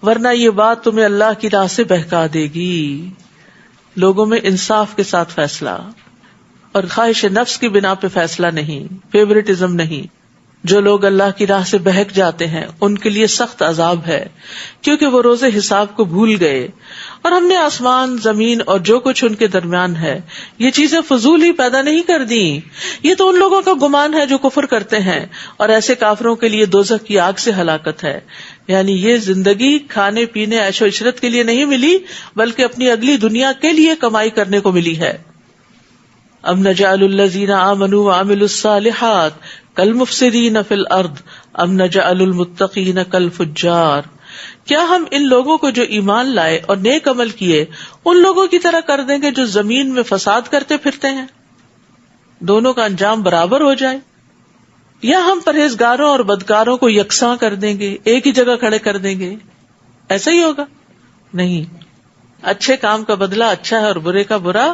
ورنہ یہ بات تمہیں اللہ کی راہ سے بہکا دے گی. لوگوں میں انصاف کے ساتھ فیصلہ اور خواہش نفس کی بنا پہ فیصلہ نہیں، فیورٹزم نہیں. جو لوگ اللہ کی راہ سے بہک جاتے ہیں ان کے لیے سخت عذاب ہے، کیونکہ وہ روز حساب کو بھول گئے۔ اور ہم نے آسمان، زمین اور جو کچھ ان کے درمیان ہے یہ چیزیں فضول ہی پیدا نہیں کر دی، یہ تو ان لوگوں کا گمان ہے جو کفر کرتے ہیں، اور ایسے کافروں کے لیے دوزخ کی آگ سے ہلاکت ہے۔ یعنی یہ زندگی کھانے پینے عیش و عشرت کے لیے نہیں ملی، بلکہ اپنی اگلی دنیا کے لیے کمائی کرنے کو ملی ہے۔ ام نجعل الذین آمنوا وعملوا الصالحات کالمفسدین فی الارض ام نجعل المتقین کالفجار، کیا ہم ان لوگوں کو جو ایمان لائے اور نیک عمل کیے ان لوگوں کی طرح کر دیں گے جو زمین میں فساد کرتے پھرتے ہیں، دونوں کا انجام برابر ہو جائے، یا ہم پرہیزگاروں اور بدکاروں کو یکساں کر دیں گے، ایک ہی جگہ کھڑے کر دیں گے؟ ایسا ہی ہوگا؟ نہیں، اچھے کام کا بدلہ اچھا ہے اور برے کا برا۔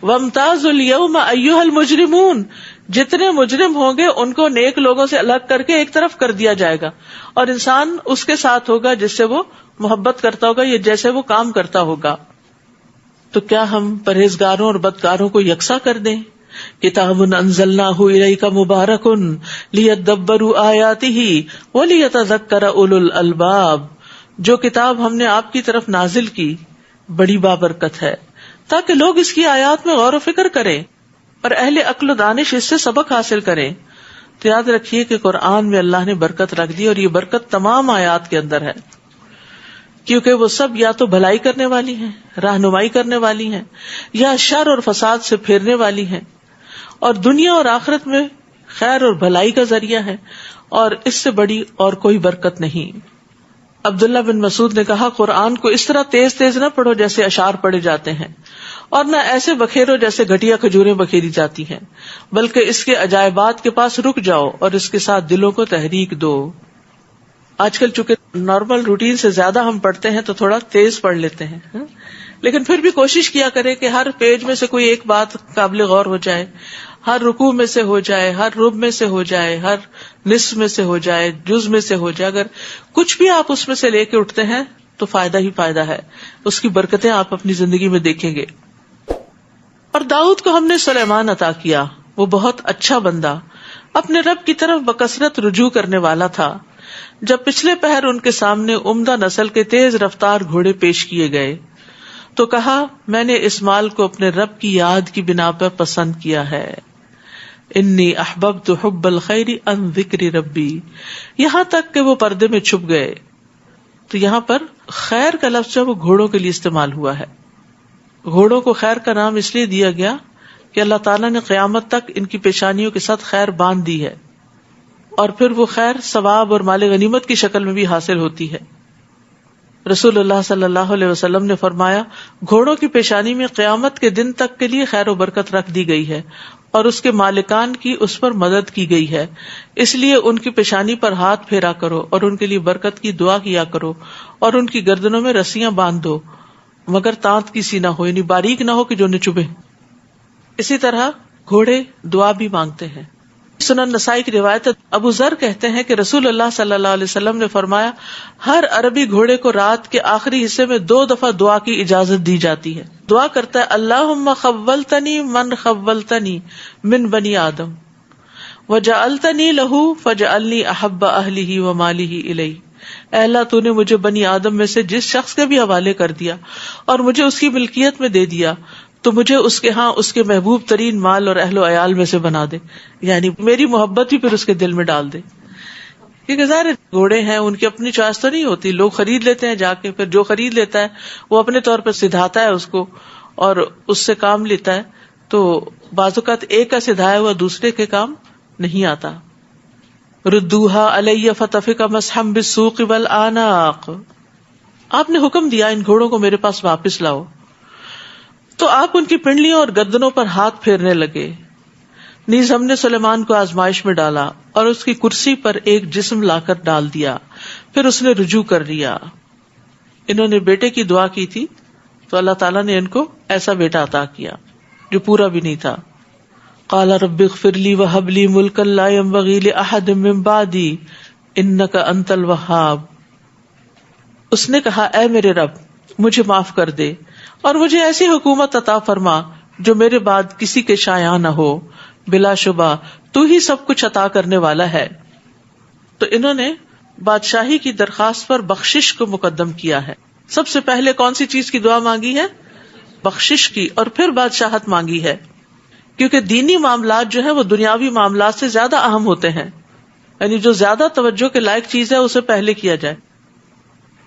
وَامْتَازُوا الْيَوْمَ أَيُّهَا الْمُجْرِمُونَ، جتنے مجرم ہوں گے ان کو نیک لوگوں سے الگ کر کے ایک طرف کر دیا جائے گا، اور انسان اس کے ساتھ ہوگا جس سے وہ محبت کرتا ہوگا یا جیسے وہ کام کرتا ہوگا۔ تو کیا ہم پرہیزگاروں اور بدکاروں کو یکساں کر دیں؟ کتاب انزلناہ الیک مبارک لیدبروا آیاتہ ولیتذکر اولو الالباب، جو کتاب ہم نے آپ کی طرف نازل کی بڑی بابرکت ہے تاکہ لوگ اس کی آیات میں غور و فکر کریں اور اہل عقل و دانش اس سے سبق حاصل کریں۔ تو یاد رکھیے کہ قرآن میں اللہ نے برکت رکھ دی، اور یہ برکت تمام آیات کے اندر ہے، کیونکہ وہ سب یا تو بھلائی کرنے والی ہیں، رہنمائی کرنے والی ہیں، یا شر اور فساد سے پھیرنے والی ہیں، اور دنیا اور آخرت میں خیر اور بھلائی کا ذریعہ ہے، اور اس سے بڑی اور کوئی برکت نہیں۔ عبداللہ بن مسعود نے کہا، قرآن کو اس طرح تیز تیز نہ پڑھو جیسے اشعار پڑھے جاتے ہیں، اور نہ ایسے بکھیرو جیسے گھٹیا کھجوریں بکھیری جاتی ہیں، بلکہ اس کے عجائبات کے پاس رک جاؤ اور اس کے ساتھ دلوں کو تحریک دو۔ آج کل چونکہ نارمل روٹین سے زیادہ ہم پڑھتے ہیں تو تھوڑا تیز پڑھ لیتے ہیں، لیکن پھر بھی کوشش کیا کرے کہ ہر پیج میں سے کوئی ایک بات قابل غور ہو جائے، ہر رکوع میں سے ہو جائے، ہر رب میں سے ہو جائے، ہر نصف میں سے ہو جائے، جز میں سے ہو جائے۔ اگر کچھ بھی آپ اس میں سے لے کے اٹھتے ہیں تو فائدہ ہی فائدہ ہے، اس کی برکتیں آپ اپنی زندگی میں دیکھیں گے۔ اور داؤد کو ہم نے سلیمان عطا کیا، وہ بہت اچھا بندہ، اپنے رب کی طرف بکثرت رجوع کرنے والا تھا۔ جب پچھلے پہر ان کے سامنے عمدہ نسل کے تیز رفتار گھوڑے پیش کیے گئے تو کہا، میں نے اس مال کو اپنے رب کی یاد کی بنا پر پسند کیا ہے۔ انی احببت حب الخیر عن ذکر ربی، یہاں تک کہ وہ پردے میں چھپ گئے۔ تو یہاں پر خیر کا لفظ جو وہ گھوڑوں کے لیے استعمال ہوا ہے۔ گھوڑوں کو خیر کا نام اس لیے دیا گیا کہ اللہ تعالیٰ نے قیامت تک ان کی پیشانیوں کے ساتھ خیر باندھ دی ہے، اور پھر وہ خیر ثواب اور مال غنیمت کی شکل میں بھی حاصل ہوتی ہے۔ رسول اللہ صلی اللہ علیہ وسلم نے فرمایا، گھوڑوں کی پیشانی میں قیامت کے دن تک کے لیے خیر و برکت رکھ دی گئی ہے، اور اس کے مالکان کی اس پر مدد کی گئی ہے، اس لیے ان کی پیشانی پر ہاتھ پھیرا کرو اور ان کے لیے برکت کی دعا کیا کرو، اور ان کی گردنوں میں رسیاں باندھ دو مگر تانت کی سی نہ ہو، یعنی باریک نہ ہو کہ جو نہ چبھے۔ اسی طرح گھوڑے دعا بھی مانگتے ہیں۔ سنن نسائی کی روایت، ابو ذر کہتے ہیں کہ رسول اللہ صلی اللہ علیہ وسلم نے فرمایا، ہر عربی گھوڑے کو رات کے آخری حصے میں 2 دفعہ دعا کی اجازت دی جاتی ہے۔ دعا کرتا ہے، اللہم خولتنی من خولتنی من بنی آدم وجعلتنی لہ فجعلنی احب اہلہ ومالہ الیہ، اے اللہ تو نے مجھے بنی آدم میں سے جس شخص کے بھی حوالے کر دیا اور مجھے اس کی ملکیت میں دے دیا، تو مجھے اس کے ہاں اس کے محبوب ترین مال اور اہل و عیال میں سے بنا دے، یعنی میری محبت بھی پھر اس کے دل میں ڈال دے۔ کیونکہ ظاہر گھوڑے ہیں، ان کی اپنی چوائس تو نہیں ہوتی، لوگ خرید لیتے ہیں جا کے، پھر جو خرید لیتا ہے وہ اپنے طور پر سدھاتا ہے اس کو اور اس سے کام لیتا ہے، تو بعض اوقات ایک کا سدھایا ہوا دوسرے کے کام نہیں آتا۔ ردوہا علیہ فتفق مسحم بالسوق والاعناق، آپ نے حکم دیا ان گھوڑوں کو میرے پاس واپس لاؤ، تو آپ ان کی پنڈلیوں اور گردنوں پر ہاتھ پھیرنے لگے۔ نیز ہم نے سلیمان کو آزمائش میں ڈالا اور اس کی کرسی پر ایک جسم لا کر ڈال دیا، پھر اس نے رجوع کر لیا۔ انہوں نے بیٹے کی دعا کی تھی تو اللہ تعالیٰ نے ان کو ایسا بیٹا عطا کیا جو پورا بھی نہیں تھا۔ قال رب اغفر لی وہب لی ملکا لا ينبغی لأحد من بعدی انک انت الوہاب، اس نے کہا، اے میرے رب مجھے معاف کر دے اور مجھے ایسی حکومت عطا فرما جو میرے بعد کسی کے شایع نہ ہو، بلا شبہ تو ہی سب کچھ عطا کرنے والا ہے۔ تو انہوں نے بادشاہی کی درخواست پر بخشش کو مقدم کیا ہے. سب سے پہلے کون سی چیز کی دعا مانگی ہے؟ بخشش کی، اور پھر بادشاہت مانگی ہے، کیونکہ دینی معاملات جو ہے وہ دنیاوی معاملات سے زیادہ اہم ہوتے ہیں، یعنی جو زیادہ توجہ کے لائق چیز ہے اسے پہلے کیا جائے.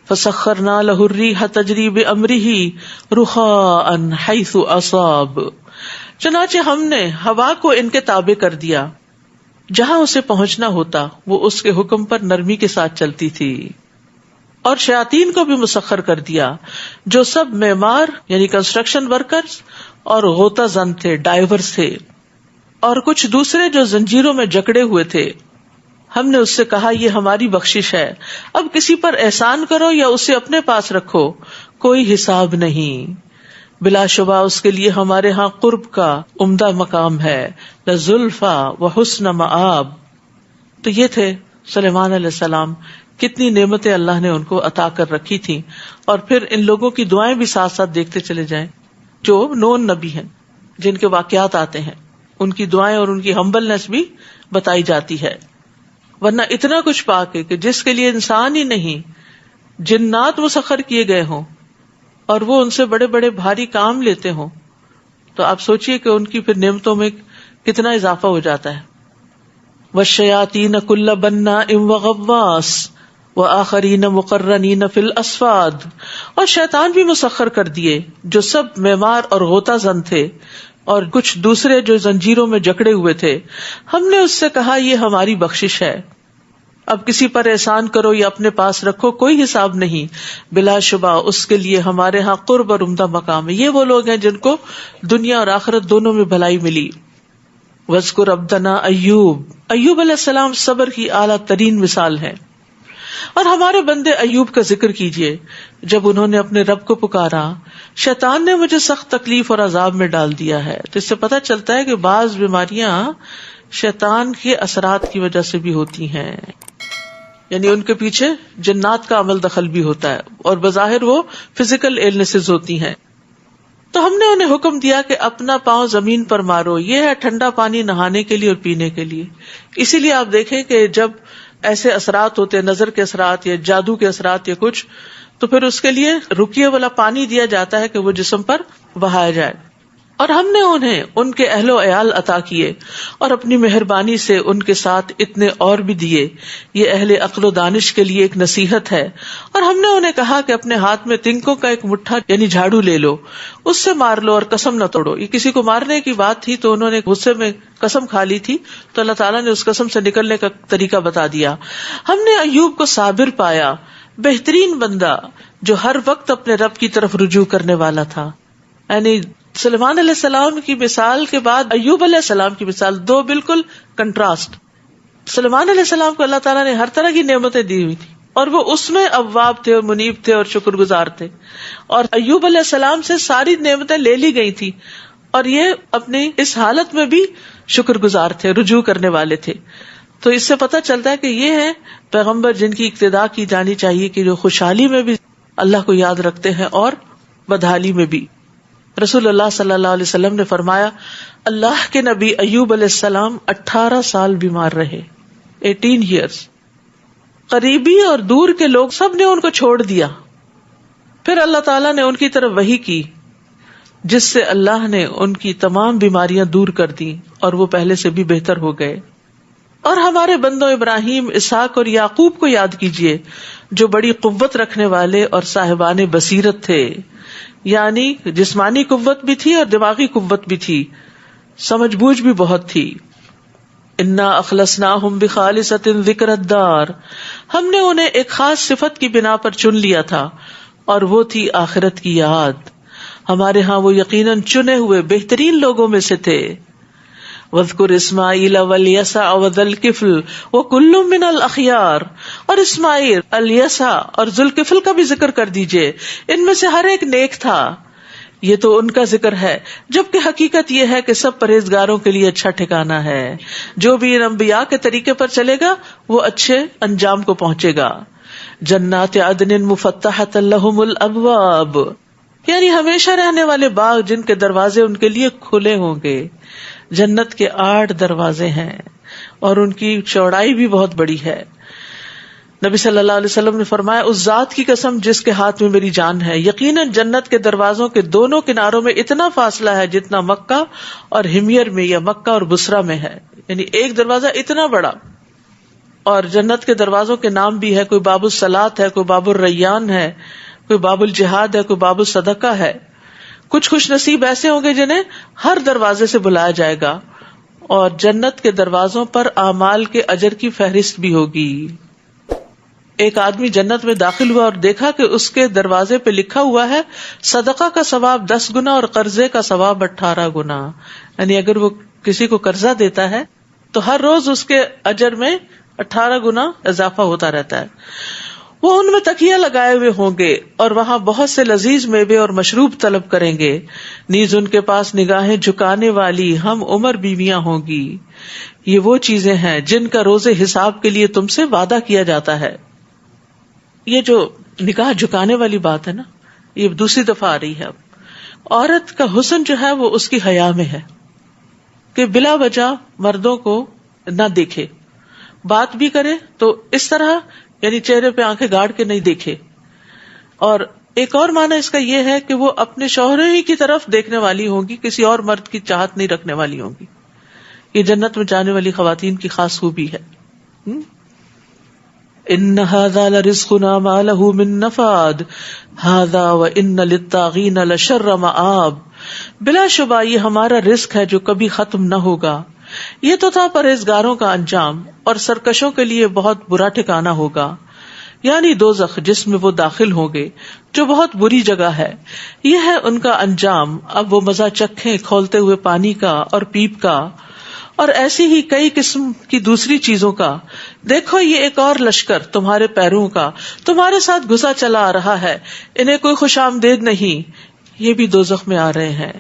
فَسَخَّرْنَا لَهُ الرِّيحَ تَجْرِي بِأَمْرِهِ رُخَاءً حَيْثُ أَصَابَ. چنانچہ ہم نے ہوا کو ان کے تابع کر دیا، جہاں اسے پہنچنا ہوتا وہ اس کے حکم پر نرمی کے ساتھ چلتی تھی. اور شیاطین کو بھی مسخر کر دیا جو سب معمار یعنی کنسٹرکشن ورکرز اور غوطہ زن تھے، ڈائیورز تھے، اور کچھ دوسرے جو زنجیروں میں جکڑے ہوئے تھے. ہم نے اس سے کہا یہ ہماری بخشش ہے، اب کسی پر احسان کرو یا اسے اپنے پاس رکھو، کوئی حساب نہیں، بلا شبہ اس کے لیے ہمارے ہاں قرب کا عمدہ مقام ہے، لزلفا وحسن مآب. تو یہ تھے سلیمان علیہ السلام، کتنی نعمتیں اللہ نے ان کو عطا کر رکھی تھیں. اور پھر ان لوگوں کی دعائیں بھی ساتھ ساتھ دیکھتے چلے جائیں جو نون نبی ہیں، جن کے واقعات آتے ہیں، ان کی دعائیں اور ان کی ہمبلنس بھی بتائی جاتی ہے. ورنہ اتنا کچھ پا کے کہ جس کے لیے انسان ہی نہیں جنات مسخر کیے گئے ہوں اور وہ ان سے بڑے بڑے بھاری کام لیتے ہوں، تو آپ سوچئے کہ ان کی پھر نعمتوں میں کتنا اضافہ ہو جاتا ہے. والشیاطین کل بناء وغواص وآخرین مقرنین فی الاسفاد. اور شیطان بھی مسخر کر دیے جو سب معمار اور غوطہ زن تھے، اور کچھ دوسرے جو زنجیروں میں جکڑے ہوئے تھے. ہم نے اس سے کہا یہ ہماری بخشش ہے، اب کسی پر احسان کرو یا اپنے پاس رکھو، کوئی حساب نہیں، بلا شبہ اس کے لیے ہمارے ہاں قرب اور عمدہ مقام ہے. یہ وہ لوگ ہیں جن کو دنیا اور آخرت دونوں میں بھلائی ملی. وَاذْكُرْ عَبْدَنَا ایوب علیہ السلام صبر کی اعلیٰ ترین مثال ہے. اور ہمارے بندے ایوب کا ذکر کیجئے، جب انہوں نے اپنے رب کو پکارا، شیطان نے مجھے سخت تکلیف اور عذاب میں ڈال دیا ہے. تو اس سے پتہ چلتا ہے کہ بعض بیماریاں شیطان کے اثرات کی وجہ سے بھی ہوتی ہیں، یعنی ان کے پیچھے جنات کا عمل دخل بھی ہوتا ہے، اور بظاہر وہ فزیکل ایلنسز ہوتی ہیں. تو ہم نے انہیں حکم دیا کہ اپنا پاؤں زمین پر مارو، یہ ہے ٹھنڈا پانی نہانے کے لیے اور پینے کے لیے. اسی لیے آپ دیکھیں کہ جب ایسے اثرات ہوتے ہیں، نظر کے اثرات یا جادو کے اثرات یا کچھ، تو پھر اس کے لیے رکیے والا پانی دیا جاتا ہے کہ وہ جسم پر بہایا جائے. اور ہم نے انہیں ان کے اہل و عیال عطا کیے اور اپنی مہربانی سے ان کے ساتھ اتنے اور بھی دیے. یہ اہل عقل و دانش کے لیے ایک نصیحت ہے. اور ہم نے انہیں کہا کہ اپنے ہاتھ میں تنکوں کا ایک مٹھا یعنی جھاڑو لے لو، اس سے مار لو اور قسم نہ توڑو. یہ کسی کو مارنے کی بات تھی تو انہوں نے غصے میں قسم کھا لی تھی، تو اللہ تعالیٰ نے اس قسم سے نکلنے کا طریقہ بتا دیا. ہم نے ایوب کو صابر پایا، بہترین بندہ جو ہر وقت اپنے رب کی طرف رجوع کرنے والا تھا. یعنی سلیمان علیہ السلام کی مثال کے بعد ایوب علیہ السلام کی مثال، دو بالکل کنٹراسٹ. سلیمان علیہ السلام کو اللہ تعالیٰ نے ہر طرح کی نعمتیں دی ہوئی تھی اور وہ اس میں اواب تھے اور منیب تھے اور شکر گزار تھے، اور ایوب علیہ السلام سے ساری نعمتیں لے لی گئی تھی اور یہ اپنی اس حالت میں بھی شکر گزار تھے، رجوع کرنے والے تھے. تو اس سے پتہ چلتا ہے کہ یہ ہے پیغمبر جن کی اقتداء کی جانی چاہیے، کہ جو خوشحالی میں بھی اللہ کو یاد رکھتے ہیں اور بدحالی میں بھی. رسول اللہ صلی اللہ علیہ وسلم نے فرمایا اللہ کے نبی ایوب علیہ السلام 18 سال بیمار رہے، 18 years. قریبی اور دور کے لوگ سب نے ان کو چھوڑ دیا. پھر اللہ تعالیٰ نے ان کی طرف وحی کی جس سے اللہ نے ان کی تمام بیماریاں دور کر دی اور وہ پہلے سے بھی بہتر ہو گئے. اور ہمارے بندوں ابراہیم، اسحاق اور یعقوب کو یاد کیجیے جو بڑی قوت رکھنے والے اور صاحبان بصیرت تھے، یعنی جسمانی قوت بھی تھی اور دماغی قوت بھی تھی، سمجھ بوجھ بھی بہت تھی. انا اخلصناہم بخالصۃ ذکر الدار، ہم نے انہیں ایک خاص صفت کی بنا پر چن لیا تھا اور وہ تھی آخرت کی یاد. ہمارے ہاں وہ یقیناً چنے ہوئے بہترین لوگوں میں سے تھے. وَاذْكُرْ إِسْمَاعِيلَ وَالْيَسَعَ وَذَا الْكِفْلِ وَكُلٌّ مِّنَ الْأَخْيَارِ. اور اسماعیل، الیسع اور ذوالکفل کا بھی ذکر کر دیجئے، ان میں سے ہر ایک نیک تھا. یہ تو ان کا ذکر ہے، جبکہ حقیقت یہ ہے کہ سب پرہیزگاروں کے لیے اچھا ٹھکانہ ہے. جو بھی ان انبیاء کے طریقے پر چلے گا وہ اچھے انجام کو پہنچے گا. جنات عدن مفتحۃ لہم الابواب، یعنی ہمیشہ رہنے والے باغ جن کے دروازے ان کے لیے کھلے ہوں گے. جنت کے 8 دروازے ہیں اور ان کی چوڑائی بھی بہت بڑی ہے. نبی صلی اللہ علیہ وسلم نے فرمایا اس ذات کی قسم جس کے ہاتھ میں میری جان ہے، یقیناً جنت کے دروازوں کے دونوں کناروں میں اتنا فاصلہ ہے جتنا مکہ اور ہمیر میں یا مکہ اور بصرہ میں ہے، یعنی ایک دروازہ اتنا بڑا. اور جنت کے دروازوں کے نام بھی ہے، کوئی باب الصلاۃ ہے، کوئی باب الریان ہے، کوئی باب الجہاد ہے، کوئی باب الصدقہ ہے. کچھ خوش نصیب ایسے ہوں گے جنہیں ہر دروازے سے بلایا جائے گا، اور جنت کے دروازوں پر اعمال کے اجر کی فہرست بھی ہوگی. ایک آدمی جنت میں داخل ہوا اور دیکھا کہ اس کے دروازے پہ لکھا ہوا ہے صدقہ کا ثواب 10 گنا اور قرضے کا ثواب 18 گنا. یعنی اگر وہ کسی کو قرضہ دیتا ہے تو ہر روز اس کے اجر میں 18 گنا اضافہ ہوتا رہتا ہے. وہ ان میں تکیہ لگائے ہوئے ہوں گے اور وہاں بہت سے لذیذ میوے اور مشروب طلب کریں گے. نیز ان کے پاس نگاہیں جھکانے والی ہم عمر بیویاں ہوں گی. یہ وہ چیزیں ہیں جن کا روز حساب کے لیے تم سے وعدہ کیا جاتا ہے. یہ جو نگاہ جھکانے والی بات ہے نا، یہ دوسری دفعہ آ رہی ہے. اب عورت کا حسن جو ہے وہ اس کی حیا میں ہے کہ بلا وجہ مردوں کو نہ دیکھے، بات بھی کرے تو اس طرح یعنی چہرے پہ آنکھیں گاڑ کے نہیں دیکھے. اور ایک اور معنی اس کا یہ ہے کہ وہ اپنے شوہر ہی کی طرف دیکھنے والی ہوں گی، کسی اور مرد کی چاہت نہیں رکھنے والی ہوں گی. یہ جنت میں جانے والی خواتین کی خاص خوبی ہے. ان هذا لرزقنا ما له من نفاد هذا وان للطاغين لشر مآب. بلا شبہ یہ ہمارا رزق ہے جو کبھی ختم نہ ہوگا. یہ تو تھا پرہیزگاروں کا انجام، اور سرکشوں کے لیے بہت برا ٹھکانہ ہوگا، یعنی دوزخ جس میں وہ داخل ہوں گے، جو بہت بری جگہ ہے. یہ ہے ان کا انجام. اب وہ مزہ چکھیں کھولتے ہوئے پانی کا اور پیپ کا اور ایسی ہی کئی قسم کی دوسری چیزوں کا. دیکھو یہ ایک اور لشکر تمہارے پیروں کا تمہارے ساتھ گھسا چلا آ رہا ہے، انہیں کوئی خوش آمدید نہیں، یہ بھی دوزخ میں آ رہے ہیں.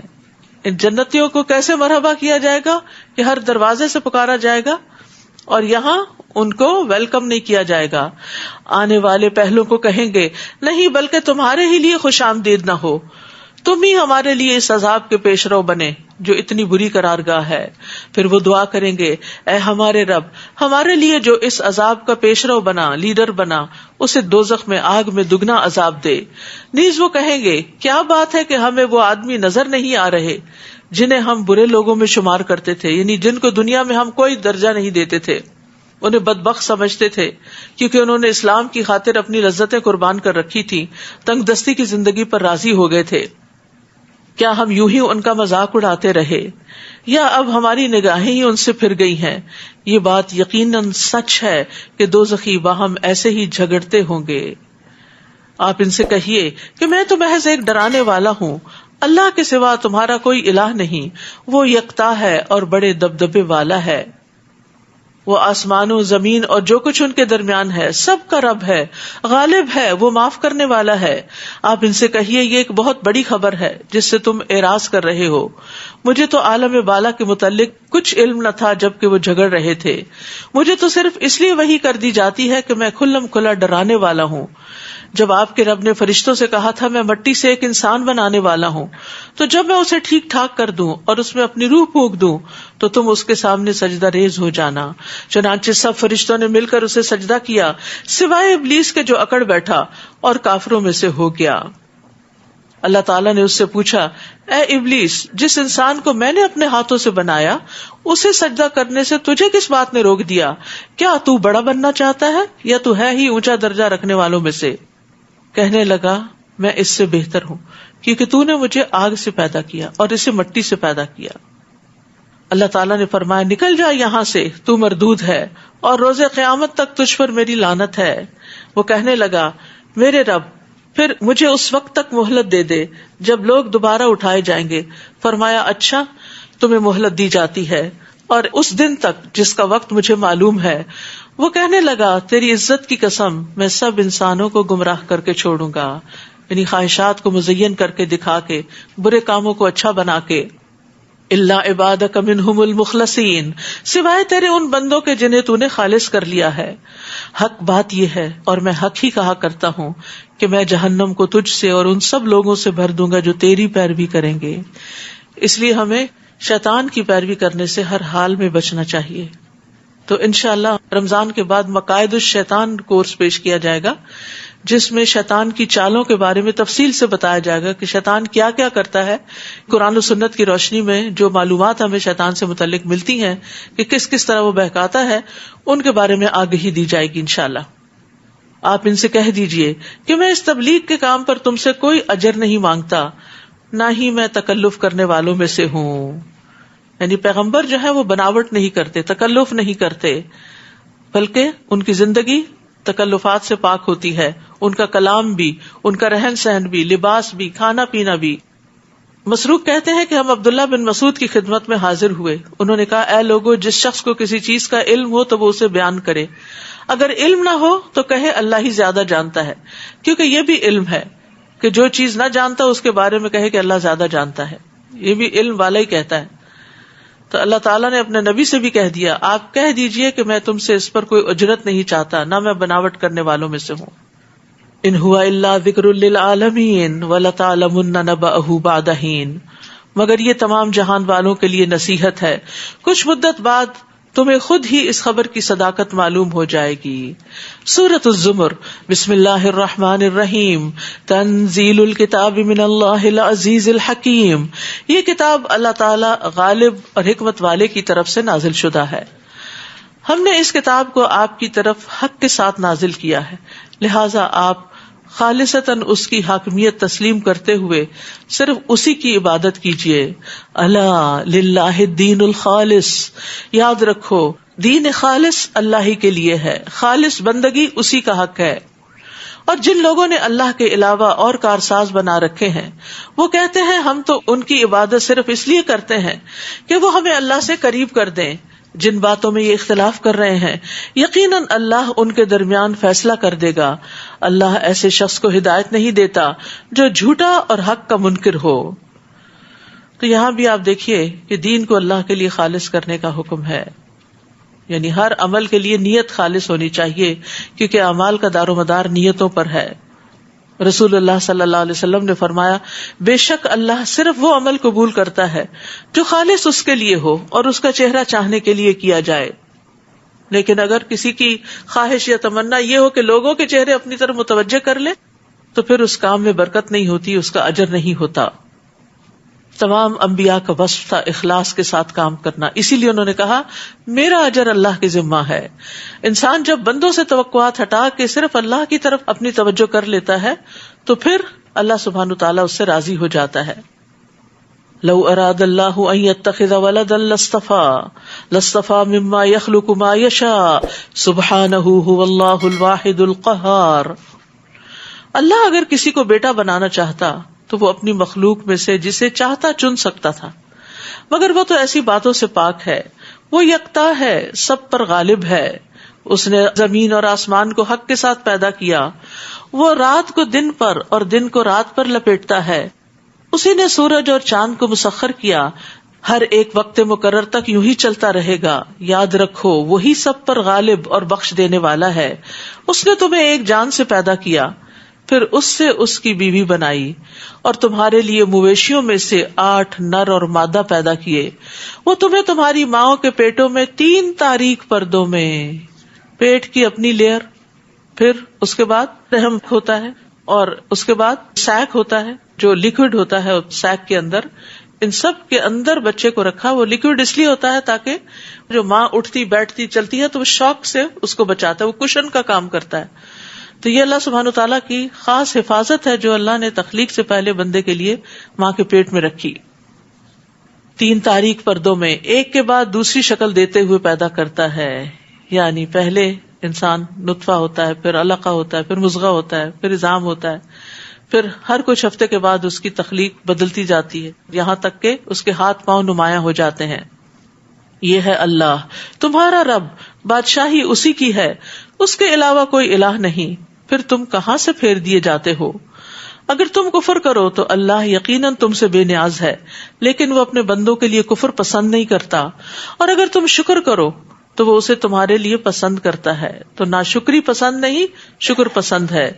ان جنتیوں کو کیسے مرحبا کیا جائے گا کہ ہر دروازے سے پکارا جائے گا، اور یہاں ان کو ویلکم نہیں کیا جائے گا. آنے والے پہلوں کو کہیں گے نہیں، بلکہ تمہارے ہی لیے خوش آمدید نہ ہو، تم ہی ہمارے لیے اس عذاب کے پیش رو بنے جو اتنی بری قرارگاہ ہے. پھر وہ دعا کریں گے اے ہمارے رب، ہمارے لیے جو اس عذاب کا پیش رو بنا، لیڈر بنا، اسے دوزخ میں آگ میں دگنا عذاب دے. نیز وہ کہیں گے کیا بات ہے کہ ہمیں وہ آدمی نظر نہیں آ رہے جنہیں ہم برے لوگوں میں شمار کرتے تھے، یعنی جن کو دنیا میں ہم کوئی درجہ نہیں دیتے تھے، انہیں بدبخت سمجھتے تھے کیونکہ انہوں نے اسلام کی خاطر اپنی لذتیں قربان کر رکھی تھی، تنگ دستی کی زندگی پر راضی ہو گئے تھے. کیا ہم یوں ہی ان کا مذاق اڑاتے رہے، یا اب ہماری نگاہیں ہی ان سے پھر گئی ہیں؟ یہ بات یقیناً سچ ہے کہ دوزخی باہم ایسے ہی جھگڑتے ہوں گے. آپ ان سے کہیے کہ میں تو محض ایک ڈرانے والا ہوں، اللہ کے سوا تمہارا کوئی الہ نہیں، وہ یکتا ہے اور بڑے دبدبے والا ہے. وہ آسمان و زمین اور جو کچھ ان کے درمیان ہے سب کا رب ہے، غالب ہے، وہ معاف کرنے والا ہے. آپ ان سے کہیے یہ ایک بہت بڑی خبر ہے جس سے تم اعراض کر رہے ہو. مجھے تو عالم بالا کے متعلق کچھ علم نہ تھا جبکہ وہ جھگڑ رہے تھے. مجھے تو صرف اس لیے وحی کر دی جاتی ہے کہ میں کھلم کھلا ڈرانے والا ہوں. جب آپ کے رب نے فرشتوں سے کہا تھا میں مٹی سے ایک انسان بنانے والا ہوں، تو جب میں اسے ٹھیک ٹھاک کر دوں اور اس میں اپنی روح پھونک دوں تو تم اس کے سامنے سجدہ ریز ہو جانا. چنانچہ سب فرشتوں نے مل کر اسے سجدہ کیا سوائے ابلیس کے جو اکڑ بیٹھا اور کافروں میں سے ہو گیا. اللہ تعالیٰ نے اس سے پوچھا اے ابلیس، جس انسان کو میں نے اپنے ہاتھوں سے بنایا اسے سجدہ کرنے سے تجھے کس بات نے روک دیا؟ کیا تو بڑا بننا چاہتا ہے یا تو ہے ہی اونچا درجہ رکھنے والوں میں سے؟ کہنے لگا میں اس سے بہتر ہوں کیونکہ تو نے مجھے آگ سے پیدا کیا اور اسے مٹی سے پیدا کیا. اللہ تعالیٰ نے فرمایا نکل جا یہاں سے، تو مردود ہے اور روز قیامت تک تجھ پر میری لعنت ہے. وہ کہنے لگا میرے رب پھر مجھے اس وقت تک مہلت دے دے جب لوگ دوبارہ اٹھائے جائیں گے. فرمایا اچھا تمہیں مہلت دی جاتی ہے اور اس دن تک جس کا وقت مجھے معلوم ہے. وہ کہنے لگا تیری عزت کی قسم میں سب انسانوں کو گمراہ کر کے چھوڑوں گا، یعنی خواہشات کو مزین کر کے دکھا کے، برے کاموں کو اچھا بنا کے. الا عبادک منہم المخلصین، سوائے تیرے ان بندوں کے جنہیں تو نے خالص کر لیا ہے. حق بات یہ ہے اور میں حق ہی کہا کرتا ہوں کہ میں جہنم کو تجھ سے اور ان سب لوگوں سے بھر دوں گا جو تیری پیروی کریں گے. اس لیے ہمیں شیطان کی پیروی کرنے سے ہر حال میں بچنا چاہیے. تو انشاءاللہ رمضان کے بعد مقاعد الشیطان کورس پیش کیا جائے گا، جس میں شیطان کی چالوں کے بارے میں تفصیل سے بتایا جائے گا کہ شیطان کیا کیا کرتا ہے. قرآن و سنت کی روشنی میں جو معلومات ہمیں شیطان سے متعلق ملتی ہیں کہ کس کس طرح وہ بہکاتا ہے، ان کے بارے میں آگہی دی جائے گی انشاءاللہ. آپ ان سے کہہ دیجئے کہ میں اس تبلیغ کے کام پر تم سے کوئی اجر نہیں مانگتا، نہ ہی میں تکلف کرنے والوں میں سے ہوں. یعنی پیغمبر جو ہے وہ بناوٹ نہیں کرتے، تکلف نہیں کرتے، بلکہ ان کی زندگی تکلفات سے پاک ہوتی ہے، ان کا کلام بھی، ان کا رہن سہن بھی، لباس بھی، کھانا پینا بھی. مسروق کہتے ہیں کہ ہم عبداللہ بن مسعود کی خدمت میں حاضر ہوئے. انہوں نے کہا، اے لوگو، جس شخص کو کسی چیز کا علم ہو تو وہ اسے بیان کرے، اگر علم نہ ہو تو کہے اللہ ہی زیادہ جانتا ہے، کیونکہ یہ بھی علم ہے کہ جو چیز نہ جانتا اس کے بارے میں کہے کہ اللہ زیادہ جانتا ہے، یہ بھی علم والا ہی کہتا ہے. تو اللہ تعالیٰ نے اپنے نبی سے بھی کہہ دیا، آپ کہہ دیجئے کہ میں تم سے اس پر کوئی اجرت نہیں چاہتا، نہ میں بناوٹ کرنے والوں میں سے ہوں. ان ہوا الا ذکر للعالمین ولتعلمن نبأہ بعد حین، مگر یہ تمام جہان والوں کے لیے نصیحت ہے، کچھ مدت بعد تمہیں خود ہی اس خبر کی صداقت معلوم ہو جائے گی. سورۃ الزمر. بسم اللہ الرحمن الرحیم. تنزیل الکتاب من اللہ العزیز الحکیم. یہ کتاب اللہ تعالی غالب اور حکمت والے کی طرف سے نازل شدہ ہے. ہم نے اس کتاب کو آپ کی طرف حق کے ساتھ نازل کیا ہے، لہٰذا آپ خالصتاً اس کی حاکمیت تسلیم کرتے ہوئے صرف اسی کی عبادت کیجیے. الا للہ الدین الخالص. یاد رکھو، دین خالص اللہ ہی کے لیے ہے، خالص بندگی اسی کا حق ہے. اور جن لوگوں نے اللہ کے علاوہ اور کارساز بنا رکھے ہیں، وہ کہتے ہیں ہم تو ان کی عبادت صرف اس لیے کرتے ہیں کہ وہ ہمیں اللہ سے قریب کر دیں. جن باتوں میں یہ اختلاف کر رہے ہیں، یقیناً اللہ ان کے درمیان فیصلہ کر دے گا. اللہ ایسے شخص کو ہدایت نہیں دیتا جو جھوٹا اور حق کا منکر ہو. تو یہاں بھی آپ دیکھیے کہ دین کو اللہ کے لیے خالص کرنے کا حکم ہے، یعنی ہر عمل کے لیے نیت خالص ہونی چاہیے، کیونکہ اعمال کا دار و مدار نیتوں پر ہے. رسول اللہ صلی اللہ علیہ وسلم نے فرمایا، بے شک اللہ صرف وہ عمل قبول کرتا ہے جو خالص اس کے لیے ہو اور اس کا چہرہ چاہنے کے لیے کیا جائے. لیکن اگر کسی کی خواہش یا تمنا یہ ہو کہ لوگوں کے چہرے اپنی طرف متوجہ کر لے تو پھر اس کام میں برکت نہیں ہوتی، اس کا اجر نہیں ہوتا. تمام انبیاء کا وصف تھا اخلاص کے ساتھ کام کرنا، اسی لیے انہوں نے کہا میرا اجر اللہ کے ذمہ ہے. انسان جب بندوں سے توقعات ہٹا کے صرف اللہ کی طرف اپنی توجہ کر لیتا ہے تو پھر اللہ سبحانہ تعالیٰ اس سے راضی ہو جاتا ہے. لو اراد اللہ ان یتخذ ولدا لاصطفى مما يخلق ما يشاء سبحانہ هو اللہ الواحد القہار. اللہ اگر کسی کو بیٹا بنانا چاہتا تو وہ اپنی مخلوق میں سے جسے چاہتا چن سکتا تھا، مگر وہ تو ایسی باتوں سے پاک ہے، وہ یکتا ہے، سب پر غالب ہے. اس نے زمین اور آسمان کو حق کے ساتھ پیدا کیا، وہ رات کو دن پر اور دن کو رات پر لپیٹتا ہے. اسی نے سورج اور چاند کو مسخر کیا، ہر ایک وقت مقرر تک یوں ہی چلتا رہے گا. یاد رکھو وہی سب پر غالب اور بخش دینے والا ہے. اس نے تمہیں ایک جان سے پیدا کیا، پھر اس سے اس کی بیوی بنائی، اور تمہارے لیے مویشیوں میں سے 8 نر اور مادہ پیدا کیے. وہ تمہیں تمہاری ماؤں کے پیٹوں میں 3 تاریک پردوں میں، پیٹ کی اپنی لیئر، پھر اس کے بعد رحم ہوتا ہے، اور اس کے بعد سیک ہوتا ہے جو لیکوڈ ہوتا ہے سیک کے اندر. ان سب کے اندر بچے کو رکھا. وہ لیکوڈ اس لیے ہوتا ہے تاکہ جو ماں اٹھتی بیٹھتی چلتی ہے تو وہ شوق سے اس کو بچاتا ہے، وہ کشن کا کام کرتا ہے. تو یہ اللہ سبحانہ تعالیٰ کی خاص حفاظت ہے جو اللہ نے تخلیق سے پہلے بندے کے لیے ماں کے پیٹ میں رکھی. 3 تاریک پردوں میں ایک کے بعد دوسری شکل دیتے ہوئے پیدا کرتا ہے. یعنی پہلے انسان نطفہ ہوتا ہے، پھر علقہ ہوتا ہے، پھر مضغہ ہوتا ہے، پھر عظام ہوتا ہے، پھر ہر کچھ ہفتے کے بعد اس کی تخلیق بدلتی جاتی ہے، یہاں تک کہ اس کے ہاتھ پاؤں نمایاں ہو جاتے ہیں. یہ ہے اللہ تمہارا رب، بادشاہی اسی کی ہے، اس کے علاوہ کوئی الہ نہیں. پھر تم کہاں سے پھیر دیے جاتے ہو؟ اگر تم کفر کرو تو اللہ یقیناً تم سے بے نیاز ہے، لیکن وہ اپنے بندوں کے لیے کفر پسند نہیں کرتا. اور اگر تم شکر کرو تو وہ اسے تمہارے لیے پسند کرتا ہے. تو ناشکری پسند نہیں، شکر پسند ہے.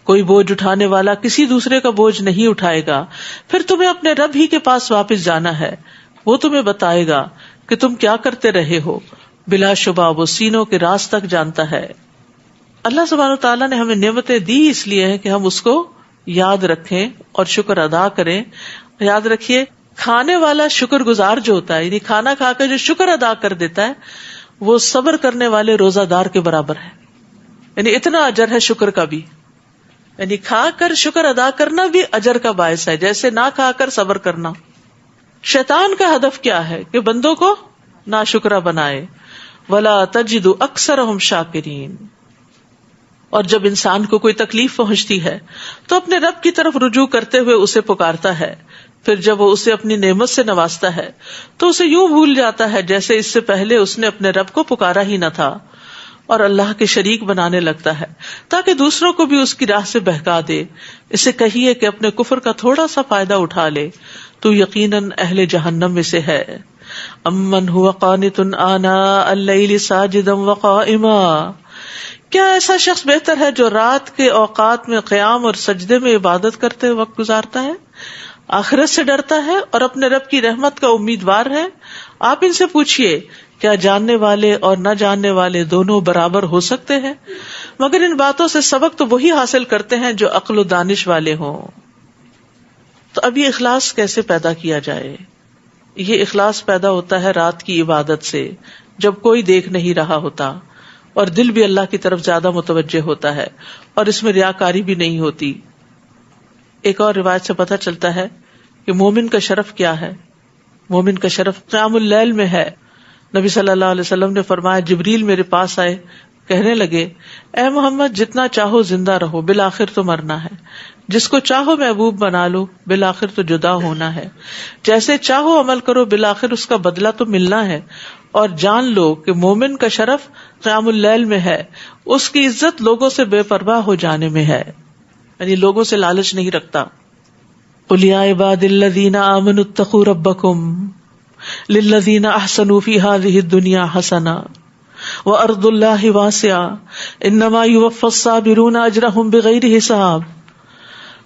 کوئی بوجھ اٹھانے والا کسی دوسرے کا بوجھ نہیں اٹھائے گا. پھر تمہیں اپنے رب ہی کے پاس واپس جانا ہے، وہ تمہیں بتائے گا کہ تم کیا کرتے رہے ہو. بلا شبہ وہ سینوں کے راز تک جانتا ہے. اللہ سبحانہ وتعالیٰ نے ہمیں نعمتیں دی اس لیے ہیں کہ ہم اس کو یاد رکھیں اور شکر ادا کریں. یاد رکھیے کھانے والا شکر گزار جو ہوتا ہے، یعنی کھانا کھا کر جو شکر ادا کر دیتا ہے، وہ صبر کرنے والے روزہ دار کے برابر ہے. یعنی اتنا اجر ہے شکر کا بھی. یعنی کھا کر شکر ادا کرنا بھی اجر کا باعث ہے، جیسے نہ کھا کر صبر کرنا. شیطان کا ہدف کیا ہے کہ بندوں کو ناشکرا بنائے. وَلَا تَجِدُ أَكْثَرَهُمْ شَاكِرِينَ. اور جب انسان کو کوئی تکلیف پہنچتی ہے تو اپنے رب کی طرف رجوع کرتے ہوئے اسے پکارتا ہے. پھر جب وہ اسے اپنی نعمت سے نوازتا ہے تو اسے یوں بھول جاتا ہے جیسے اس سے پہلے اس نے اپنے رب کو پکارا ہی نہ تھا، اور اللہ کے شریک بنانے لگتا ہے تاکہ دوسروں کو بھی اس کی راہ سے بہکا دے. اسے کہیے کہ اپنے کفر کا تھوڑا سا فائدہ اٹھا لے، تو یقیناً اہل جہنم میں سے ہے. امن هو قانت آناء اللیل ساجدا وقائما. کیا ایسا شخص بہتر ہے جو رات کے اوقات میں قیام اور سجدے میں عبادت کرتے وقت گزارتا ہے، آخرت سے ڈرتا ہے اور اپنے رب کی رحمت کا امیدوار ہے؟ آپ ان سے پوچھئے کیا جاننے والے اور نہ جاننے والے دونوں برابر ہو سکتے ہیں؟ مگر ان باتوں سے سبق تو وہی حاصل کرتے ہیں جو عقل و دانش والے ہوں. تو اب یہ اخلاص کیسے پیدا کیا جائے؟ یہ اخلاص پیدا ہوتا ہے رات کی عبادت سے، جب کوئی دیکھ نہیں رہا ہوتا اور دل بھی اللہ کی طرف زیادہ متوجہ ہوتا ہے اور اس میں ریاکاری بھی نہیں ہوتی. ایک اور روایت سے پتہ چلتا ہے کہ مومن کا شرف کیا ہے. مومن کا شرف قیام اللیل میں ہے. نبی صلی اللہ علیہ وسلم نے فرمایا جبریل میرے پاس آئے، کہنے لگے اے محمد جتنا چاہو زندہ رہو، بالآخر تو مرنا ہے. جس کو چاہو محبوب بنا لو، بالآخر تو جدا ہونا ہے. جیسے چاہو عمل کرو، بالآخر اس کا بدلہ تو ملنا ہے. اور جان لو کہ مومن کا شرف قیام اللیل میں ہے، اس کی عزت لوگوں سے بے پرواہ ہو جانے میں ہے، یعنی لوگوں سے لالچ نہیں رکھتا. قل یا عباد الذین آمنوا اتقوا ربکم للذین احسنوا فی ہذہ الدنیا حسنہ وارض اللہ واسعہ انما یوفی الصابرون اجرہم بغیر حساب.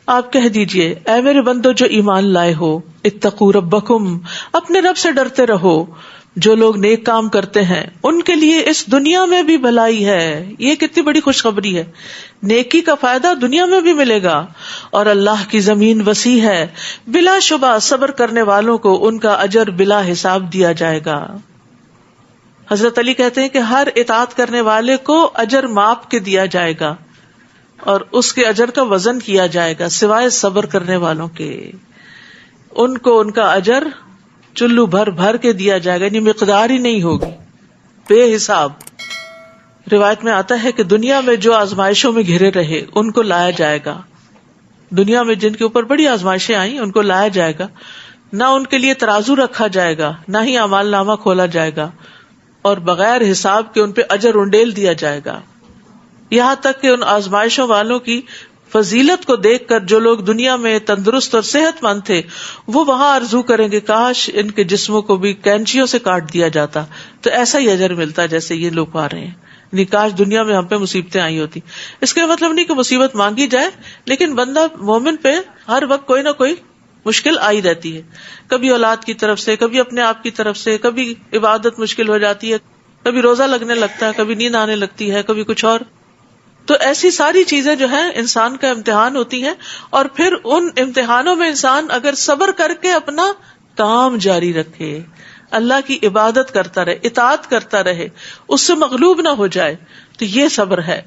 آپ کہہ دیجئے اے میرے بندو جو ایمان لائے ہو، اتقوا ربکم، اپنے رب سے ڈرتے رہو. جو لوگ نیک کام کرتے ہیں ان کے لیے اس دنیا میں بھی بھلائی ہے. یہ کتنی بڑی خوشخبری ہے. نیکی کا فائدہ دنیا میں بھی ملے گا، اور اللہ کی زمین وسیع ہے، بلا شبہ صبر کرنے والوں کو ان کا اجر بلا حساب دیا جائے گا. حضرت علی کہتے ہیں کہ ہر اطاعت کرنے والے کو اجر ماپ کے دیا جائے گا اور اس کے اجر کا وزن کیا جائے گا، سوائے صبر کرنے والوں کے. ان کو ان کا اجر چلو بھر بھر کے دیا جائے گا، یعنی مقدار ہی نہیں ہوگی، بے حساب. روایت میں آتا ہے کہ دنیا میں جو آزمائشوں میں گھرے رہے ان کو لایا جائے گا. دنیا میں جن کے اوپر بڑی آزمائشیں آئیں ان کو لایا جائے گا، نہ ان کے لیے ترازو رکھا جائے گا، نہ ہی اعمال نامہ کھولا جائے گا، اور بغیر حساب کے ان پہ اجر انڈیل دیا جائے گا. یہاں تک کہ ان آزمائشوں والوں کی فضیلت کو دیکھ کر جو لوگ دنیا میں تندرست اور صحت مند تھے وہ وہاں آرزو کریں گے کاش ان کے جسموں کو بھی کینچیوں سے کاٹ دیا جاتا تو ایسا ہی اجر ملتا جیسے یہ لوگ پا رہے ہیں. یعنی کاش دنیا میں ہم پہ مصیبتیں آئی ہوتی. اس کا مطلب نہیں کہ مصیبت مانگی جائے، لیکن بندہ مومن پہ ہر وقت کوئی نہ کوئی مشکل آئی رہتی ہے. کبھی اولاد کی طرف سے، کبھی اپنے آپ کی طرف سے، کبھی عبادت مشکل ہو جاتی ہے، کبھی روزہ لگنے لگتا ہے، کبھی نیند آنے لگتی ہے، کبھی کچھ اور. تو ایسی ساری چیزیں جو ہیں انسان کا امتحان ہوتی ہیں، اور پھر ان امتحانوں میں انسان اگر صبر کر کے اپنا کام جاری رکھے، اللہ کی عبادت کرتا رہے، اطاعت کرتا رہے، اس سے مغلوب نہ ہو جائے، تو یہ صبر ہے.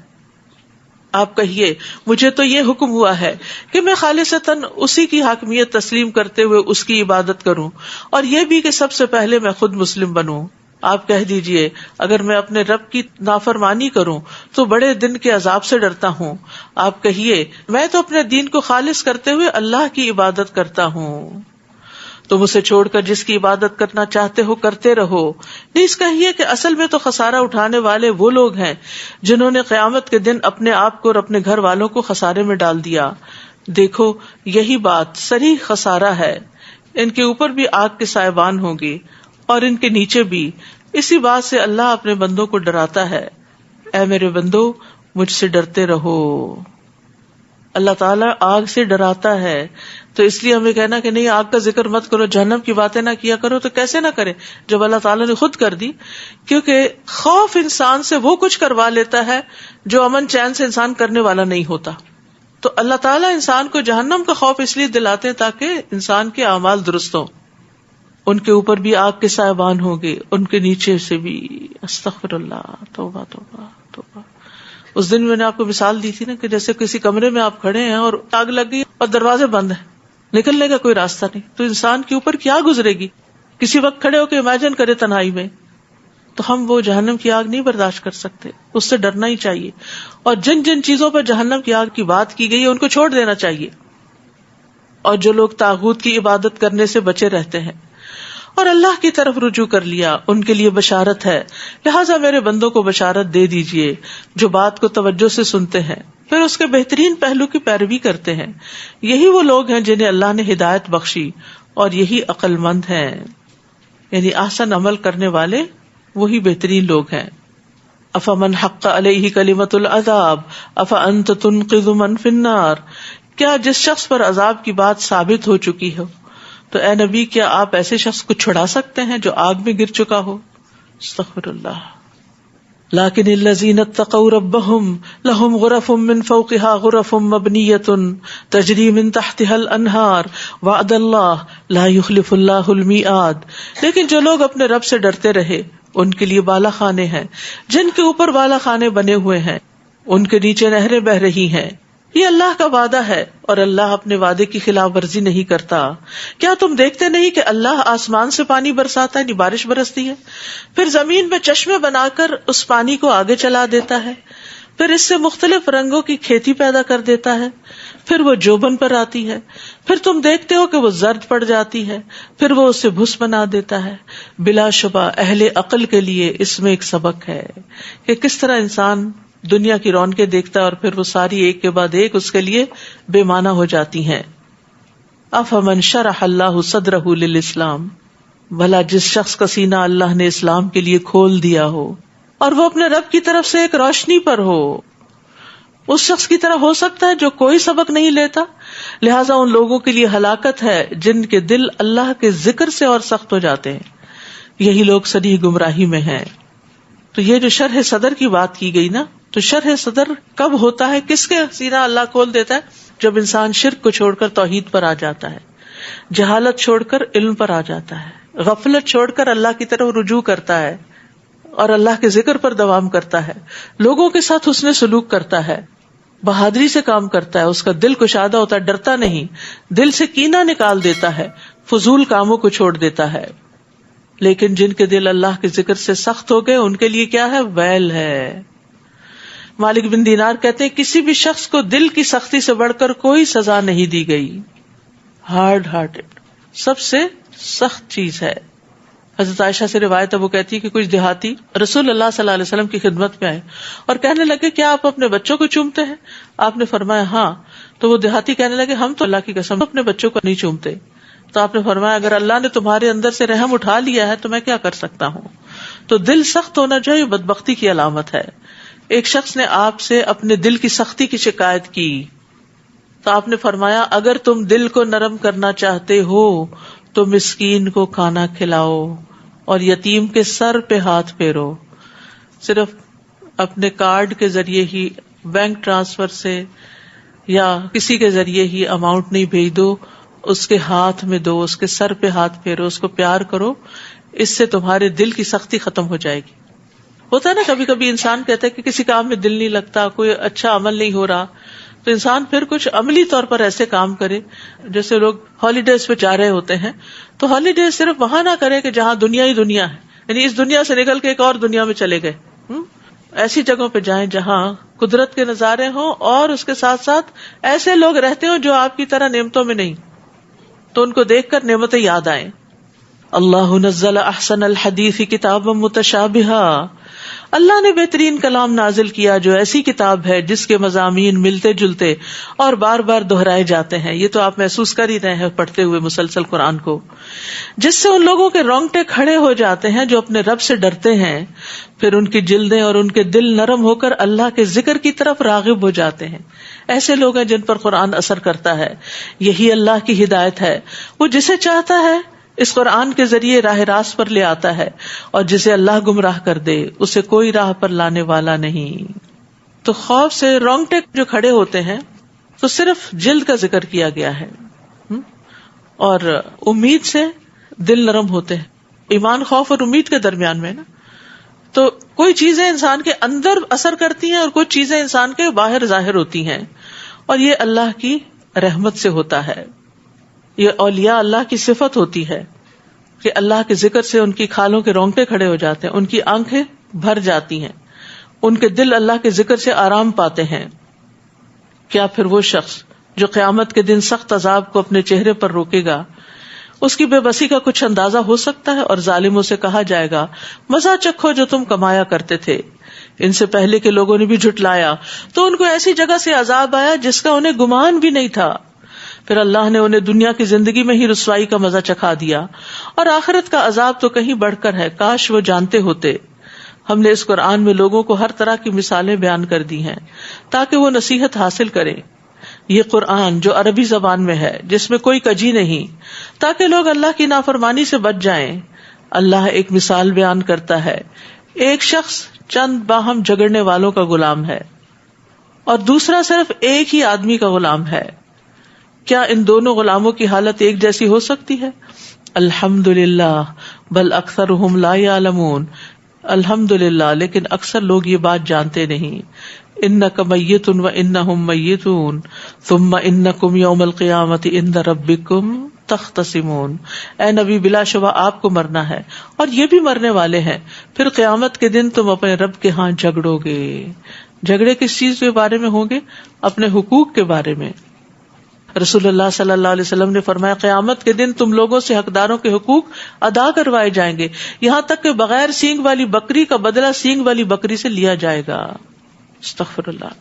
آپ کہیے مجھے تو یہ حکم ہوا ہے کہ میں خالصتاً اسی کی حاکمیت تسلیم کرتے ہوئے اس کی عبادت کروں، اور یہ بھی کہ سب سے پہلے میں خود مسلم بنوں. آپ کہہ دیجئے اگر میں اپنے رب کی نافرمانی کروں تو بڑے دن کے عذاب سے ڈرتا ہوں. آپ کہیے میں تو اپنے دین کو خالص کرتے ہوئے اللہ کی عبادت کرتا ہوں. تم اسے چھوڑ کر جس کی عبادت کرنا چاہتے ہو کرتے رہو. نیز کہیے کہ اصل میں تو خسارہ اٹھانے والے وہ لوگ ہیں جنہوں نے قیامت کے دن اپنے آپ کو اور اپنے گھر والوں کو خسارے میں ڈال دیا. دیکھو یہی بات صریح خسارہ ہے. ان کے اوپر بھی آگ کے سائبان ہوں گے اور ان کے نیچے بھی. اسی بات سے اللہ اپنے بندوں کو ڈراتا ہے. اے میرے بندو مجھ سے ڈرتے رہو. اللہ تعالیٰ آگ سے ڈراتا ہے تو اس لیے ہمیں کہنا کہ نہیں آگ کا ذکر مت کرو، جہنم کی باتیں نہ کیا کرو، تو کیسے نہ کرے جب اللہ تعالیٰ نے خود کر دی. کیونکہ خوف انسان سے وہ کچھ کروا لیتا ہے جو امن چین سے انسان کرنے والا نہیں ہوتا. تو اللہ تعالیٰ انسان کو جہنم کا خوف اس لیے دلاتے ہیں تاکہ انسان کے اعمال درست ہوں. ان کے اوپر بھی آگ کے سائبان ہوں گے، ان کے نیچے سے بھی. استغفر اللہ، توبہ توبہ توبہ. اس دن میں نے آپ کو مثال دی تھی نا کہ جیسے کسی کمرے میں آپ کھڑے ہیں اور آگ لگ گئی اور دروازے بند ہیں، نکلنے کا کوئی راستہ نہیں، تو انسان کے اوپر کیا گزرے گی. کسی وقت کھڑے ہو کے امیجن کرے تنہائی میں، تو ہم وہ جہنم کی آگ نہیں برداشت کر سکتے. اس سے ڈرنا ہی چاہیے. اور جن جن چیزوں پر جہنم کی آگ کی بات کی گئی ہے ان کو چھوڑ دینا چاہیے. اور جو لوگ طاغوت کی عبادت کرنے سے بچے رہتے ہیں اور اللہ کی طرف رجوع کر لیا، ان کے لیے بشارت ہے. لہٰذا میرے بندوں کو بشارت دے دیجئے جو بات کو توجہ سے سنتے ہیں پھر اس کے بہترین پہلو کی پیروی کرتے ہیں. یہی وہ لوگ ہیں جنہیں اللہ نے ہدایت بخشی اور یہی عقل مند ہیں. یعنی احسن عمل کرنے والے وہی بہترین لوگ ہیں. افمن حق علیہ کلمۃ العذاب افانت تنقذ من فی النار. کیا جس شخص پر عذاب کی بات ثابت ہو چکی ہو تو اے نبی کیا آپ ایسے شخص کو چھڑا سکتے ہیں جو آگ میں گر چکا ہو. استغفر اللہ. لیکن الذین اتقوا ربهم لهم غرف من فوقها غرف مبنیۃ تجری من تحتها الانہار وعد اللہ لا یخلف اللہ المیعاد. لیکن جو لوگ اپنے رب سے ڈرتے رہے ان کے لیے بالا خانے ہیں جن کے اوپر بالا خانے بنے ہوئے ہیں، ان کے نیچے نہریں بہ رہی ہیں. یہ اللہ کا وعدہ ہے اور اللہ اپنے وعدے کی خلاف ورزی نہیں کرتا. کیا تم دیکھتے نہیں کہ اللہ آسمان سے پانی برساتا ہے، بارش برستی ہے، پھر زمین میں چشمے بنا کر اس پانی کو آگے چلا دیتا ہے، پھر اس سے مختلف رنگوں کی کھیتی پیدا کر دیتا ہے، پھر وہ جوبن پر آتی ہے، پھر تم دیکھتے ہو کہ وہ زرد پڑ جاتی ہے، پھر وہ اسے بھس بنا دیتا ہے. بلا شبہ اہل عقل کے لیے اس میں ایک سبق ہے کہ کس طرح انسان دنیا کی رونقیں دیکھتا ہے اور پھر وہ ساری ایک کے بعد ایک اس کے لیے بے معنی ہو جاتی ہیں. افمن شرح اللہ صدرہ للاسلام. بھلا جس شخص کا سینہ اللہ نے اسلام کے لیے کھول دیا ہو اور وہ اپنے رب کی طرف سے ایک روشنی پر ہو، اس شخص کی طرح ہو سکتا ہے جو کوئی سبق نہیں لیتا. لہٰذا ان لوگوں کے لیے ہلاکت ہے جن کے دل اللہ کے ذکر سے اور سخت ہو جاتے ہیں. یہی لوگ صریح گمراہی میں ہیں. تو یہ جو شرح صدر کی بات کی گئی نا، تو شرح صدر کب ہوتا ہے، کس کے سینہ اللہ کھول دیتا ہے؟ جب انسان شرک کو چھوڑ کر توحید پر آ جاتا ہے، جہالت چھوڑ کر علم پر آ جاتا ہے، غفلت چھوڑ کر اللہ کی طرف رجوع کرتا ہے اور اللہ کے ذکر پر دوام کرتا ہے، لوگوں کے ساتھ حسن سلوک کرتا ہے، بہادری سے کام کرتا ہے، اس کا دل کشادہ ہوتا ہے، ڈرتا نہیں، دل سے کینہ نکال دیتا ہے، فضول کاموں کو چھوڑ دیتا ہے. لیکن جن کے دل اللہ کے ذکر سے سخت ہو گئے ان کے لیے کیا ہے؟ ویل ہے. مالک بن دینار کہتے ہیں کسی بھی شخص کو دل کی سختی سے بڑھ کر کوئی سزا نہیں دی گئی. ہارڈ ہارٹڈ سب سے سخت چیز ہے. حضرت عائشہ سے روایت ہے، وہ کہتی ہے کہ کچھ دیہاتی رسول اللہ صلی اللہ علیہ وسلم کی خدمت میں آئے اور کہنے لگے کیا آپ اپنے بچوں کو چومتے ہیں؟ آپ نے فرمایا ہاں. تو وہ دیہاتی کہنے لگے ہم تو اللہ کی قسم اپنے بچوں کو نہیں چومتے. تو آپ نے فرمایا اگر اللہ نے تمہارے اندر سے رحم اٹھا لیا ہے تو میں کیا کر سکتا ہوں. تو دل سخت ہونا جو ہے بدبختی کی علامت ہے. ایک شخص نے آپ سے اپنے دل کی سختی کی شکایت کی تو آپ نے فرمایا اگر تم دل کو نرم کرنا چاہتے ہو تو مسکین کو کھانا کھلاؤ اور یتیم کے سر پہ ہاتھ پھیرو. صرف اپنے کارڈ کے ذریعے ہی، بینک ٹرانسفر سے یا کسی کے ذریعے ہی اماؤنٹ نہیں بھیج دو، اس کے ہاتھ میں دو، اس کے سر پہ ہاتھ پھیرو، اس کو پیار کرو. اس سے تمہارے دل کی سختی ختم ہو جائے گی. ہوتا ہے نا کبھی کبھی انسان کہتا ہے کہ کسی کام میں دل نہیں لگتا، کوئی اچھا عمل نہیں ہو رہا، تو انسان پھر کچھ عملی طور پر ایسے کام کرے. جیسے لوگ ہالیڈیز پہ جا رہے ہوتے ہیں تو ہالیڈیز صرف وہاں نہ کرے کہ جہاں دنیا ہی دنیا ہے، یعنی اس دنیا سے نکل کے ایک اور دنیا میں چلے گئے. ایسی جگہوں پہ جائیں جہاں قدرت کے نظارے ہوں اور اس کے ساتھ ساتھ ایسے لوگ رہتے ہوں جو آپ کی طرح نعمتوں میں نہیں، تو ان کو دیکھ کر نعمتیں یاد آئیں. اللہ نزل احسن الحدیث کتابا متشابہا. اللہ نے بہترین کلام نازل کیا جو ایسی کتاب ہے جس کے مضامین ملتے جلتے اور بار بار دہرائے جاتے ہیں. یہ تو آپ محسوس کر ہی رہے ہیں پڑھتے ہوئے مسلسل قرآن کو, جس سے ان لوگوں کے رونگٹے کھڑے ہو جاتے ہیں جو اپنے رب سے ڈرتے ہیں, پھر ان کی جلدیں اور ان کے دل نرم ہو کر اللہ کے ذکر کی طرف راغب ہو جاتے ہیں. ایسے لوگ ہیں جن پر قرآن اثر کرتا ہے. یہی اللہ کی ہدایت ہے, وہ جسے چاہتا ہے اس قرآن کے ذریعے راہ راست پر لے آتا ہے, اور جسے اللہ گمراہ کر دے اسے کوئی راہ پر لانے والا نہیں. تو خوف سے رونگٹے جو کھڑے ہوتے ہیں تو صرف جلد کا ذکر کیا گیا ہے, اور امید سے دل نرم ہوتے ہیں. ایمان خوف اور امید کے درمیان میں نا, تو کوئی چیزیں انسان کے اندر اثر کرتی ہیں اور کچھ چیزیں انسان کے باہر ظاہر ہوتی ہیں, اور یہ اللہ کی رحمت سے ہوتا ہے. یہ اولیاء اللہ کی صفت ہوتی ہے کہ اللہ کے ذکر سے ان کی کھالوں کے رونگٹے کھڑے ہو جاتے ہیں, ان کی آنکھیں بھر جاتی ہیں, ان کے دل اللہ کے ذکر سے آرام پاتے ہیں. کیا پھر وہ شخص جو قیامت کے دن سخت عذاب کو اپنے چہرے پر روکے گا, اس کی بے بسی کا کچھ اندازہ ہو سکتا ہے؟ اور ظالموں سے کہا جائے گا مزہ چکھو جو تم کمایا کرتے تھے. ان سے پہلے کے لوگوں نے بھی جھٹلایا تو ان کو ایسی جگہ سے عذاب آیا جس کا انہیں گمان بھی نہیں تھا. پھر اللہ نے انہیں دنیا کی زندگی میں ہی رسوائی کا مزہ چکھا دیا, اور آخرت کا عذاب تو کہیں بڑھ کر ہے. کاش وہ جانتے ہوتے. ہم نے اس قرآن میں لوگوں کو ہر طرح کی مثالیں بیان کر دی ہیں تاکہ وہ نصیحت حاصل کریں. یہ قرآن جو عربی زبان میں ہے, جس میں کوئی کجی نہیں, تاکہ لوگ اللہ کی نافرمانی سے بچ جائیں. اللہ ایک مثال بیان کرتا ہے. ایک شخص چند باہم جھگڑنے والوں کا غلام ہے اور دوسرا صرف ایک ہی آدمی کا غلام ہے. کیا ان دونوں غلاموں کی حالت ایک جیسی ہو سکتی ہے؟ الحمدللہ بل اکثرہم لا یعلمون. الحمدللہ لیکن اکثر لوگ یہ بات جانتے نہیں. انک میت و انہم میتون ثم انکم یوم القیامت عند ربکم تختصمون. اے نبی بلا شبہ آپ کو مرنا ہے اور یہ بھی مرنے والے ہیں, پھر قیامت کے دن تم اپنے رب کے ہاں جھگڑو گے. جھگڑے کس چیز کے بارے میں ہوں گے؟ اپنے حقوق کے بارے میں. رسول اللہ صلی اللہ علیہ وسلم نے فرمایا قیامت کے دن تم لوگوں سے حقداروں کے حقوق ادا کروائے جائیں گے, یہاں تک کہ بغیر سینگ والی بکری کا بدلہ سینگ والی بکری سے لیا جائے گا. استغفر اللہ.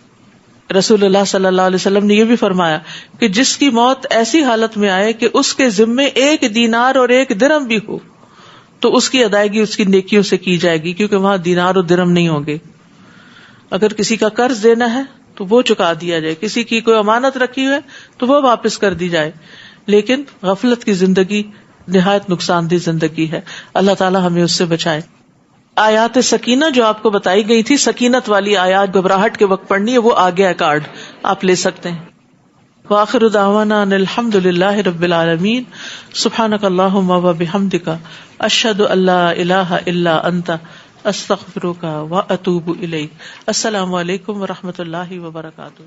رسول اللہ صلی اللہ علیہ وسلم نے یہ بھی فرمایا کہ جس کی موت ایسی حالت میں آئے کہ اس کے ذمے 1 دینار اور 1 درہم بھی ہو تو اس کی ادائیگی اس کی نیکیوں سے کی جائے گی, کیونکہ وہاں دینار اور درہم نہیں ہوں گے. اگر کسی کا قرض دینا ہے تو وہ چکا دیا جائے, کسی کی کوئی امانت رکھی ہوئی ہے تو وہ واپس کر دی جائے. لیکن غفلت کی زندگی نہایت نقصان دہ زندگی ہے. اللہ تعالی ہمیں اس سے بچائے. آیات سکینہ جو آپ کو بتائی گئی تھی, سکینت والی آیات گھبراہٹ کے وقت پڑھنی ہے, وہ آ گیا کارڈ, آپ لے سکتے ہیں. وآخر دعوانا ان الحمد للہ رب العالمین. سبحانک اللہم و بحمدک اشہد ان لا الہ الا انت استغفرک و اتوب الیک. السلام علیکم و رحمۃ اللہ وبرکاتہ.